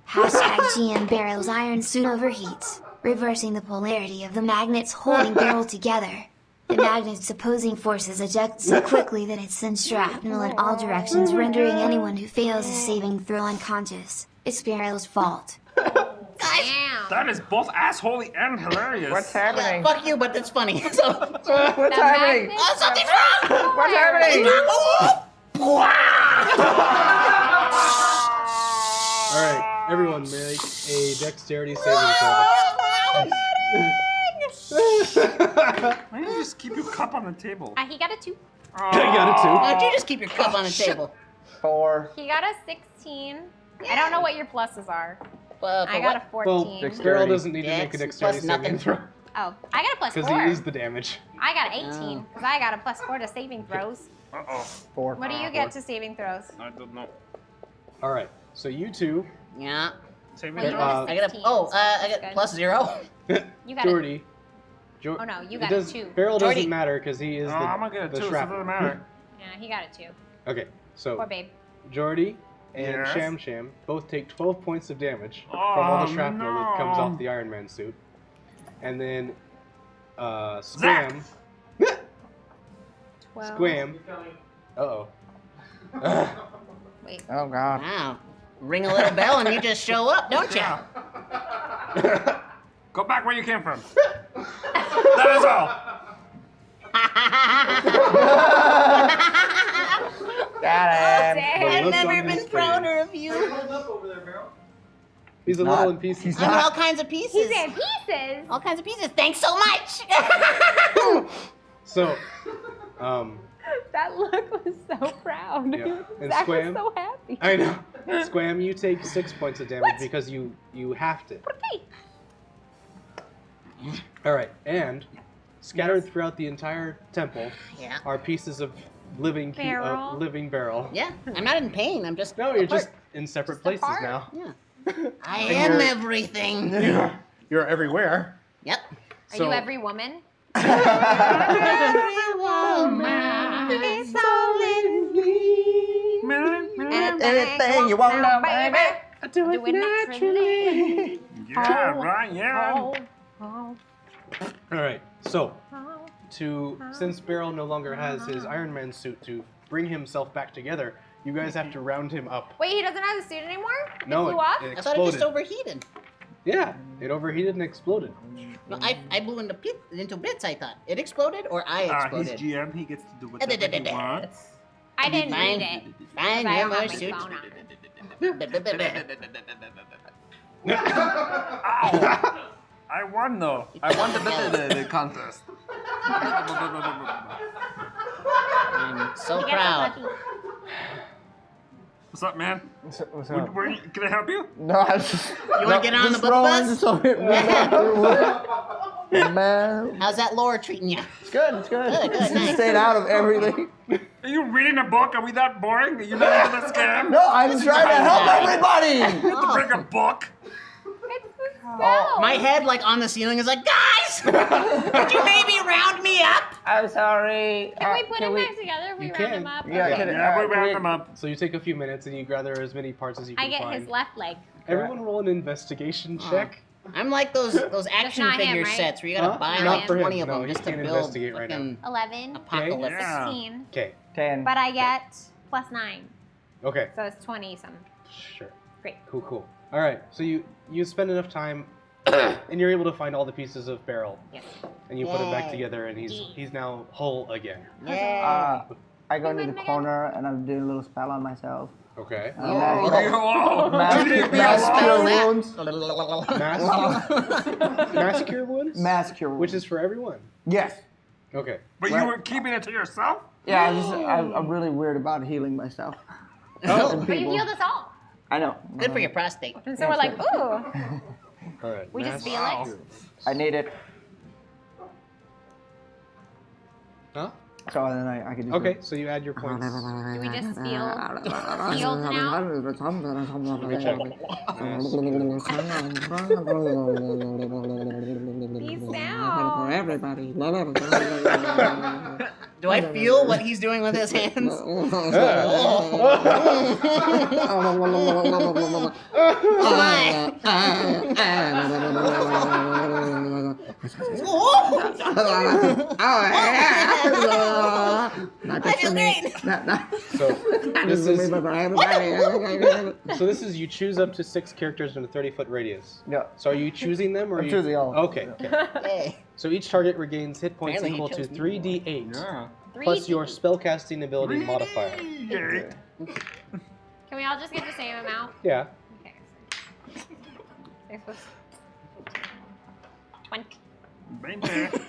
Hashtag GM Barrel's iron suit overheats, reversing the polarity of the magnets holding Barrel together. The magnet's opposing forces eject so quickly that it sends shrapnel in all directions, rendering anyone who fails a saving throw unconscious. It's Barrel's fault. Damn. That is both assholey and hilarious. What's Yeah, happening? fuck you, but it's funny. So, What's happening? magnets something's are- wrong. What's happening? All right, everyone make a dexterity saving throw. Why don't you just keep your cup on the table? He got a 2. I got a 2. Why don't you just keep your cup on the table? 4. He got a 16. I don't know what your pluses are. I got a 14. Well, Beryl doesn't need to make a Dex dexterity plus saving nothing. throw. Oh, I got a plus 4. Because he is the damage. I got an 18 because I got a plus 4 to saving throws. Uh-oh. 4. What do you get to saving throws? I don't know. All right, so you two, Yeah. Save Well, it. you got a I got a 16, oh, so I that's got good. plus 0. You got a- Jordy. Oh no, you It got does- a 2. Beryl Jordy. doesn't matter because he is Oh, I'm gonna get a the 2, so it shrapnel. doesn't matter. Yeah, he got a 2. Okay, so Poor babe. Jordy and Yes? Sham Sham both take 12 points of damage from all the shrapnel that comes off the Iron Man suit. And then Squam. 12. Squam. Uh-oh. Wait. Oh god. Wow. Ring a little bell and you just show up, don't you? Go back where you came from. That is all. Got him. I've look never on his been face. prouder of you. He's a Not- little in pieces. he's I'm not- all kinds of pieces. He's in pieces. All kinds of pieces. Thanks so much. So, That look was so proud. Yeah. And Zach Squam? was so happy. I know. Squam, you take 6 points of damage because you have to. Okay. All right, and scattered throughout the entire temple Yeah. are pieces of living Barrel. living barrel. Yeah. I'm not in pain. I'm just. No, you're apart. just in separate Just places apart. now. Yeah. I am everything. You're everywhere. Yep. Are you every woman? Every woman is all in me. Anything you want to know, baby. Do it naturally. Yeah, right, yeah. Oh, oh, All right, so oh. since Beryl no longer has his Iron Man suit to bring himself back together, you guys have to round him up. Wait, he doesn't have the suit anymore? No, it flew off? it I exploded. thought it just overheated. Yeah, it overheated and exploded. No, I blew into bits. I thought it exploded or I He's exploded. GM, he gets to do whatever he wants. I didn't Fine. read it. Fine, I have don't my have my suit. phone on. Ow! I won though. I won the contest. I'm so You get proud. so lucky. What's up, man? What's up? Can I help you? No, I just. You wanna get on the book bus? Man, How's that lore treating you? it's good. It's good. Good, Just nice. stayed out of everything. Are you reading a book? Are we that boring? Are you not into the scam? No, I'm trying to help everybody. You have to bring a book. Oh, my head, like on the ceiling, is like, guys, could you maybe round me up? I'm sorry. Can we put him back together if we You round can. him up? Yeah, Okay. can Yeah, we can round them up. So you take a few minutes and you gather as many parts as you can I get find. his left leg. Everyone roll an investigation check. I'm like those action not him, figure right? sets where you gotta Huh? buy Not like for him. 20 of No, them he just to can't build investigate right now. fucking 11, apocalypse. Yeah. 16. Okay. 10. But I get plus 9. Okay. So it's 20 something. Sure. Great. Cool. All right. So you spend enough time, and you're able to find all the pieces of Beryl, Yes. and you put them back Yay. together, and he's now whole again. Yeah. I go into the corner and I'm doing a little spell on myself. Okay. Whoa. Mass cure wounds. Mass cure wounds. Mass cure wounds. Which is for everyone. Yes. Okay. But you were keeping it to yourself? Yeah, I'm really weird about healing myself. Oh. And But you people. healed us all. I know. Good for your prostate. And so we're like, ooh. All right. We just feel Wow. it. I need it. Huh? So then I can just. Okay. So you add your points. Do we just feel healed now? These sound. Everybody. Do I feel what he's doing with his hands? Oh my! I feel great. So this is you choose up to 6 characters in a 30-foot radius. Yeah. So are you choosing them or I'm are you choosing all of them. Okay. Yay. So each target regains hit points Apparently equal he to chose me. 3d8 Yeah. plus your spellcasting ability modifier. Yeah. Can we all just get the same amount? Yeah. Okay, 6 plus 20. 20.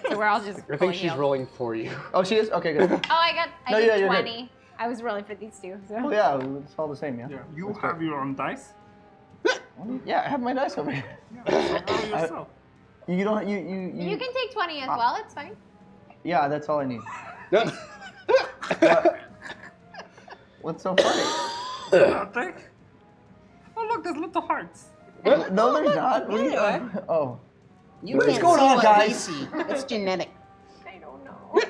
So we're all just I think fully she's healed. rolling for you. Oh, she is? Okay, good. Oh, I No, did yeah, you're good. 20. I was rolling for these two. So. Oh, yeah, it's all the same, yeah? Yeah. You That's have good. your own dice? Yeah, I have my dice over here. Roll yourself. You don't, You can take 20 as well. It's fine. Yeah, that's all I need. What? What's so funny? Nothing. Oh, look, there's little hearts. No, there's not. What are you, oh. You What is can't going see on, what guys? we see. It's genetic. I don't know.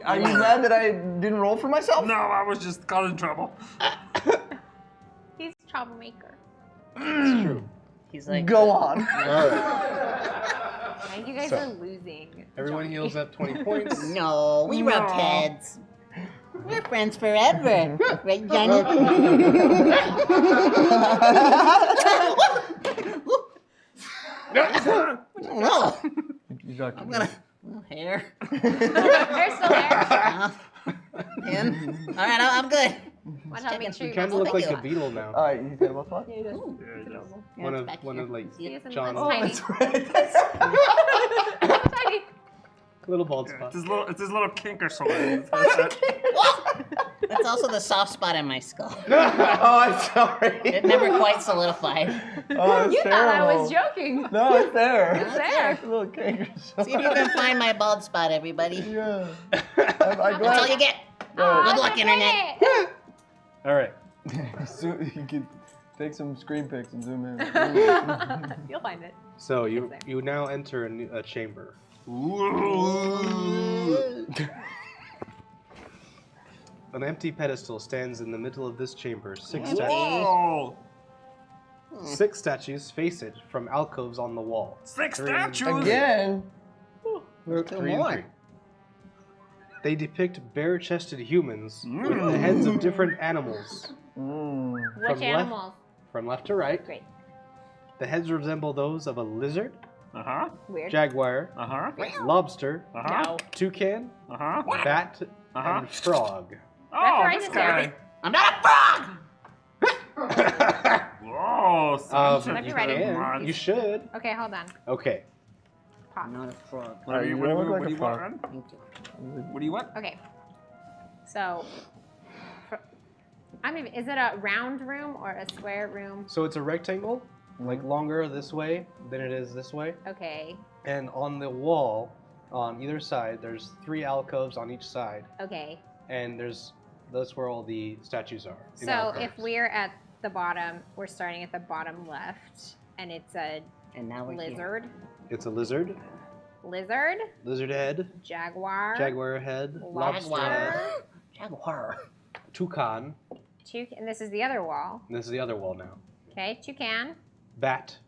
Are you mad that I didn't roll for myself? No, I was just causing trouble. He's a troublemaker. It's true. He's like, Go on. I think you guys So, are losing. Everyone heals up 20 points. No, we rubbed No. heads. We're friends forever. Right, Janet? No. I'm gonna. Well, hair. They're still there. Him. All right, I'm good. Watch out, make sure You you kind of roll. look like you. the beetle now. Alright, you got about what? Ooh. Yeah, One it's of back one here. of like See it? It's John. tiny. right. Tiny. Little bald Yeah, spot. it's his little kinker sword. That's also the soft spot in my skull. Oh, I'm sorry. It never quite solidified. Oh, it's You thought I terrible. was joking. No, it's there. It's there. A little kangaroo. See if you can find my bald spot, everybody. Yeah. I'm That's all glad. you get. Aw, Good luck, it's Internet. okay. All right. You can take some screen pics and zoom in. You'll find it. So It's there. you now enter a chamber. An empty pedestal stands in the middle of this chamber. Six statues face it from alcoves on the wall. 6 Three and- statues. Again. Three and more. three. They depict bare-chested humans with the heads of different animals. Which From animals? From left to right, Great. the heads resemble those of a lizard, Uh-huh. Weird. jaguar, Uh-huh. lobster, Uh-huh. toucan, Uh-huh. bat, Uh-huh. and frog. Oh, right this in there. guy. I'm not a frog! Whoa, sunshine. Let me You write it. can. You should. Okay, hold on. Okay. Pop. I'm not a frog. What do you You don't look like what do a you want, frog. Ren? Thank you. What do you want? Okay. So, is it a round room or a square room? So it's a rectangle, like longer this way than it is this way. Okay. And on the wall, on either side, there's 3 alcoves on each side. Okay. And that's where all the statues are. in So alcoves. if we're at the bottom, we're starting at the bottom left, and it's a And now we're here. lizard, It's a lizard, lizard head, jaguar, jaguar head, lobster, Jaguar. toucan. and this is the other wall. And this is the other wall now. Okay, toucan, Bat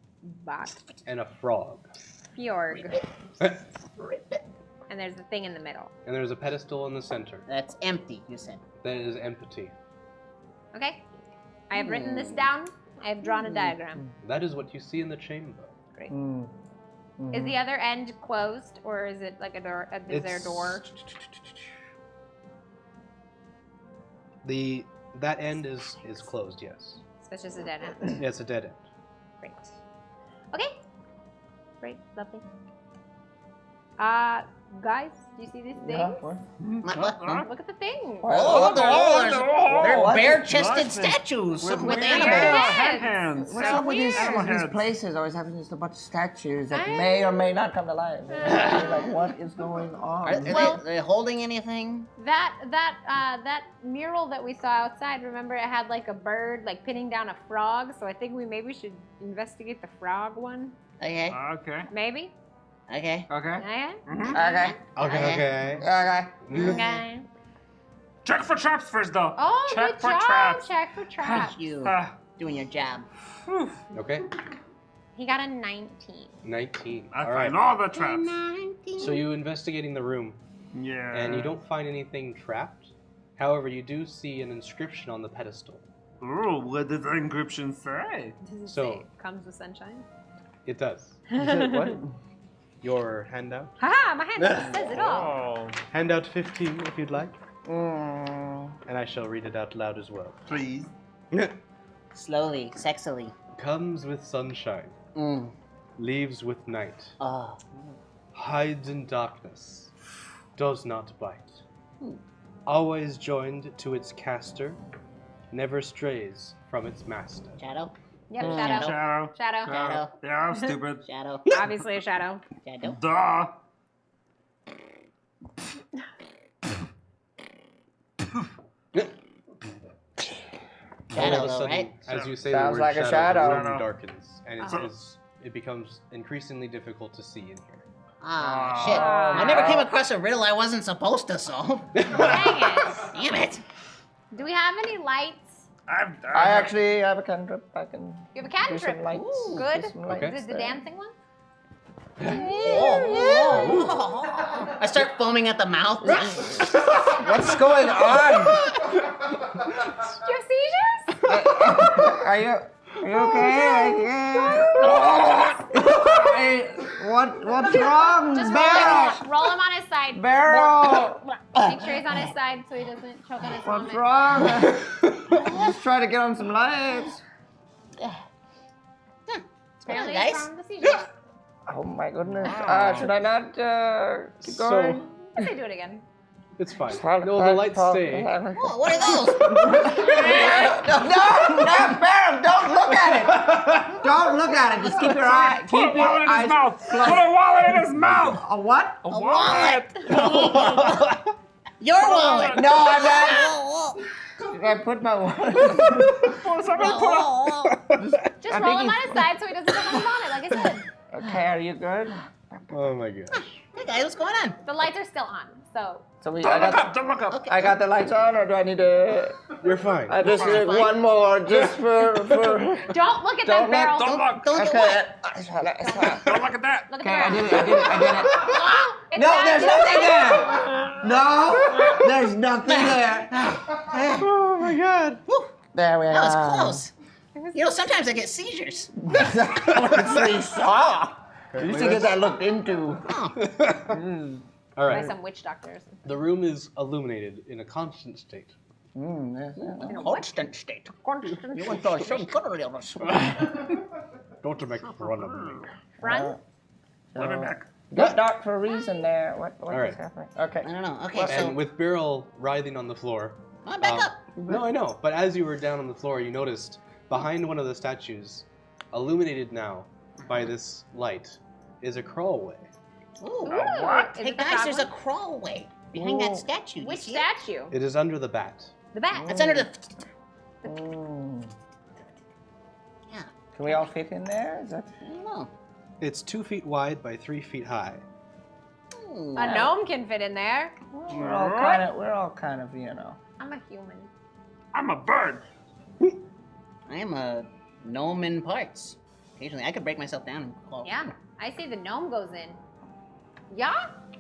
bot, and a frog. fjord, and there's the thing in the middle. And there's a pedestal in the center That's empty, you said. that is empty. Okay, I have written this down. I have drawn a diagram. That is what you see in the chamber. Great. Mm. Is the other end closed, or is it like a door? Is there a door? That end is closed, yes. So it's just a dead end. Yeah, it's a dead end. Great. Okay. Great. Lovely. Guys, do you see this thing? What? Look at the thing. Oh, they're What? bare-chested Nice. statues With with weird animals. heads. What's So up with these, weird. these places always having just a bunch of statues that I- may or may not come to life? Like, what is going Are on? they holding anything? That mural that we saw outside, remember it had like a bird like pinning down a frog, so I think we maybe should investigate the frog one. Okay. Okay. Maybe? Okay. Okay. Okay. Okay. Okay. Okay. Okay. Check for traps first, though. Oh, Check good for job. traps. Check for traps. You Ah, doing your job. whew. Okay. He got a 19. 19. I All right. find all the traps. So you investigating the room, Yeah. and you don't find anything trapped. However, you do see an inscription on the pedestal. Ooh, what does the encryption say? Does it So- say comes with sunshine? It does. You said what? Your handout? Haha, my hand says it all. Oh, Handout 15, if you'd like. Mm. And I shall read it out loud as well. please. Slowly, sexily. Comes with sunshine. Leaves with night. Ah. Hides in darkness. Does not bite. Always joined to its caster. Never strays from its master. Shadow. Yep, shadow. Shadow. Shadow. Shadow. Yeah, I'm stupid. Shadow. Obviously a shadow. Shadow. Duh. All Shadow, of a though, sudden, right? as you say Sounds the word like a shadow, the shadow. room darkens, and Uh-huh. it becomes increasingly difficult to see in here. Ah, shit. I never came across a riddle I wasn't supposed to solve. Dang it. Damn it. Do we have any lights? I actually have a cantrip. I can You have a do cantrip. some lights. Ooh, Do good. some lights Okay. Is it the there. dancing one? I start foaming at the mouth. What's going on? Do you have seizures? Are you okay? What's wrong? Just Barrel! roll him on his side. Barrel! Make sure he's on his side so he doesn't choke on his What's vomit. wrong? Let's try to get on some lights. Apparently Guys? he's from the seizures. Oh my goodness. Should I not keep So- going? Let's say do it again. It's fine. No, the lights stay. Whoa, what are those? No, Barrel, don't look at it. Don't look at it. Just keep your eye. Put a Keep your wallet in his eyes mouth. closed. Put a wallet in his mouth. A what? A wallet. Your wallet. No, I'm not. Did I put my wallet? Somebody put Just roll him on his side so he doesn't choke on his vomit, like I said. Okay, are you good? Oh my gosh. Hey guys, what's going on? The lights are still on, so. So we, Don't look up. Don't look up. I got the lights on, or do I need to? You're fine. I just need one more, just for. Don't look at that Don't barrel. Don't look. Don't get Okay. wet. Don't look at that. Look at the Okay, I barrel. did it. I did it. It's No, not there's you. nothing there. No, there's nothing there. Oh my god. There we are. That was close. You know, sometimes I get seizures. Honestly, saw. You used to get that looked into. All By right. some witch doctors. The room is illuminated in a constant state. Constant state. You want to show us. Don't make fun of me. Run. Let me back. Got dark for a reason there. What right. is happening? Okay. I don't know. Okay, so And with Beryl writhing on the floor. I'm back up. No, I know. But as you were down on the floor, you noticed behind one of the statues, illuminated now by this light, is a crawlway. Ooh. What? Is Hey it the guys, there's a problem? crawlway behind that statue. You Which see it? statue? It is under the bat. The bat. That's under the. Yeah. Can we all fit in there? Is that? I don't know. It's 2 feet wide by 3 feet high. Ooh. A gnome can fit in there. We're all kind of, you know. I'm a human. I'm a bird. I am a gnome in parts. Occasionally, I could break myself down and crawl. Yeah. I see the gnome goes in. Yeah?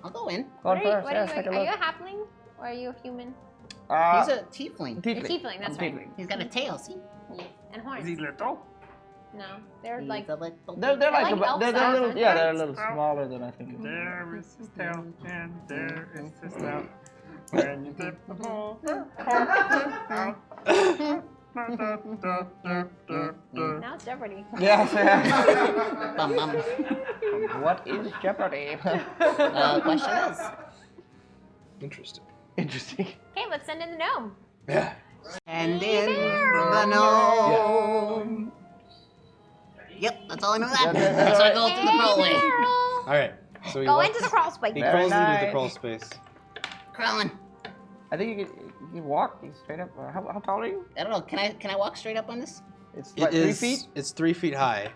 I'll go in. Go on What are you, first. what Yes, are take you, a are you look. a halfling? Or are you a human? He's a tiefling. You're a tiefling, that's right. Tiefling. He's got a tail, see? Yes. And Is horns. he little? No. They're He's like a little... They're They're like, like elf they're size, little, aren't yeah, they? they're a little smaller than I think. There is his tail, and there is his snout. When you dip the ball out. now it's Jeopardy. Yes. Bum, bum. What is Jeopardy? Question is... Interesting. Interesting. Okay, let's send in the gnome. Yeah. And in the gnome. Yep, that's all I know that. That's So I go through the crawlway. All right. So he Go walks- into the crawl space. He Very crawls into the nice. crawl space. Crawling. I think you can walk straight up. How tall are you? I don't know. Can I walk straight up on this? It's It like 3 is- feet. It's 3 feet high.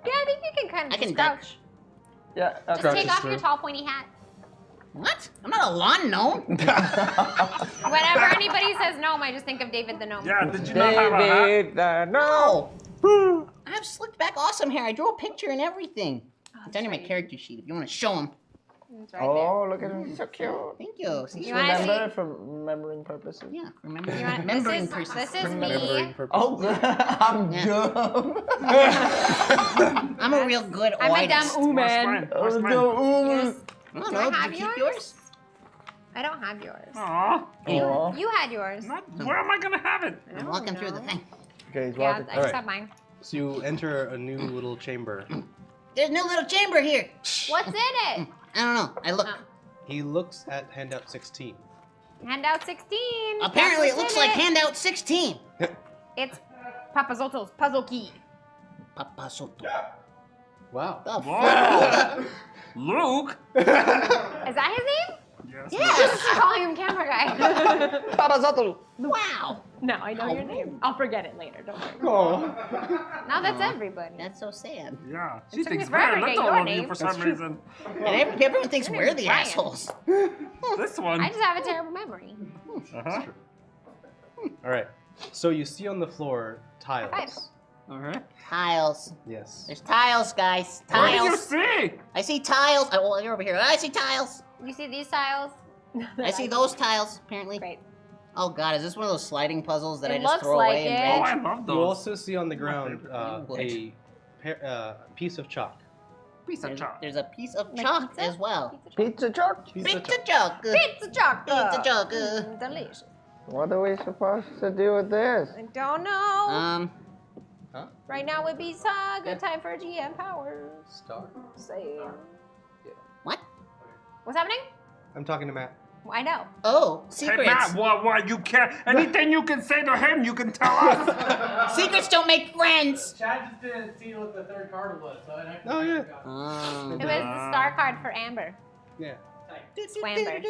Yeah, I think you can kind of I can just duck. crouch. Yeah. Just Crouch take is off through. your tall pointy hat. What? I'm not a lawn gnome. Whenever anybody says gnome, I just think of David the gnome. Yeah, did you not have a hat? David, no. No. I have slicked back awesome hair. I drew a picture and everything. It's on my right. character sheet if you want to show him. It's right there. Oh, look at him. So cute. Thank you. See, You wanna see- Remember, for remembering purposes. Yeah, remember. You want- Remembering this is, person. this is Remembering me. purpose. Oh, I'm Yeah. dumb. I'm a real good I'm a artist. dumb ooman. Where's Oh, mine? no. I don't Do I know. have Did you keep yours? yours? I don't have yours. Aw. Aw. You had yours. Where am I gonna have it? I'm walking through the thing. Okay, he's Yeah, walking. I just Alright. have mine. So you enter a new little chamber. There's no little chamber here. What's in it? I don't know. I look. He looks at handout 16. Handout 16. Apparently, it That's what's looks in like handout 16. It's Papazotto's puzzle key. Papa Soto. Wow. The Whoa. Luke. Is that his name? Yes. Yes. I'm calling him camera guy. Tabletop. Wow. No, I know your name. I'll forget it later. Don't worry. Oh. Now that's everybody. That's so sad. Yeah. It She took me thinks forever very to get little your of you name. for some reason. And everyone thinks Your we're name's the Brian. assholes. This one. I just have a terrible memory. Uh-huh. All right. So you see on the floor High tiles. Tiles. Yes. There's tiles, guys. What do you Tiles. see? I see tiles. Oh, well, you're over here. I see tiles. You see these tiles? I see those tiles, apparently. Great. Oh, God. Is this one of those sliding puzzles that It I just looks throw like away it. Oh, I and love You those. also see on the ground a piece of chalk. Piece of rage? chalk. There's a piece of Like chalk pizza? as well. Pizza truck? Pizza chalk. Pizza chocolate. Pizza chalk. Delicious. What are we supposed to do with this? I don't know. Huh? Right now would be a good time for GM powers. Star. Say. What? What's happening? I'm talking to Matt. I know. Oh, Hey, secrets. Matt, what you can't. Anything you can say to him, you can tell us. Secrets don't make friends. Chad just didn't see what the third card was, so I Oh, yeah. It was the star card for Amber. Yeah. Swamber.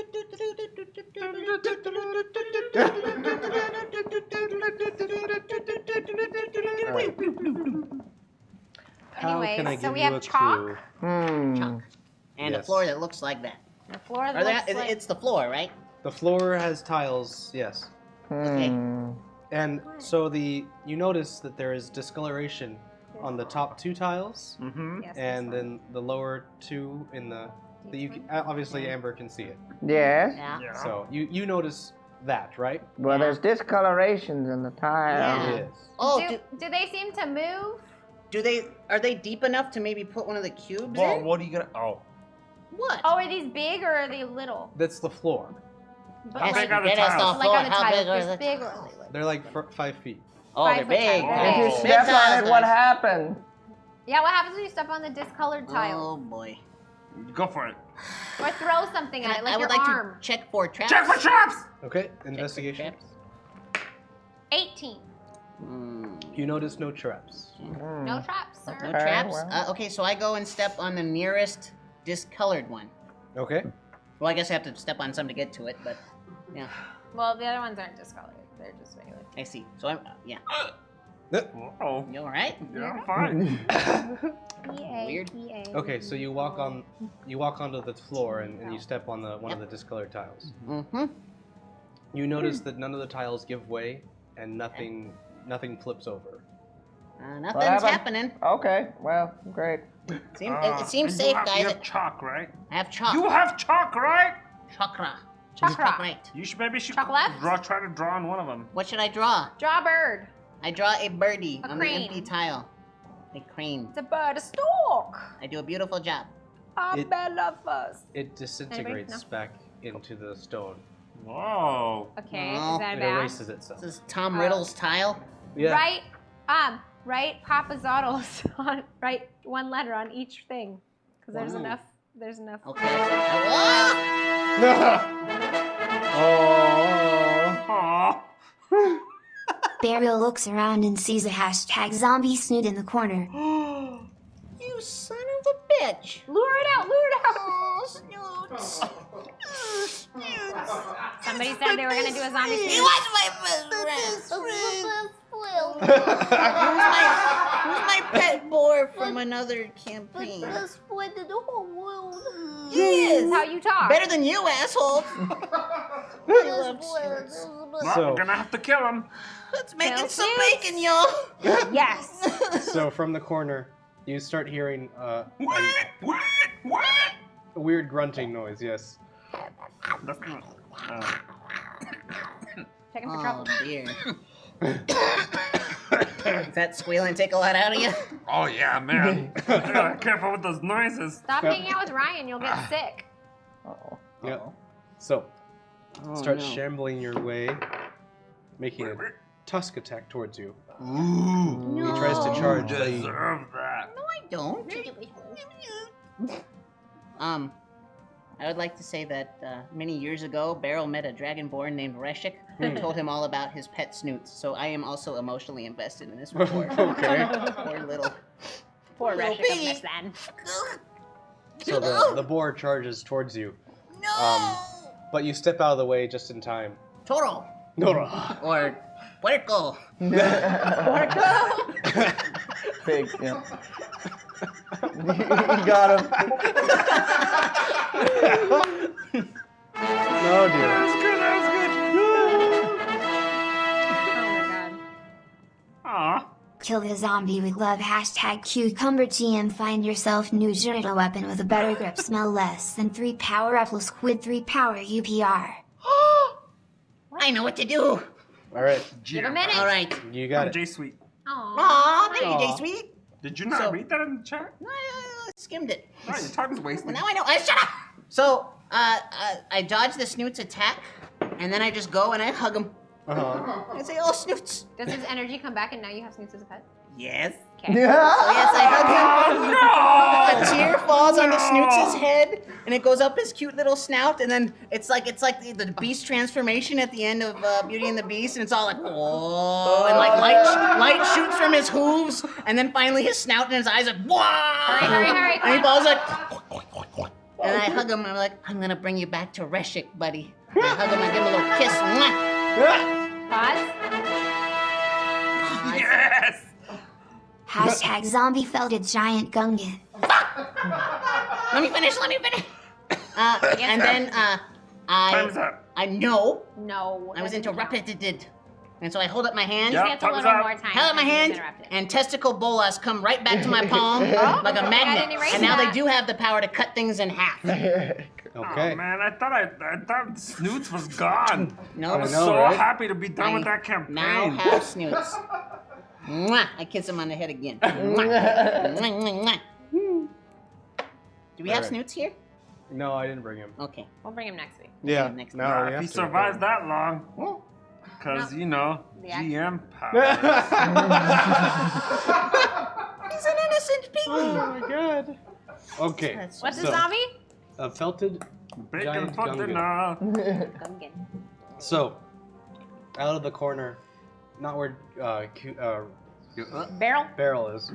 How Anyways, can I so give we you have a chalk. clue? And a Yes. floor that looks like that. The floor Or looks that, like... it's the floor, right? The floor has tiles, yes. Okay. And so you notice that there is discoloration on the top two tiles, Mm-hmm. Yes, and this one. then the lower two in the you can, obviously Amber can see it. Yes. Yeah. Yeah. So you notice that, right? Well, there's discolorations in the tile. Yeah. It is. Oh, do they seem to move? are they deep enough to maybe put one of the cubes Well, in? what are you gonna? Oh. What? Oh, are these big or are they little? That's the floor. But How like, big are the That is tiles? the like floor. on the How tiles, big are this the big or tiles? are they like? They're like 5 feet. Oh, they're 5 foot big. tiles. If you Oh. step Big on tiles, it, what guys. happened? Yeah, what happens when you step on the discolored tile? Oh boy. Go for it. Or throw something at it, like I your would like arm. to check for traps. Check for traps. Okay, Check for investigation. traps. 18. You notice no traps. No traps, sir. No Okay, traps? well. Okay, so I go and step on the nearest discolored one. Okay. Well, I guess I have to step on some to get to it, but yeah, Well, the other ones aren't discolored. They're just regular. I see. So I'm, yeah. Oh. You all right? Yeah, I'm fine. EA, Weird. EA. Okay, so you walk onto the floor and you step on one of the discolored tiles. Mm-hmm. You notice that none of the tiles give way and nothing flips over. Nothing's happened? happening. Okay, well, great. It seems And safe, you guys. have chalk, right? I have chalk. You have chalk, right? Chakra. Chakra. Right. You should maybe Chalk left? try to draw on one of them. What should I draw? Draw a bird. I draw a birdie A on crane. the empty tile. A crane. It's a bird, a stork. I do a beautiful job. A It- bella fuss. It disintegrates Anybody? back into the stone. Whoa. Okay, Oh. is that It bad? erases itself. This is Tom Riddle's tile. Yeah. Write Papazottles on, write one letter on each thing. Because there's Wow. enough, there's enough. Okay. Aw. Burial looks around and sees a hashtag zombie snoot in the corner. You son of a bitch. Lure it out, lure it out. Oh, snoots. Somebody said they were going to do a zombie He snoot. was my best friend. Who's my pet boar from another campaign? Best friend in the whole world. He is. That's how you talk. Better than you, asshole. I love snoots. Well, So- we're gonna have to kill him. Let's make Kill it some snoots. bacon, y'all. Yes. So from the corner, you start hearing a weird grunting noise. Yes. That's not. Checking for Oh trouble. dear. Does that squealing take a lot out of you? Oh yeah, man. You gotta be careful with those noises. Stop hanging out with Ryan, you'll get sick. Uh-oh. Yeah. So Oh, start no. shambling your way, making a tusk attack towards you. He tries to charge. but he- Deserve that. No, I don't. I would like to say that many years ago, Beryl met a dragonborn named Reshik who told him all about his pet snoots. So I am also emotionally invested in this report. Okay. Poor little Reshik of pea. Miss Then. So the boar charges towards you. No! But you step out of the way just in time. Toro. No. Or puerco. Pig, yeah. You got him. No, dear. That was good. Oh my god. Aw. Kill the zombie with love. Hashtag #CucumberGM. Find yourself new genital weapon with a better grip, smell less than 3 power Apple Squid 3 power UPR. I know what to do. All right. Give a minute. All right. You got it. J Sweet. Aw, thank you, Aw. J Sweet. Did you not So- read that in the chat? I skimmed it. No, your time's Well, wasted. now I know. Shut up. So I dodge the Snoot's attack, and then I just go and I hug him. Uh-huh. I say, "Oh, Snoots." Does his energy come back and now you have Snoots as a pet? Yes. Okay. So yes, I hug him. A tear falls on the Snoots' head, and it goes up his cute little snout, and then it's like the Beast transformation at the end of Beauty and the Beast, and it's all like whoa, and like light shoots from his hooves, and then finally his snout and his eyes are whoa. Hurry, And he falls like, and I hug him, and I'm like, I'm gonna bring you back to Reshik, buddy. And I hug him and give him a little kiss. Mwah. Pause. Yes! Hashtag zombie felted giant gungan. Let me finish. And then Time's up. I know No. I was interrupted, and so I hold up my hand. Yeah. Cancel Thumbs one up. more time. Held up my because he was hand, interrupted. and testicle bolas come right back to my palm like a I magnet. didn't erase And now that. they do have the power to cut things in half. Okay. Oh man, I thought Snoots was gone. No, I was know, so right? happy to be done with that campaign. Now have Snoots. Mwah. I kiss him on the head again. Mwah. Mwah, mwah, mwah. Do we have Alright. Snoots here? No, I didn't bring him. Okay. We'll bring him next week. Yeah. Next no, time. we If have he to. survives that long, because No. you know, The act- GM power. He's an innocent Oh piggy. my god. Okay. What's so, the zombie? A felted Bacon giant for gungan. dinner. Gungan. So, out of the corner, not where Barrel? Beryl is,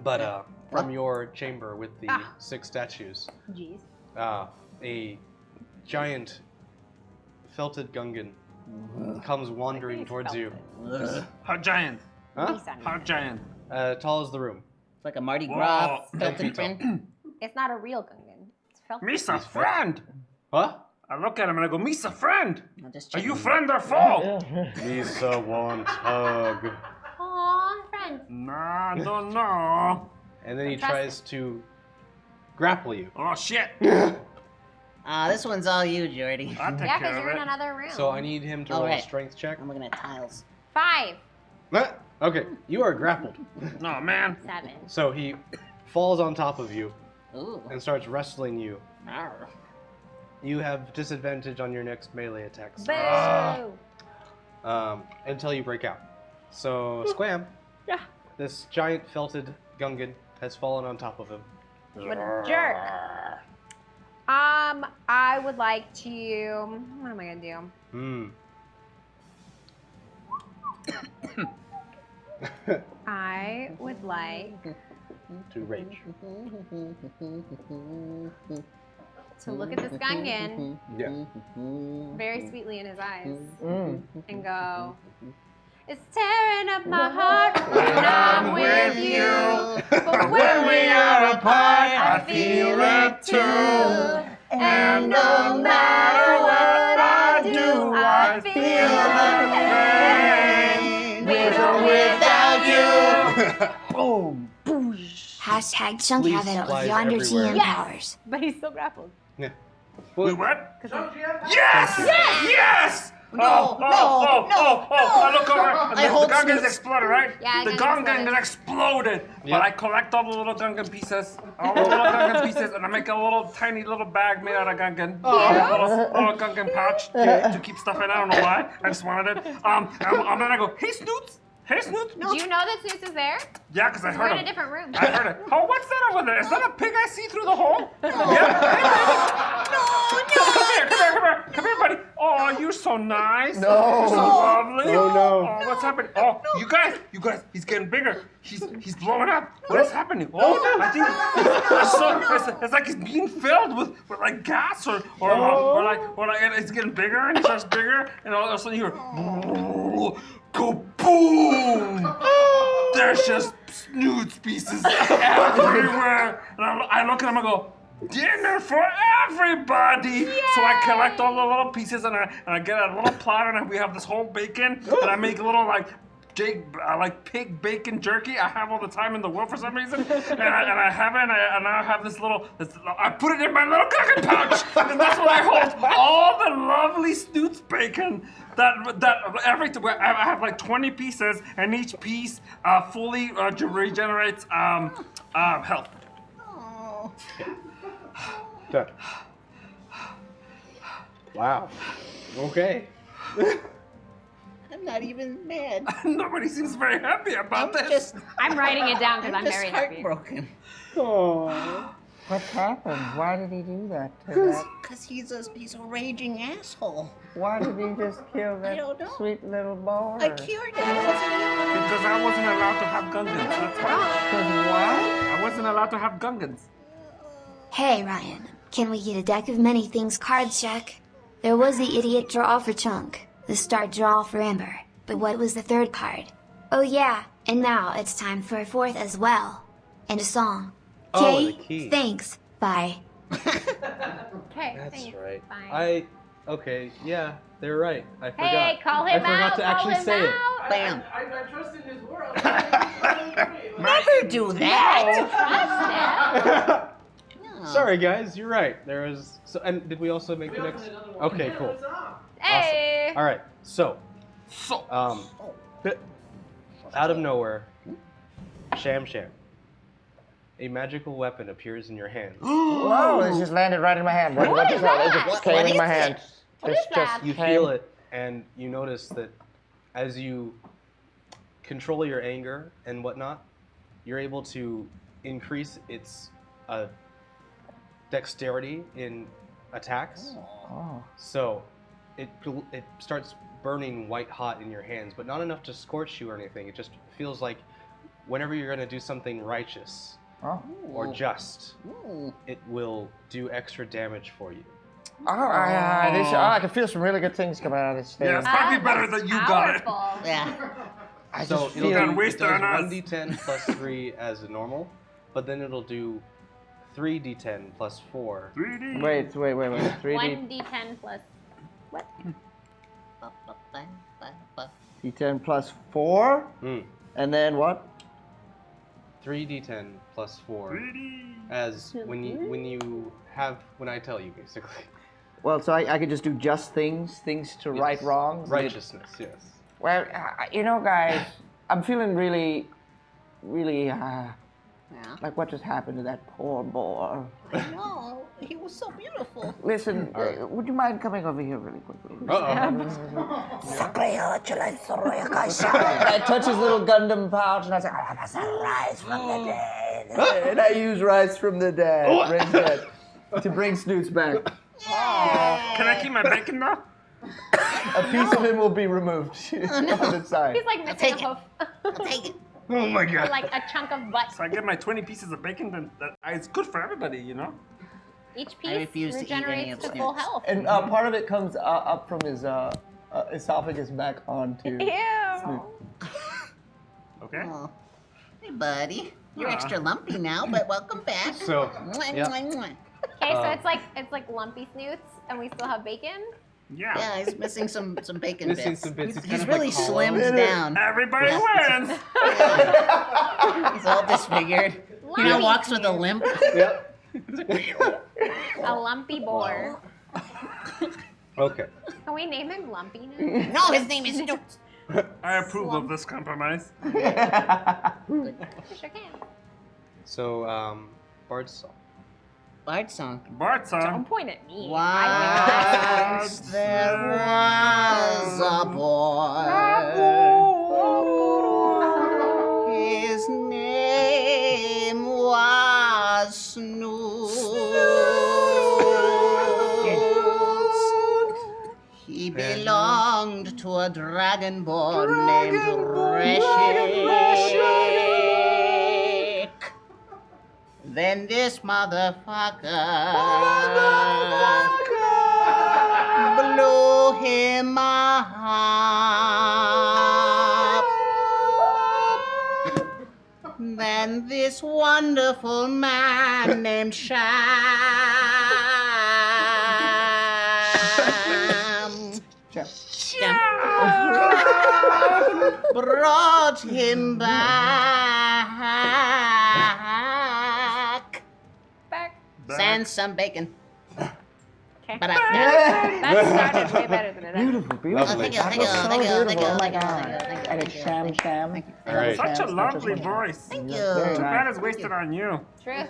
but from your chamber with the 6 statues, Jeez. a giant felted gungan comes wandering He's towards you. felted. How giant? Huh? He's not How even- giant? Tall as the room. It's like a Mardi Gras Whoa. 10 felted feet tall. twin. It's not a real Gungan. It's felted. Misa friend. What? I look at him and I go, Misa friend. I'll just Are check you him. friend or foe? Lisa wants hug. Aw, friend. Nah, I don't know. And then he Trust tries to grapple you. Oh shit. This one's all you, Jordy. I'll take Yeah, care because you're in of it. another room. So I need him to roll a Alright. strength check. I'm looking at tiles. 5. Okay, you are grappled. No man. 7. So he falls on top of you Ooh. and starts wrestling you. Arr. You have disadvantage on your next melee attacks Boo! until you break out. So, Squam, Yeah. this giant felted gungan has fallen on top of him. What a jerk. I would like to. What am I gonna do? I would like To rage. to look at this Gungan Yeah. very sweetly in his eyes and go, it's tearing up my heart when I'm with you. But when we are apart, I feel it too. And no matter what I do, I feel the pain. With or without you. Hashtag chunk Please have it with flies yonder everywhere. GM Yes. powers. But he's still grappled. Yeah. Wait, what? Don't you have Yes! Yes! I look over, and I the hold Gungans Snoots. exploded, right? Yeah, the Gungans Gungan exploded. Yep. But I collect all the little Gungan pieces, and I make a little tiny little bag made out of Gungan. A little Gungan pouch to keep stuff in. I don't know why. I just wanted it. And then I go, hey, Snoots. Hey, Snoots. Do you know that Snoots is there? Yeah, because I heard We're him. in a different room. I heard it. Oh, what's that over there? Is that a pig I see through the hole? Yeah. Come here, buddy. Oh, you're so nice. No. You're so lovely. Oh, no. Oh, what's happening? Oh, you guys, he's getting bigger. He's blowing up. What is happening? Oh, I think it's like he's being filled with like gas or like and it's getting bigger and he starts bigger and all of a sudden you hear kaboom! There's just snoots pieces everywhere. And I look at him and go, dinner for everybody! Yay! So I collect all the little pieces and I get a little platter and we have this whole bacon and I make a little like pig bacon jerky. I have all the time in the world for some reason, and I have it, and I have this little. I put it in my little cooking pouch, and that's what I hold all the lovely Snoots bacon. I have like 20 pieces, and each piece fully regenerates health. Done. Wow. Okay. I'm not even mad. Nobody seems very happy about this. I'm writing it down because I'm very happy. heartbroken. Oh. What happened? Why did he do that to that? Because he's a raging asshole. Why did he just kill I don't know. that sweet little boy? I cured him. It wasn't you. Because I wasn't allowed to have Gungans. That's why. Because what? I wasn't allowed to have Gungans. Hey, Ryan. Can we get a deck of many things cards check? There was the idiot draw for Chunk, the start draw for Ember, but what was the third card? Oh yeah, and now it's time for a fourth as well. And a song. Oh, the key. Thanks. Bye. Okay, That's thanks. right. Fine. Okay, yeah, they're right. I forgot. Hey, call him I forgot out. to Call actually him say out. Bam. I trust in his world. Never do that. it. Sorry, guys, you're right. There was. So, and did we also make the next? Okay, cool. Hey. Awesome. All right, so, out of nowhere, Sham. A magical weapon appears in your hand. Whoa, it just landed right in my hand. What is just happened? that? It just came in my hand. What It's is that? You came- feel it, and you notice that as you control your anger and whatnot, you're able to increase its dexterity in attacks. Oh. So it starts burning white hot in your hands, but not enough to scorch you or anything. It just feels like whenever you're going to do something righteous or just, it will do extra damage for you. I can feel some really good things coming out of this thing. Yeah, it's probably better that you got it. Powerful. Yeah. I So just it'll feel... do, waste it does on us. 1d10 plus 3 as a normal, but then it'll do 3d10 plus 4. 3D. Wait. 3D. 1d10 plus what? D10 plus 4. And then what? 3d10 plus 4 3D. as when I tell you, basically. Well, so I could just do just things to right Yes. wrongs? Righteousness, yes. Well, guys, I'm feeling really, like what just happened to that poor boar. No, he was so beautiful. Listen, would you mind coming over here really quickly? I touch his little Gundam pouch and I say, that's a rice from the dead. And I use rice from the dead to bring Snoots back. Can I keep my bacon though? A piece of him will be removed on the side. He's like missing a hoof. Take it. Oh my Or god. like a chunk of butt. So I get my 20 pieces of bacon, then it's good for everybody, you know? Each I piece refuse to eat any regenerates of to full Snoots. health. And part of it comes up from his esophagus back onto Ew. Snoot. Okay. Oh. Hey, buddy. You're extra lumpy now, but welcome back. So, yeah. Okay, so it's like lumpy Snoots, and we still have bacon. Yeah. Yeah, he's missing some bacon Missing bits. some bits. He's He's kind of really like hollow. slimmed down. Everybody wins. He's all disfigured. He now Lumpy walks with a limp. Yep. A lumpy boar. Okay. Can we name him Lumpy now? No, his name is Snoop. I approve of this compromise. Sure can. So, Bard's song. Bard song. Bart Don't song. point at me. Once there was a boy. His name was Snooze. He belonged to a dragonborn named Reshik. Then this motherfucker blew him up. Then this wonderful man named Sham brought him back. Send some bacon. Okay. But That started way better than it ended. Beautiful, beautiful. Lovely. Thank you. Oh my God. And it's sham. All right. Such a lovely voice. Thank Too you. bad it's wasted on you. Truth.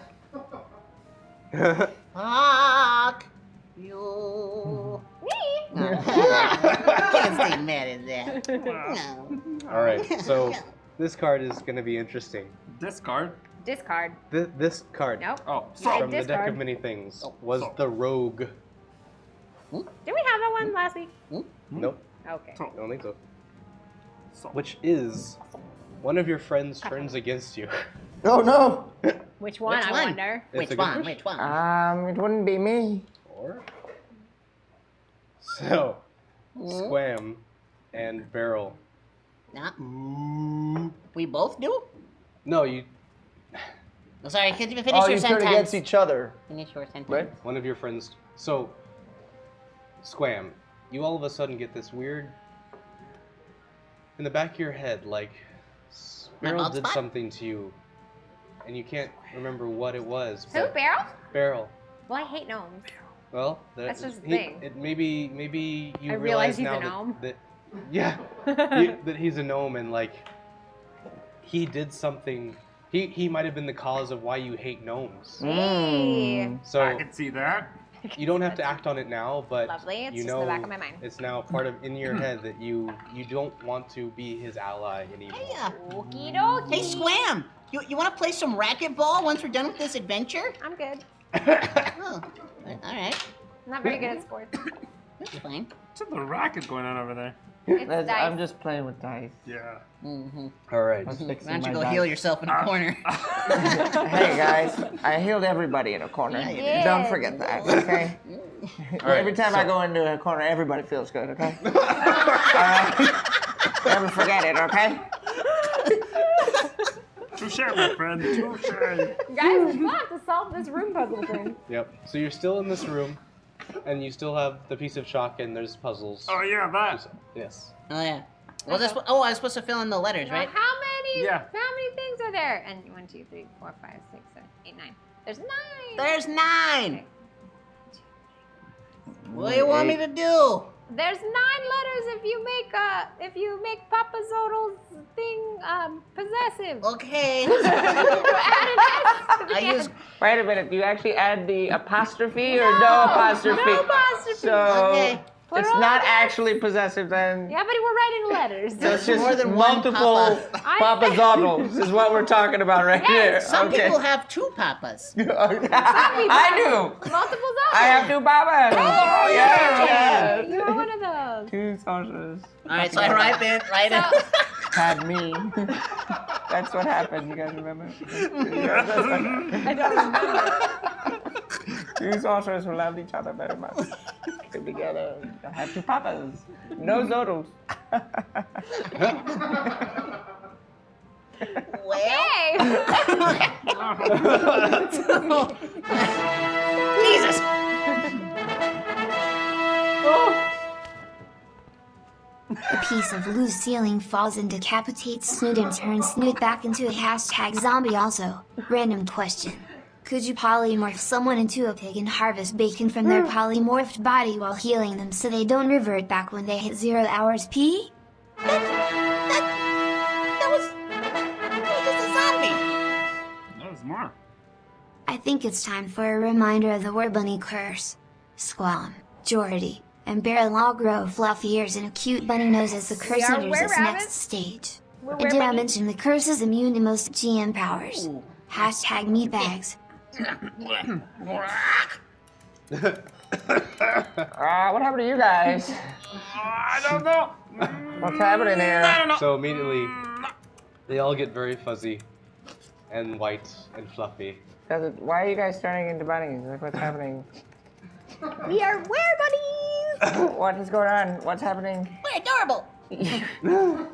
Fuck you. Me? Can't stay mad at that. No. All right. So this card is going to be interesting. Discard. Discard. This card Nope. Oh, from the deck discard. of many things was the Rogue. Did we have that one last week? Nope. Okay. I don't think so. So. Which is one of your friends turns against you. Oh no. Which one, Which I one? wonder? It's Which a good one? question. Which one? It wouldn't be me. Or so Squam and Barrel. Nah. We both do? No, you. Oh, sorry, could you finish Oh, your you turn sentence? against each other. Finish your sentence. Right? One of your friends. So, Squam, you all of a sudden get this weird in the back of your head, like My Barrel bald did spot? something to you, and you can't remember what it was. Who, but Barrel? Barrel. Well, I hate gnomes. Well, That's just the he- thing. Maybe you I realize he's now a gnome. that yeah, that he's a gnome and like he did something. He might have been the cause of why you hate gnomes. Hey. So I can see that. you don't have to act on it now, but Lovely. It's you just know in the back of my mind. it's now part of in your head that you don't want to be his ally anymore. Yeah. Okie dokie. Hey, Squam, you want to play some racquetball once we're done with this adventure? I'm good. Oh, all right. I'm not very good at sports. That's fine. What's the racket going on over there? It's I'm dice. just playing with dice. Yeah. Mm-hmm. All right. I'm fixing Why don't you my go dice. heal yourself in a corner? Hey guys, I healed everybody in a corner. Yeah, you did. Don't forget that, okay? All right, Every time I go into a corner, everybody feels good, okay? Never forget it, okay? Touche, my friend. Touche. Guys, we still have to solve this room puzzle thing. Yep. So you're still in this room, and you still have the piece of chalk, and there's puzzles. Oh yeah, that. Yes. Oh yeah. Was I I was supposed to fill in the letters, Now, right? how many? Yeah. How many things are there? And 1, 2, 3, 4, 5, 6, 7, 8, 9. There's 9. There's 9. What do you want me to do? There's 9 letters if you make Papa Zodal's thing possessive. Okay. You add an S to the I end. use. Wait a minute, do you actually add the apostrophe or no apostrophe? No apostrophe. So Okay. it's Plural not S. actually possessive then. Yeah, but we're writing letters. So it's just more than one multiple papa. Papa Zoddles is what we're talking about right here. Some okay. people have 2 papas. I do. Multiple Zoddles. I have 2 papas. Oh, yeah. You're one of those. 2 saucers. All right, so I write it. Had me. That's what happened. You guys remember? I don't remember. 2 saucers who loved each other very much. Came together. I had 2 papas. No Zoddles. Well, Hey. Jesus. A piece of loose ceiling falls and decapitates Snoot and turns Snoot back into a #zombie also. Random question. Could you polymorph someone into a pig and harvest bacon from their polymorphed body while healing them so they don't revert back when they hit 0 hours P? That was just a zombie. That was more. I think it's time for a reminder of the War Bunny curse. Squam, Jordy, and Beryl all grow fluffy ears and a cute bunny nose as the curse are enters its were-rabbits. next stage. We're And did I were-bunnies. mention the curse is immune to most GM powers? Hashtag meatbags. What happened to you guys? I don't know. What's happening I here? don't know. So immediately, they all get very fuzzy and white and fluffy. Why are you guys turning into bunnies? Like, what's happening? We are were-bunnies! What is going on? What's happening? We're adorable.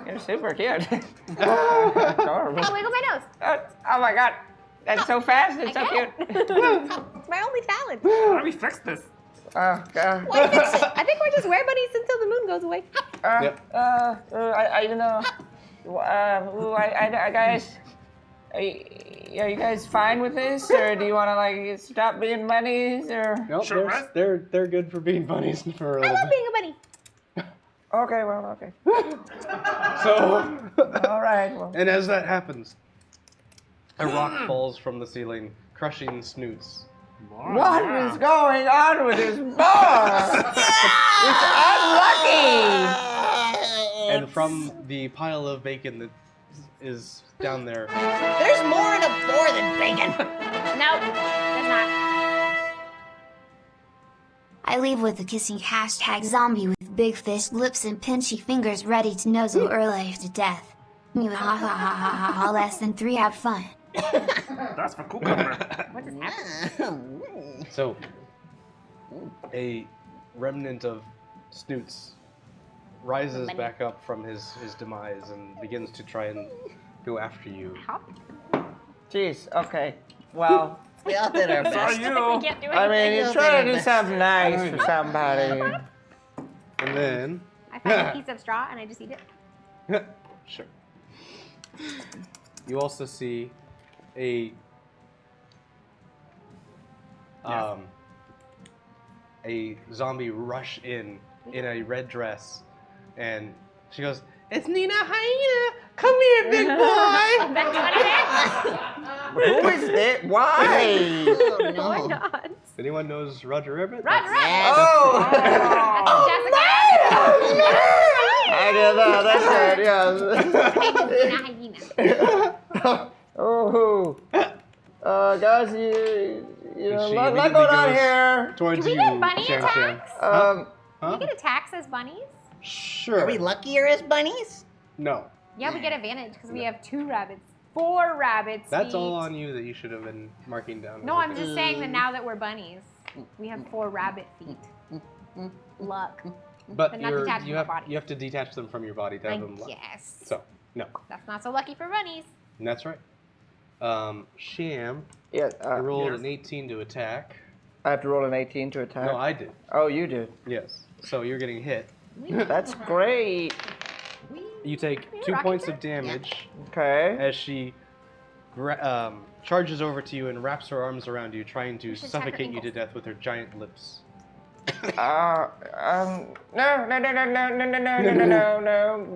You're super cute. Adorable. Oh, wiggle my nose. Oh my god. That's so fast. It's so cute. It's my only talent. How do we fix this? I think we're just were-bunnies until the moon goes away. Yep. Guys, are you guys fine with this, or do you want to like stop being bunnies, or? Nope, Sure, they're good for being bunnies for a I little love bit. being a bunny. Okay, well, okay. So, All right. Well. and as that happens, a rock falls from the ceiling, crushing Snoots. What is going on with this bar? It's unlucky. And from the pile of bacon that is down there, There's more in a boar than bacon. No, there's not. I leave with the kissing hashtag zombie with big fist lips and pinchy fingers ready to nuzzle her life to death. Ha ha ha ha ha, less than 3 have fun. That's for cucumber. What just happened? so a remnant of Snoots rises back up from his demise and begins to try and go after you. Jeez. Okay. Well, We all did our Saw best. you. We can't do I mean, anything. you're trying to do something nice for somebody. And then, I find a piece of straw and I just eat it. sure. You also see a zombie rush in a red dress, and she goes, "It's Nina Hyena! Come here, big boy!" Who is that? Why? Oh, no. Why not? Anyone knows Roger Rabbit? Roger Yes. Oh! Jessica! I did that. That's it. Yeah. Oh. Guys, you know, She lot immediately going on goes here. Towards Do we you, get bunny Sham attacks? Sham. Um, Do we get attacks as bunnies? Sure. Are we luckier as bunnies? No. Yeah, we get advantage because we have 2 rabbits. 4 rabbits. That's feet. all on you that you should have been marking down. No, as a I'm thing. just saying that now that we're bunnies, we have 4 rabbit feet. Luck. But But not detached you from have our body. you have to detach them from your body to I have them luck. guess. So no, That's not so lucky for bunnies. and that's right. Sham, yeah. I rolled yes. an 18 to attack. I have to roll an 18 to attack. No, I did. Oh, you did. Yes. So you're getting hit. That's great. You take 2 rocket points ship? of damage Okay. as she charges over to you and wraps her arms around you, trying to should attack her suffocate you to ankles. death with her giant lips. No.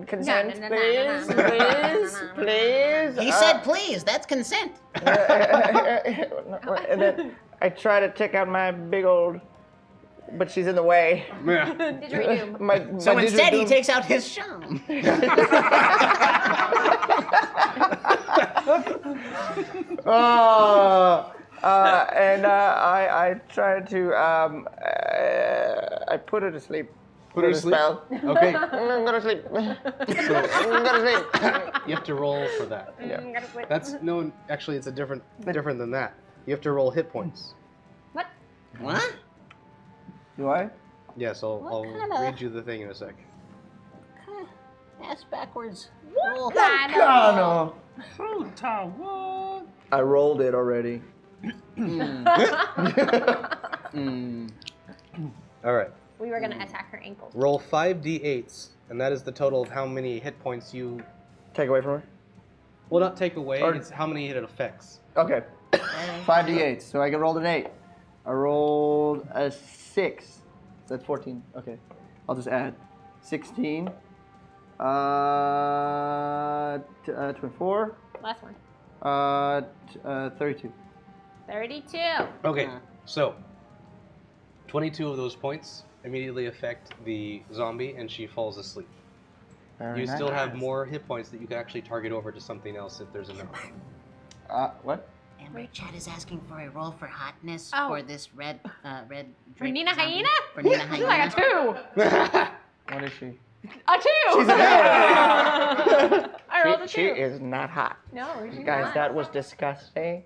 Consent, No. please, please. He said please. That's consent. And then I try to take out my big old, but she's in the way. Didgeridoo. So my instead, he didgeridoo- takes out his shum. And I try to I put her to sleep. Put her to sleep? Spell. Okay. I'm gonna sleep. So I'm gonna sleep. you have to roll for that. That's no. Actually, it's different than that. You have to roll hit points. What? What? Do I? Yes, I'll kind of- read you the thing in a sec. Ass backwards. Connor. What? I rolled it already. All right. We were gonna attack her ankles. Roll 5d8s, and that is the total of how many hit points you Take away from her. will not take away. Or- It's how many it affects. Okay. 5d8. So I rolled an 8. I rolled a 6. So that's 14. Okay. I'll just add 16. 24. Last one. 32. 32. Okay, so 22 of those points immediately affect the zombie, and she falls asleep. Very You still have nice. more hit points that you can actually target over to something else if there's enough. What? Amber Chat is asking for a roll for hotness Oh. for this red For draped Nina zombie. Hyena? For Nina She's Hyena. like a 2. What is she? A 2. She's a I rolled a 2. She is not hot. No, she's Guys, not. that was disgusting.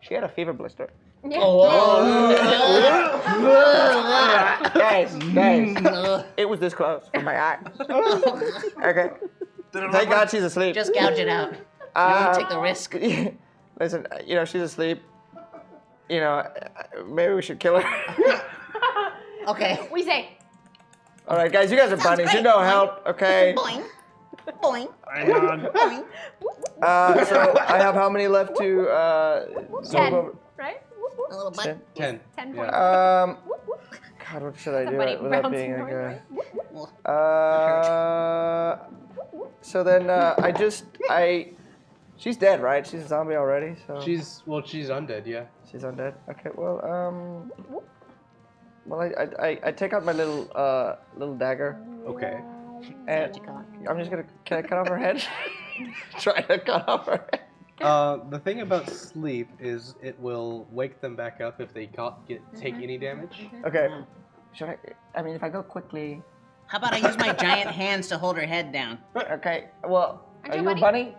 She had a fever blister. Yeah. Guys, it was this close from my eye. Okay. Thank God she's asleep. Just gouge it out. You don't want to take the risk. Listen, she's asleep. Maybe we should kill her. Okay. We say. All right, guys, you guys are bunnies. You know help, okay? Boing. Boing. Hang on. Boing. So I have how many left to 10, right? A little butt. 10. 10 Yeah. points. God, what should I That's a do bunny without bouncing being noise, like right? so then she's dead, right? She's a zombie already, so She's undead, yeah. she's undead. Okay, well, I take out my little dagger, Okay. and I'm just gonna. Can I cut off her head? Try to cut off her head. The thing about sleep is it will wake them back up if they take any damage. Okay. Should I? I mean, if I go quickly. How about I use my giant hands to hold her head down? Okay. Well, Aren't are you a you a bunny?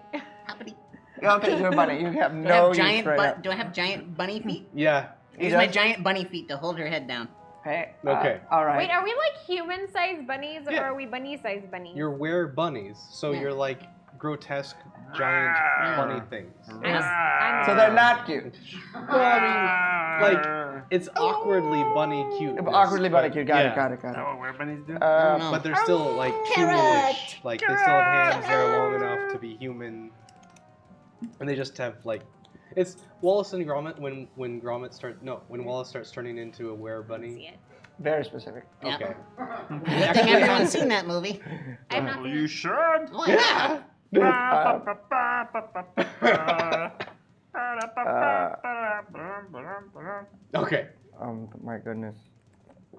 Hoppity. Okay, you're a bunny. You have Do I no have use giant right now. do I have giant bunny feet? Yeah. I use my giant bunny feet to hold her head down. Hey. Okay. All right. Wait, are we like human-sized bunnies or Yeah. are we bunny-sized bunnies? You're were-bunnies, so Yeah. you're like grotesque giant bunny things. So they're not cute. Well, I mean, like, it's awkwardly bunny cute. Awkwardly bunny cute. Got it. Got it. Is that what weird bunnies do? No. But they're still like humanish. Like they still have hands that are long enough to be human, and they just have like, it's Wallace and Gromit when Wallace starts turning into a were-bunny. See it. Very specific. Yeah. Okay. Good thing everyone's seen that movie. I've not Well, seen you it. should. Oh yeah. Okay. My goodness.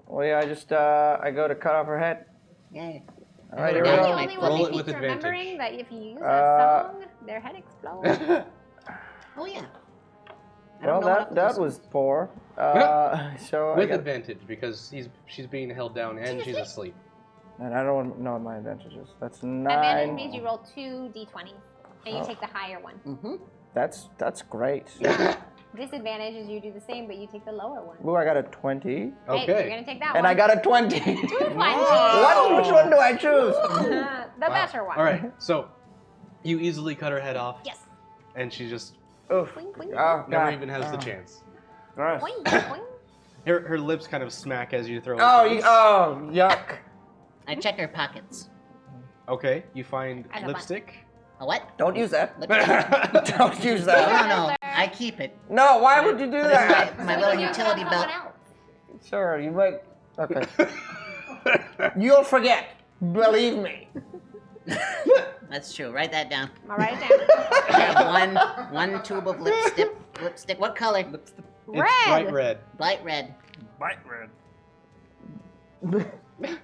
Well, yeah. I go to cut off her head. Yay. All right, here Roll we it go. with my Only fluffy Roll it feet. with remembering advantage. that if you use that song, their head explodes. Oh yeah. Well, that was 4. So With I got, advantage because she's being held down and she's asleep. and I don't know what my advantage is. That's 9. Advantage means you roll 2 d20s and you take the higher one. Mm-hmm. That's great. Disadvantage is you do the same, but you take the lower one. Ooh, I got a 20, Hey, you're Okay. gonna take that and one. I got a 20. 2 20s. Which one do I choose? The better one. All right. So you easily cut her head off, Yes. and she just Oof. Boing, boing, Oh, never God. even has the Oh, chance. gross. boing, boing. Her lips kind of smack as you throw. her Oh, things. yuck. I check her pockets. Okay. You find I have a lipstick. A what? Don't use that. Lipstick? Don't use that. No. I keep it. No, why would you do Put it in that? my little utility belt. Sir, you might. Okay. You'll forget. Believe me. That's true. Write that down. I'll write it down. I have one tube of lipstick. Lipstick. What color? It's bright red. Bright red. Bite red.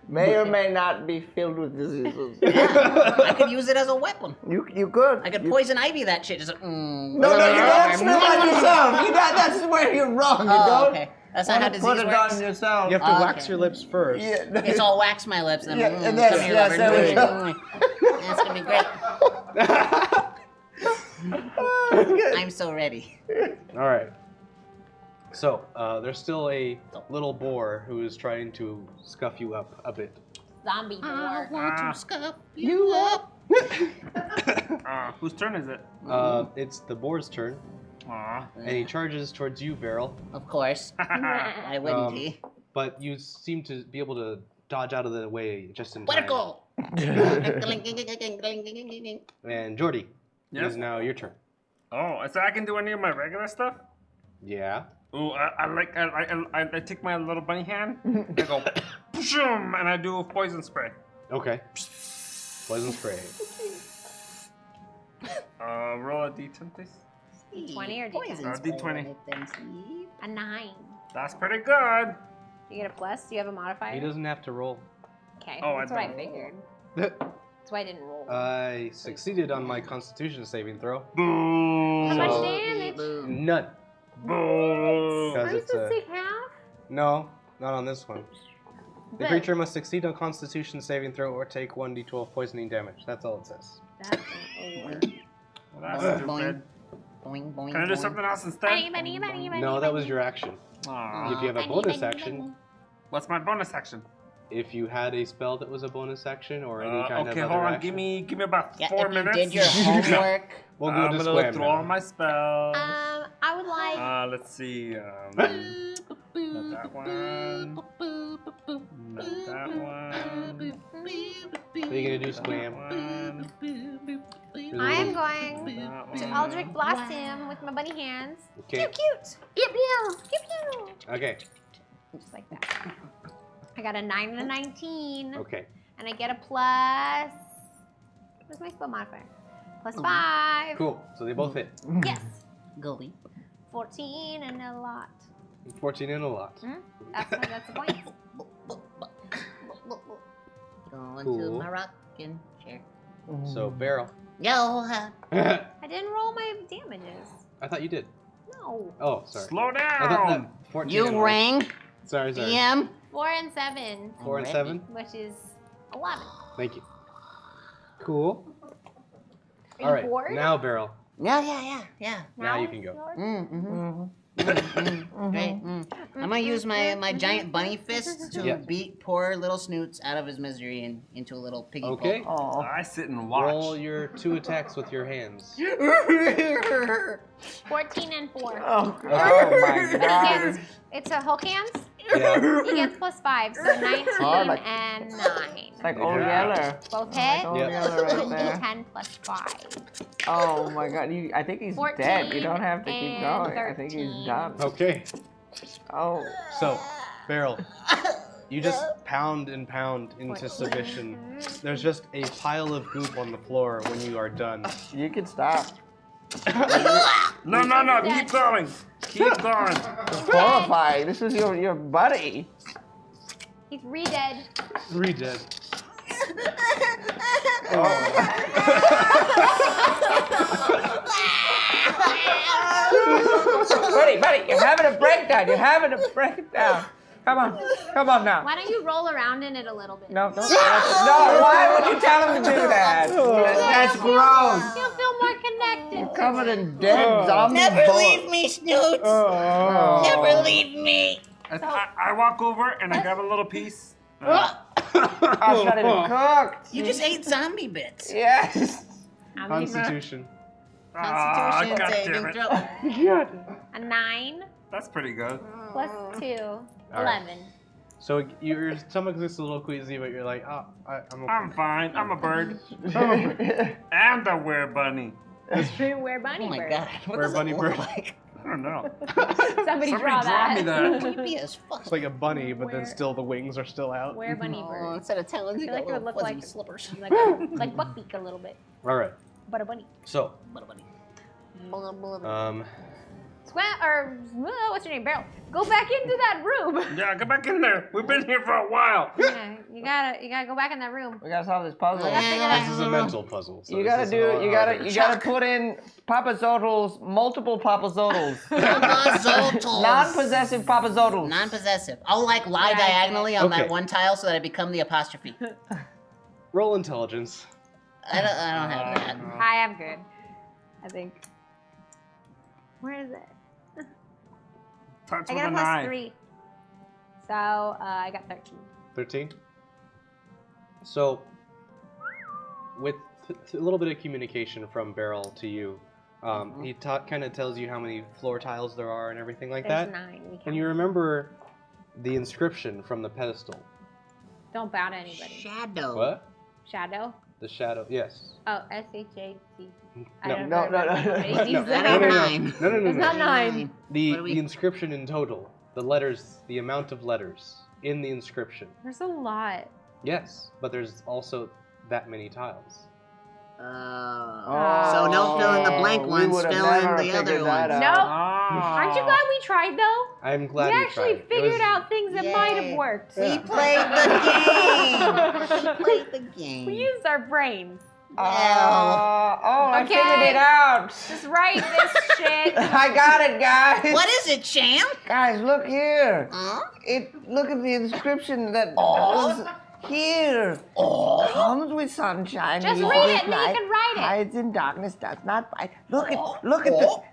May or may not be filled with diseases. Yeah. I could use it as a weapon. You could. I could poison ivy that shit. Just No, you don't smell on yourself. That's where you're wrong. You Oh, don't. okay. That's not how disease put it works. on yourself. You have to Oh, wax okay. your lips first. Yeah. It's all wax my lips. Then, Yeah, and that's- come here, yes, lover. there we go. That's gonna be great. I'm so ready. All right. So there's still a little boar who is trying to scuff you up a bit. Zombie boar. Want to scuff you up? Whose turn is it? It's the boar's turn, Aw. and he charges towards you, Beryl. Of course. I wouldn't be. But you seem to be able to dodge out of the way just in Let time. it go. And Jordy, it Yes? is now your turn. Oh, so I can do any of my regular stuff? Yeah. Ooh, I take my little bunny hand, I go, boom, and I do a poison spray. Okay. Poison spray. Roll a d10, please. 20 or D10? D20. A 9. That's pretty good. You get a plus? Do you have a modifier? He doesn't have to roll. Okay, Oh, that's I what I don't. figured. That's why I didn't roll. I succeeded on my Constitution saving throw. Boo. How much So- damage? None. Boo. Because Are you it's supposed to a take half? no, not on this one. The But- creature must succeed on Constitution saving throw or take 1d12 poisoning damage. That's all it says. That's not over. Well, that's stupid. Boing, boing, Can I do boing. something else instead? No, that was your action. Aw. If you have a bonus action, What's my bonus action? if you had a spell that was a bonus action or any kind Okay, of hold other on. action, Give me about Yeah, 4 if minutes. you did your homework. we'll go I'm to gonna Squam look through all now. my spells. I would like. Let's see. Not that one. Not that one. What are you gonna do, Squam? One. There's a I am little- going That to one. Eldritch Blast him with my bunny hands. Okay. Cute! Pew pew! Pew pew! Okay. Just like that. I got a 9 and a 19. Okay. And I get a plus. What's my spell modifier? Plus 5. Cool. So they both hit. Yes. Goalie. 14 and a lot. 14 and a lot. That's the point. Going Cool. to my rocking chair. So barrel. Yo, I I didn't roll my damages. thought you did. No. Oh, sorry. Slow I thought down. that 14 and you a- rang. Sorry. DM. 4 and 7, 4 and 7. which is 11. Thank you. Cool. Are All you right. bored? Now barrel. Yeah. Now you can go. Mm-hmm. Great. I'm gonna use my giant bunny fists to Yeah. beat poor little Snoots out of his misery and into a little piggy Okay. pulp. I sit and watch. Roll your 2 attacks with your hands. 14 and 4. Oh my But god. it's a Hulk hands. Yeah. He gets plus 5, so 19 like- and 9. It's like Old Yeah. Yeller. Both hit. Old Yep. Yeller right And there. D10 plus 5. Oh my god. I think he's 14 dead. You don't have to keep and going. I think 13. he's done. Okay. Oh. So, barrel. You just pound and pound into submission. There's just a pile of goop on the floor when you are done. You can stop. No. Keep going. Keep going. It's horrifying. This is your buddy. He's re-dead. 3 dead. Buddy, you're having a breakdown. You're having a breakdown. Come on now. Why don't you roll around in it a little bit? No, why would you tell him to do that? That's gross. You'll feel more connected. Covered in dead zombie Never boar. leave me, Snoots. Oh. Never leave me. I walk over and I grab a little piece. Oh, it's not even cooked. You just ate zombie bits. Yes. Constitution. Constitution God saving damn it. throw. A 9 That's pretty good. plus 2, right. 11. So your stomach is a little queasy, but you're like, oh, I'm okay. I'm fine. I'm a bird. And a were bunny. We're bunny Oh my bird. god. What We're does bunny it look bird. like? I don't know. Somebody draw draw me that. Creepy as fuck. It's like a bunny, but then Where- still the wings are still out. We're bunny Oh, bird. instead of talons, you I feel got like it would little look fuzzy like slippers. like Buckbeak a little bit, All right. but a bunny. So, What a bunny. What's your name? Barrel. Go back into that room. Yeah, go back in there. We've been here for a while. Yeah, you gotta go back in that room. We gotta solve this puzzle. this is a mental puzzle. So You this gotta is a do. lot You harder. gotta put in Papa Zodals, multiple Papa Zodals, Zotals. non-possessive Papa Zodals. Non-possessive. I'll like lie Yeah, diagonally on okay. that one tile so that I become the apostrophe. Roll intelligence. I don't have that. I am good. I think. Where is it? Starts I with got a a plus 9. 3. So I got 13. 13. So, with a little bit of communication from Beryl to you, he kind of tells you how many floor tiles there are and everything like There's that. 9. We And count. you remember the inscription from the pedestal. Don't bow to anybody. Shadow. What? Shadow. The shadow. Yes. Oh, S-H-A-T. No. No. It's not 9. The inscription in total. The letters. The amount of letters in the inscription. There's a lot. Yes, but there's also that many tiles. So don't fill in the blank ones, fill in the other ones. No. Aren't you glad we tried though? I'm glad we we actually tried. figured out things that might have worked. We played the game. We used our brains. I figured it out. Just write this shit. I got it, guys. What is it, champ? Guys, look here. Look at the inscription that was here. Comes with sunshine. Just leaves read with it, and then you light, can write it. Hides in darkness, does not bite. Look at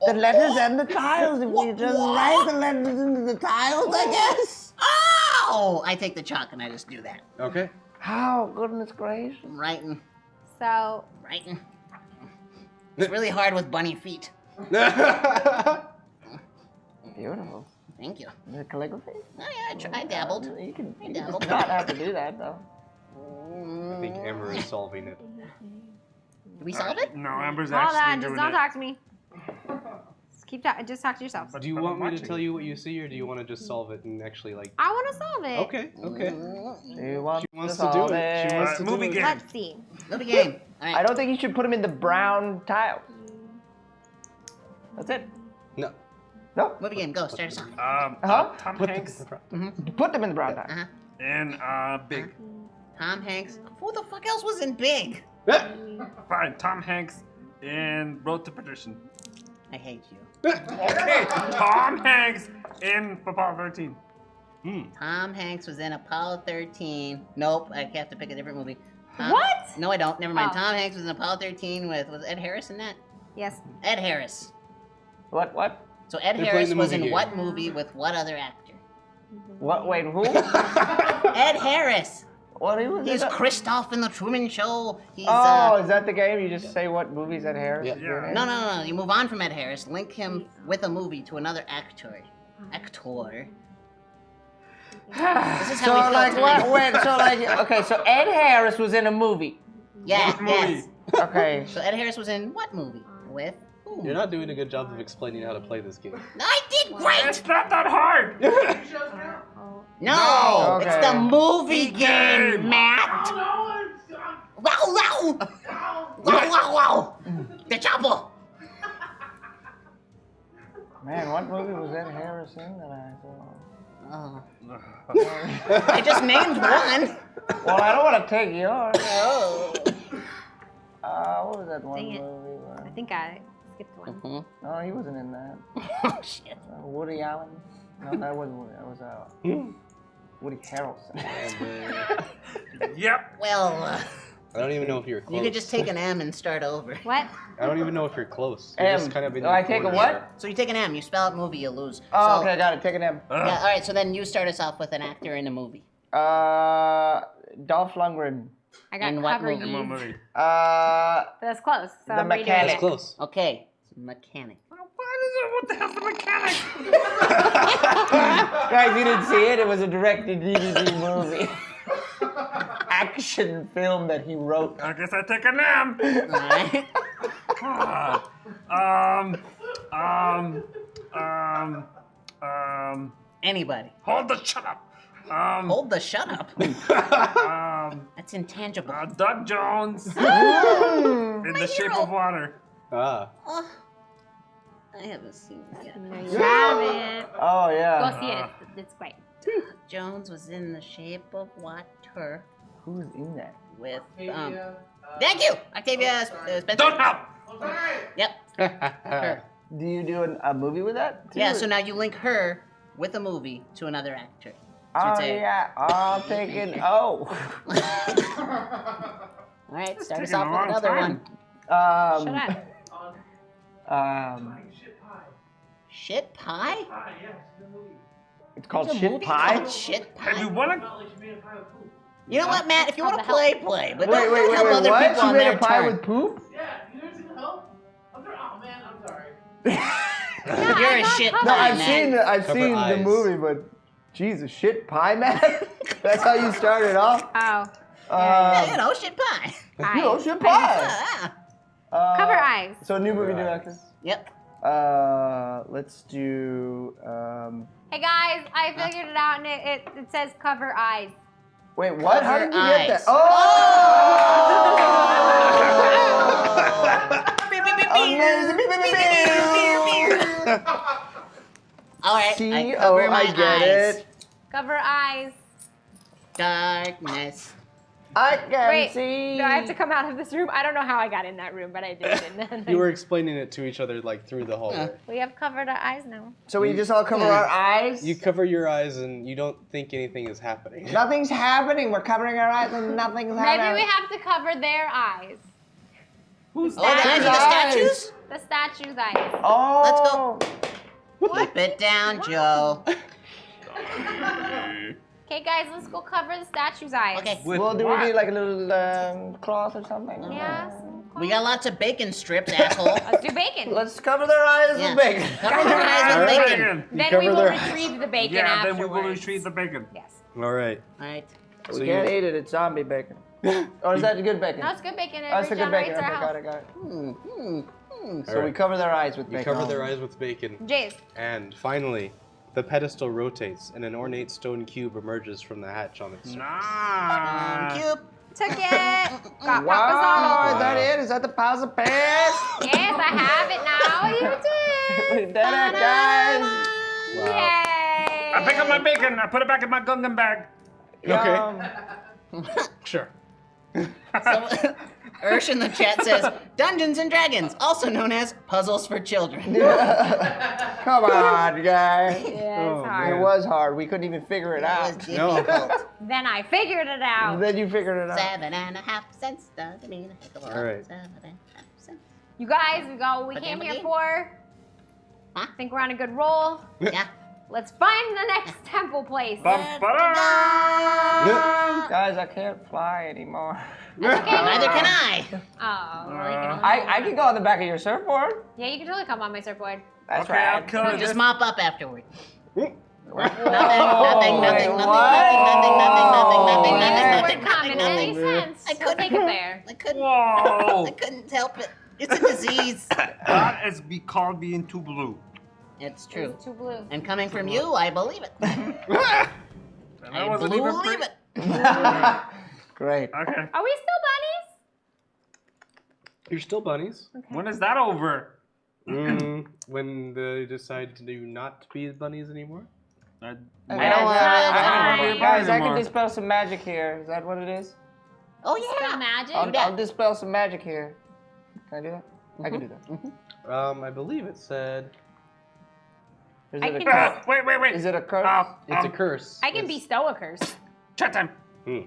the letters and the tiles. If we just write the letters into the tiles, I guess. Oh! I take the chalk and I just do that. Okay. How goodness gracious. Writing. So. Writing. It's really hard with bunny feet. Beautiful. Thank you. Is it calligraphy? Oh yeah, I dabbled. You can dabbled. not have to do that though. I think Amber is solving it. Did we solve it? No, Amber's Hold actually on, doing just don't it. talk to me. Just talk to yourself. Do you want me to tell you what you see, or do you want to just solve it and actually like? I want to solve it. Okay. She wants She wants to to do solve it. She wants to movie do game. it. Let's see. Movie game. All right. I don't think you should put them in the brown tiles. That's it. No. No. Movie game. Go. Start us off. Tom Put Hanks the Put them in the brown tiles. and Big. Tom Hanks. Who the fuck else was in Big? Fine, Tom Hanks in Road to Perdition. I hate you. Okay, Tom Hanks in Apollo 13. Tom Hanks was in Apollo 13. Nope. I have to pick a different movie. What? No, I don't. Never mind. Oh. Tom Hanks was in Apollo 13 with was Ed Harris in that? Yes. Ed Harris. What? So Ed They're Harris playing the was movie in game. what movie with what other actor? What? Wait, who? Ed Harris. What he was? He's in? Christoph in the Truman Show. He's Is that the game? You just say what movies Ed Harris Yeah. is in? No. You move on from Ed Harris. Link him with a movie to another actor. This is So how we like feel what? tonight. Wait, so like okay, so Ed Harris was in a movie. Yeah. Yes. Okay. So Ed Harris was in what movie? With who? You're not doing a good job of explaining how to play this game. I did great. It's not that hard. No, Okay. it's the movie game, Matt. Wow! The chopper. Man, what movie was Ed Harris in that I saw? Oh. I just named one. Well, I don't want to take yours. Oh. What was that one Dang it. movie? I think I skipped one. No, he wasn't in that. Oh shit. Woody Allen? No, that wasn't Woody. That was Woody Harrelson. Yep. Well, I don't even know if you're close. you could just take an M and start over. What? I don't even know if you're close. You're just kind of in Do the I take a corner what? there. So you take an M, you spell out movie, you lose. Oh, So- okay, got it. Take an M. Yeah, all right. So then you start us off with an actor in a movie. Dolph Lundgren. I got In what cover movie? What U's. movie? But that's close. So The I'm redoing Mechanic. That's it. close. Okay. Mechanic. What the hell's the mechanic? Guys, you didn't see it. It was a directed-DVD movie. Action film that he wrote. I guess I take a nap. All right. Anybody. Hold the shut up. Hold the shut up. That's intangible. Doug Jones in The Shape of Water. Ah. Oh, I haven't seen it yet. No, you haven't. Oh, Go yeah. see it. It's great. Jones was in The Shape of Water Who's in that? with Thank you, Octavia Spencer. Don't help. Yep. Her. Do you do a movie with that? too? Yeah. So now you link her with a movie to another actor. So Oh, you'd say, yeah. I'm thinking, oh. All right. Start us taking a off with long another time. one. Shut up. Shit pie. It's called There's a Shit movie Pie? called Shit Have you pie. won a... You know what, Matt? If you want to play, play. But Wait, don't wait, help wait, other what? people You on made their a pie turn. with poop? Yeah, you guys need help? I'm sorry. Oh man, I'm sorry. You're a shit pie, No, I've Matt. I've Cover seen the eyes. movie, but Jesus, Shit Pie, man? That's how you started off? Oh. Yeah, you know, shit pie. You should play. Cover eyes. So new movie director. Yep. Let's do. Hey guys, I figured it out, and it says cover eyes. Wait, what? How did you eyes. get that? Oh! Amazing! All right. See, I cover my I get eyes. it. Cover eyes. Darkness. I can Wait, see. do I have to come out of this room? I don't know how I got in that room, but I did. And then You were explaining it to each other like through the hallway. we have covered our eyes now. So we just all cover our eyes? You cover your eyes and you don't think anything is happening. Nothing's happening. We're covering our eyes and nothing's happening. Maybe we have to cover their eyes. Oh, the eyes of the statues? The statue's eyes. Oh. Let's go. Keep it down, Joe. Okay, guys, let's go cover the statue's eyes. Okay. Well, do we need like a little cloth or something? Yes. We got lots of bacon strips, asshole. Let's do bacon. Let's cover their eyes Yeah. with bacon. Cover their eyes with bacon. Then we will retrieve the bacon Yeah, afterwards. then we will retrieve the bacon. Yes. All right. All right. We can't eat it. It's zombie bacon. Or is that good bacon? No, it's good bacon. It Oh, it's the good bacon. regenerates our Okay, got health. it, got it. So All we right. cover their eyes with You bacon. cover their eyes with bacon. Jace. And finally, the pedestal rotates and an ornate stone cube emerges from the hatch on its surface. Nice. Cube. Took it. Got Wow, Papa's is that it? Is that the puzzle piece? Yes, I have it now. You We did. did it, guys. Yay. I pick up my bacon. I put it back in my gungan bag. Okay. Yum. Sure. So, Ursh in the chat says, Dungeons and Dragons, also known as puzzles for children. Come on, guys. Yeah, it's It hard. was hard. We couldn't even figure it That was out. difficult. Then I figured it out. Then you figured it out. 7.5 cents doesn't mean a heck of a lot. All right. 7.5 cents. You guys, we got what we But came then here again. for. Huh? I think we're on a good roll. Yeah. Let's find the next temple place. Bum-ba-da! Guys, I can't fly anymore. That's okay. Neither can I. Oh, well, you can I can go on the back of your surfboard. Yeah, you can totally come on my surfboard. That's Okay, I'll right. kill it. Just mop up afterward. Wait, Nothing. what? Word common. That makes sense. I We'll couldn't- take it there. I couldn't. Whoa! I couldn't help it. It's a disease. That is called being too blue. It's true. It's too blue. And coming from you, I believe it. And I wasn't even believe pre- it. Great. Okay. Are we still bunnies? You're still bunnies. When is that over? When they decide to not be bunnies anymore. I I don't fine. Guys, I can anymore. dispel some magic here. Is that what it is? Oh, Spell yeah. magic? I'll dispel some magic here. Can I do that? I can do that. I believe it said Is I it a can- curse? Wait. Is it a curse? it's a curse. I can It's- bestow a curse. Chat time.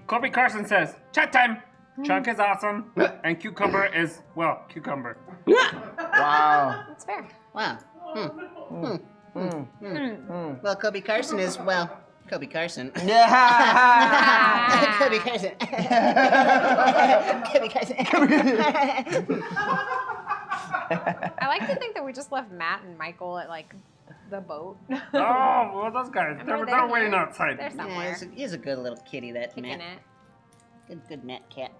Kobe Carson says, chat time. Chunk is awesome, and cucumber is, well, cucumber. Wow. That's fair. Wow. Well, Kobe Carson is, well, Kobe Carson. Yeah. Kobe Carson. Kobe Carson. I like to think that we just left Matt and Michael at like the boat. Oh, well, those guys, Remember they're they're waiting here? outside. They're Yeah, somewhere. he's a good little kitty, that Kicking Matt. it. Good Matt cat.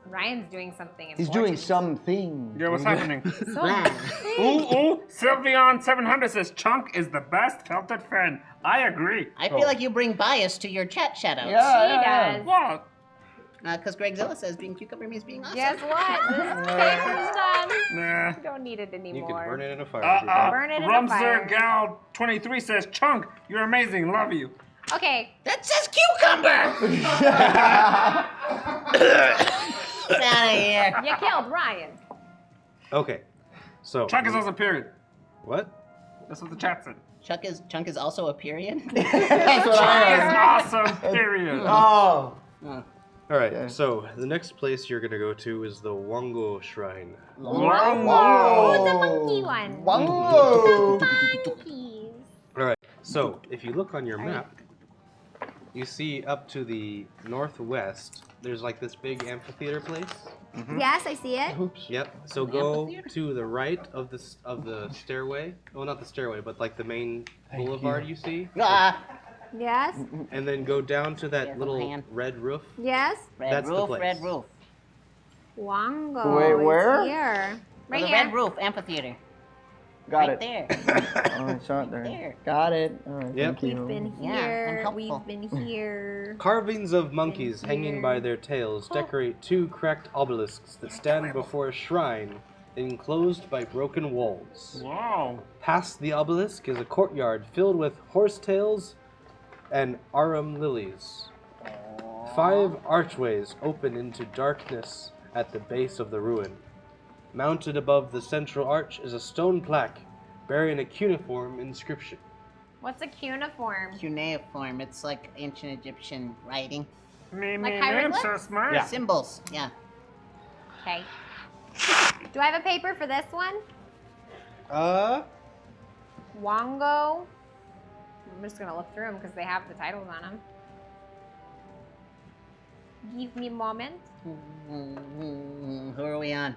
Ryan's doing something He's doing important. something. Yeah, what's happening? Wow. Ooh, Sylveon700 says Chunk is the best felted friend. I agree. I feel like you bring bias to your chat shoutouts. She Yeah. does. What? Because Greg Zilla says being cucumber means being awesome. Guess what? This paper's done. Nah. We don't need it You anymore. can burn it in a fire. Burn it in a fire. Rumser Gal23 says Chunk, you're amazing, love you. Okay. That says cucumber! Get out of here. You killed Ryan. Okay. So. Chunk is also period. What? That's what the chat said. Chunk is also a period? That's what I Chunk heard. is awesome, period. Oh. All right. So the next place you're gonna go to is the Lungo Shrine. Oh, the monkey one. Whoa. Monkeys. All right. So if you look on your map, you see up to the northwest. There's like this big amphitheater place. Yes, I see it. Yep. So go to the right of the stairway. Well, not the stairway, but like the main boulevard you see, Yes. and then go down to that Yeah, little hand. red roof. Yes. Red That's the roof, place. red roof. Lungo. Wait, is where? Here. Right the here. red roof amphitheater. Got Right it. there. Oh, it's not there. There. Got it. All right, Yep. thank you. We've been Yeah, I'm here. helpful. We've been here. Carvings of monkeys hanging here. by their tails decorate two cracked obelisks that stand before a shrine enclosed by broken walls. Wow. Past the obelisk is a courtyard filled with horsetails and arum lilies. 5 archways open into darkness at the base of the ruin. Mounted above the central arch is a stone plaque bearing a cuneiform inscription. What's a cuneiform? Cuneiform. It's like ancient Egyptian writing. Like hieroglyphs? so smart. Yeah. Symbols. Yeah. Okay. Do I have a paper for this one? Wongo. I'm just gonna look through them because they have the titles on them. Give me a moment. Who are we on?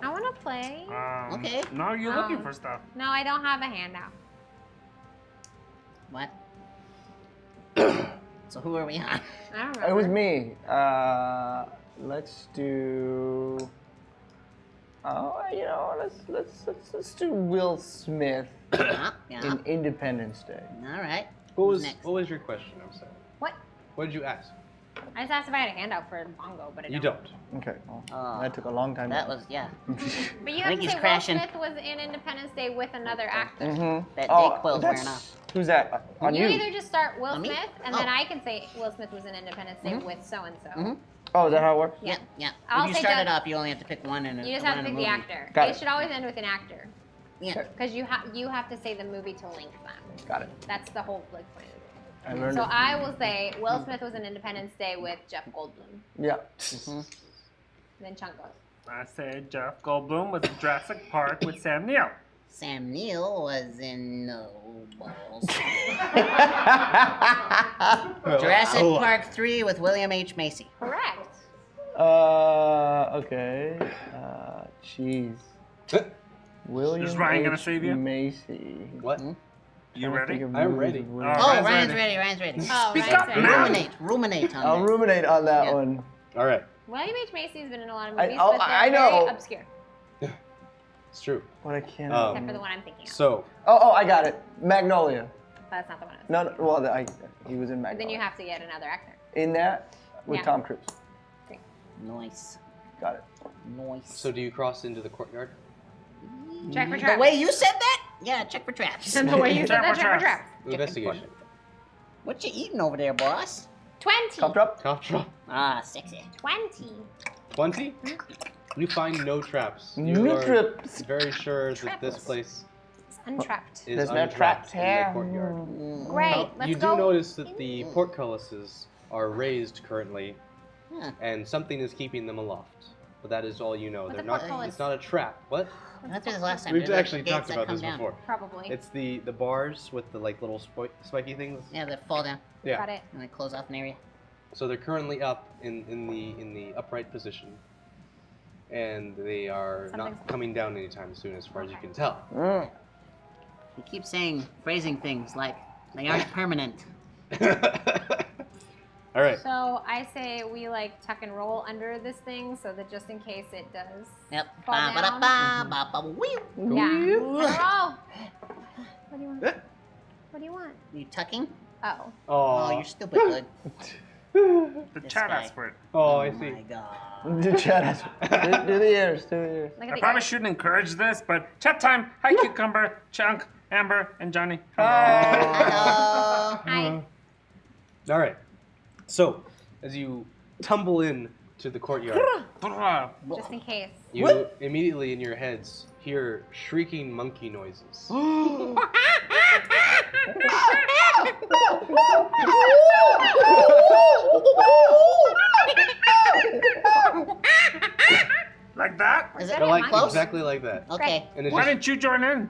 I want to play. Okay. Now you're looking for stuff. No, I don't have a handout. What? So who are we on? I don't remember. It was me. Let's do. Oh, you know, let's do Will Smith Yeah. in Independence Day. All right. What Who's was next? what was your question? I'm sorry. What? What did you ask? I just asked if I had a handout for Bongo, but I don't. You don't. Okay. Well, Oh, that took a long time. That was, yeah. But you I have think to he's say crashing. Will Smith was in Independence Day with another actor. Mm-hmm. That Oh, Dayquil's wearing that's off. who's that? On You you? either just start Will On me? Smith, and Oh. then I can say Will Smith was in Independence Day with so and so. Oh, is that how it works? Yeah, yeah. I'll if you say start Doug- it up, you only have to pick one and You just have to pick the actor. Got It it. should always end with an actor, Yeah. because you have to say the movie to link them. Got it. That's the whole like plan. I learned So it. I will say Will Smith was in Independence Day with Jeff Goldblum. Yeah. Then Chunk goes. I said Jeff Goldblum was in Jurassic Park with Sam Neill. Sam Neill was in No Balls. Jurassic Park 3 with William H. Macy. Correct. Okay. Jeez. William Is Ryan gonna H. save you? Macy. What? You ready? I'm ready. Oh, Ryan's Ryan's ready. ready. Ryan's ready. Oh, Speak Ryan's up, ready. man. Ruminate on I'll that. ruminate on that Yeah. one. All right. William H. Macy's been in a lot of I- movies, oh, but they're I know. very obscure. It's true. What I can't. Except for the one I'm thinking of. So, Oh, I got it. Magnolia. That's not the one I was No, no well, he was in But Magnolia. then you have to get another actor. In that with Yeah. Tom Cruise. Nice. Got it. Nice. so do you cross into the courtyard? Check for The traps. way you said that? Yeah, check for traps. And the way you said that, Check for check for traps. traps. Investigation. What you eating over there, boss? 20. Cough drop. Cough drop. Ah, sexy. 20. 20? You find no traps. You No are traps. very sure that this Traps. place It's untrapped. is There's no untrapped traps in the here. courtyard. Great. Let's You go. do notice that the portcullises are raised currently, Huh. and something is keeping them aloft. But that is all you know. What's They're a not. portcullis? It's not a trap. What? I went through this last time. We've There's, like, actually gates talked that about come this down. before. Probably. It's the bars with the like little spiky things. Yeah, they fall down Yeah. Got it. and they close off an area. So they're currently up in the upright position, and they are Something's- not coming down anytime soon, as far as you can tell. You keep phrasing things like they aren't permanent. All right. So I say we like tuck and roll under this thing so that just in case it does. Yep. Fall down. Ba-ba-da-ba-ba-ba-wee. Yeah. Roll. What do you want? What do you want? You tucking? Oh. Oh, Oh, you're stupid good. The This chat guy. asked for it. oh, I Oh see. my god. Do chat us. Do the ears. Do the ears. Look I at the probably shouldn't encourage this, but chat time. Hi, Cucumber, Chunk, Amber, and Johnny. Hello. Hi. All right. So, as you tumble in to the courtyard, Just in case. you immediately in your heads hear shrieking monkey noises. Like that? Is that it a Like monkey? close? exactly like that. Okay. And it's Why just didn't you join in?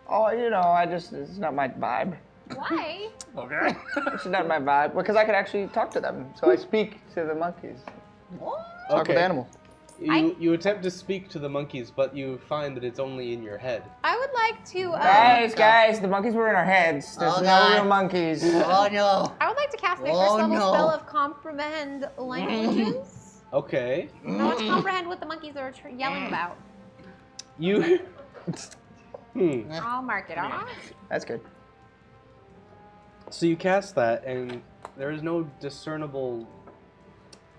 Oh, you know, it's not my vibe. Why? Okay. It's not my vibe because I could actually talk to them. So I speak to the monkeys. Talk with animals. You attempt to speak to the monkeys, but you find that it's only in your head. I would like to. Guys, the monkeys were in our heads. There's Oh, no God. real monkeys. Oh no. I would like to cast my Oh, first level no. spell of comprehend languages. Okay. No one's comprehend what the monkeys are yelling about. You. I'll mark it off. That's good. So you cast that, and there is no discernible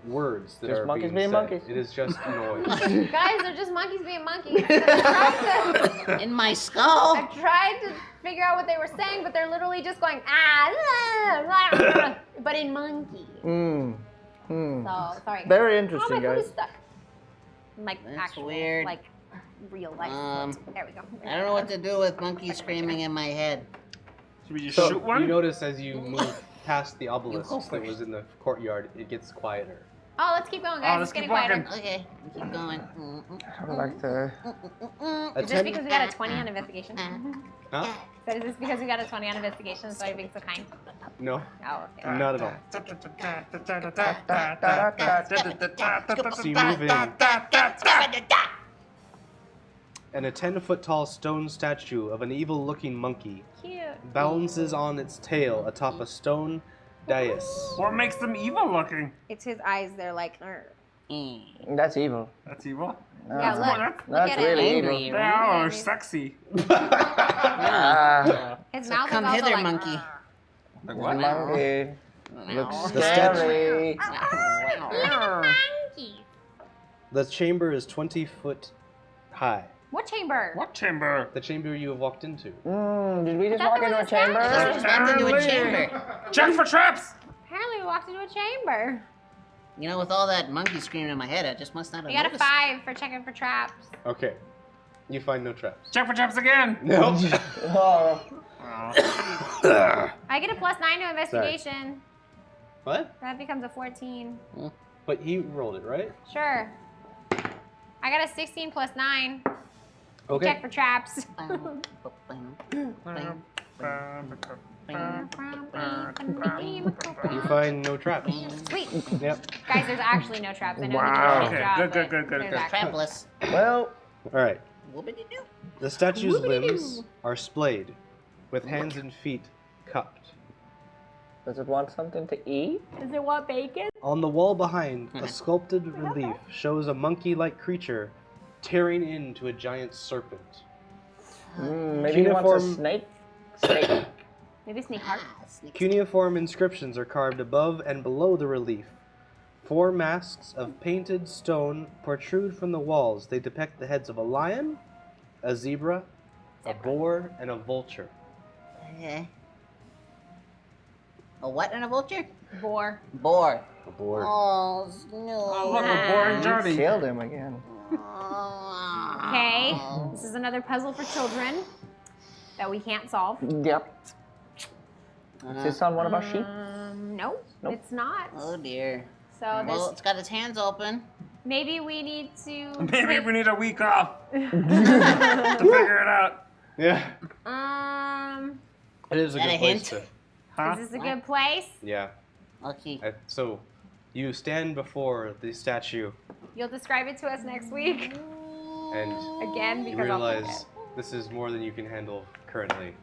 words that Just are monkeys being being said. monkeys. It is just noise. Guys, they're just monkeys being monkeys. I In my skull. tried to figure out what they were saying, but they're literally just going but in monkey. So sorry. Very Oh, interesting, my foot is guys. stuck. Like That's actual, weird. like real life. There we go. I don't know what to do with monkeys screaming in my head. Should we just So shoot one? you notice as you move past the obelisk go that first. was in the courtyard, it gets quieter. Oh, let's keep going, guys. let's It's getting keep quieter. walking. Okay, keep going. I would like to. Is this because we got a 20 on investigation? Huh? So is this because we got a 20 on investigation, so you're being so kind? No, Oh, okay. not at all. So you move in, and a 10-foot tall stone statue of an evil-looking monkey Cute. balances on its tail atop a stone dais. What makes them evil looking? It's his eyes. They're like, That's evil. That's evil? yeah, look. Look That's at really it. evil. They are sexy. His mouth Come is also hither, like, monkey. Like what? Monkey. Looks The statue. monkey. The chamber is 20 foot high. What chamber? What chamber? The chamber you have walked into. Did we just I thought walk there into a was a statue. chamber? Just walked into a chamber. Check for traps! Apparently we walked into a chamber. You know, with all that monkey screaming in my head, I just must not have We got a noticed. 5 for checking for traps. Okay. You find no traps. Check for traps again! No. Oh. I get a +9 to investigation. What? That becomes a 14. But he rolled it, right? Sure. I got a 16 + 9. Okay. Check for traps. You find no traps. Sweet. Yep. Guys, there's actually no traps. I know Wow. we did a shit Okay, job, good, but good, good, there's good. actually- Trapless. Well, All right. Whoopity-doo. The statue's limbs are splayed, with hands and feet cupped. does it want something to eat? Does it want bacon? On the wall behind, a sculpted relief shows a monkey-like creature tearing into a giant serpent. Maybe he wants a Cuneiform- snake. Snake. Maybe sneak heart. Cuneiform inscriptions are carved above and below the relief. 4 masks of painted stone protrude from the walls. They depict the heads of a lion, a zebra, a boar, and a vulture. Okay. A what and a vulture? Boar. Boar. A boar. Oh, no. Oh, look, a boring journey. Killed him again. Okay. This is another puzzle for children that we can't solve. Yep. Is this on one of our sheep? No, Nope. it's not. Oh, dear. So Well, there's it's got its hands open. maybe we need to. Maybe we need a week off to figure it out. Yeah. It is a Is that good a place hint? to. Huh? Is this a good place? Yeah. Okay. So, you stand before the statue You'll describe it to us next week. and Again, you because I'll realize forget. this is more than you can handle currently.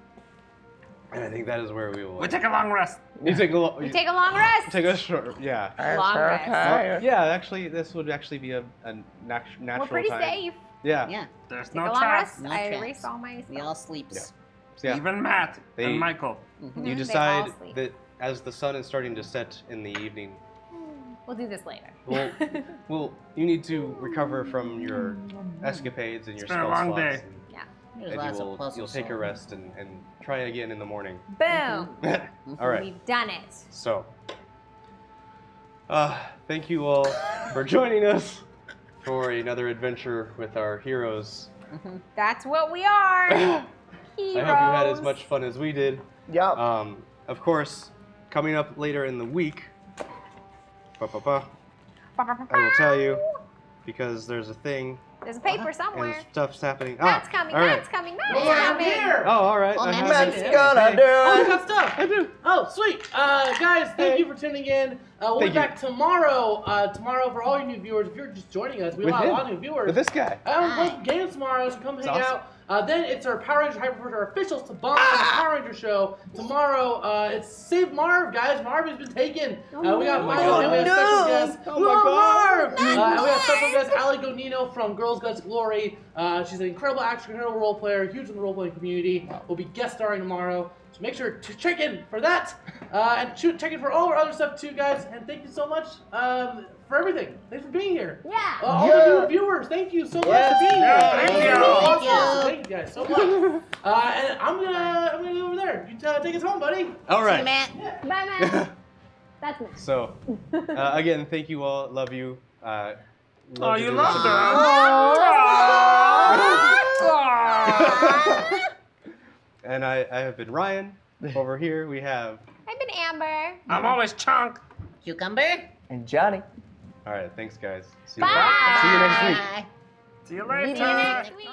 And I think that is where we will. We take a long rest. You take a We take a long rest. Take a short. Yeah. Long rest. Yeah. Actually, this would actually be a natural We're pretty time. safe. Yeah. Yeah. There's Take no a long traps. rest. No I traps. erased all my We stuff. all sleeps. Yeah. Even Matt They- and Michael. You They all decide sleep. that as the sun is starting to set in the evening, We'll do this later. you need to recover from your escapades and your It's been a spell long slots, day. Yeah. There's and lots you of will puzzles. you'll take a rest and try again in the morning. Boom. All right. We've done it. So, thank you all for joining us for another adventure with our heroes. That's what we are. Heroes. I hope you had as much fun as we did. Yep. Of course, coming up later in the week, I will tell you because there's a thing There's a paper and somewhere. stuff's happening. Matt's coming. all right. Matt's coming. Matt's Boar, I'm coming. here. Oh, all right. Well, I Matt's have Matt's it. gonna do Oh, you it. got stuff. I do. Oh, sweet. Guys, thank you for tuning in. We'll Thank be you. back tomorrow. Tomorrow for all you new viewers. If you're just joining us, we With have a him? lot of new viewers. With this guy. We're playing games tomorrow, so come hang awesome. out. Then it's our Power Ranger Hyperforce, our officials to bond on the Power Ranger show. Tomorrow, it's Save Marv, guys. Marv has been taken. We got Michael, and we have special guest. Oh my God. Marv! And we have special guest Ali Gonino from Girls Guts Glory. She's an incredible action hero role player, huge in the role playing community. Will be guest starring tomorrow. So make sure to check in for that. And check in for all our other stuff too, guys. And thank you so much for everything. Thanks for being here. Yeah. All of you viewers, thank you so much for being here. Thank you. Thank you guys so much. And I'm gonna go over there. You take us home, buddy. All right. Bye, man. That's me. So, again, thank you all. Love you. Oh, Love you to do love this them. again. And I have been Ryan. Over here we have. I've been Amber. I'm always Chunk. Cucumber? And Johnny. All right, thanks guys. See Bye. See you next week. See you See you later. next week.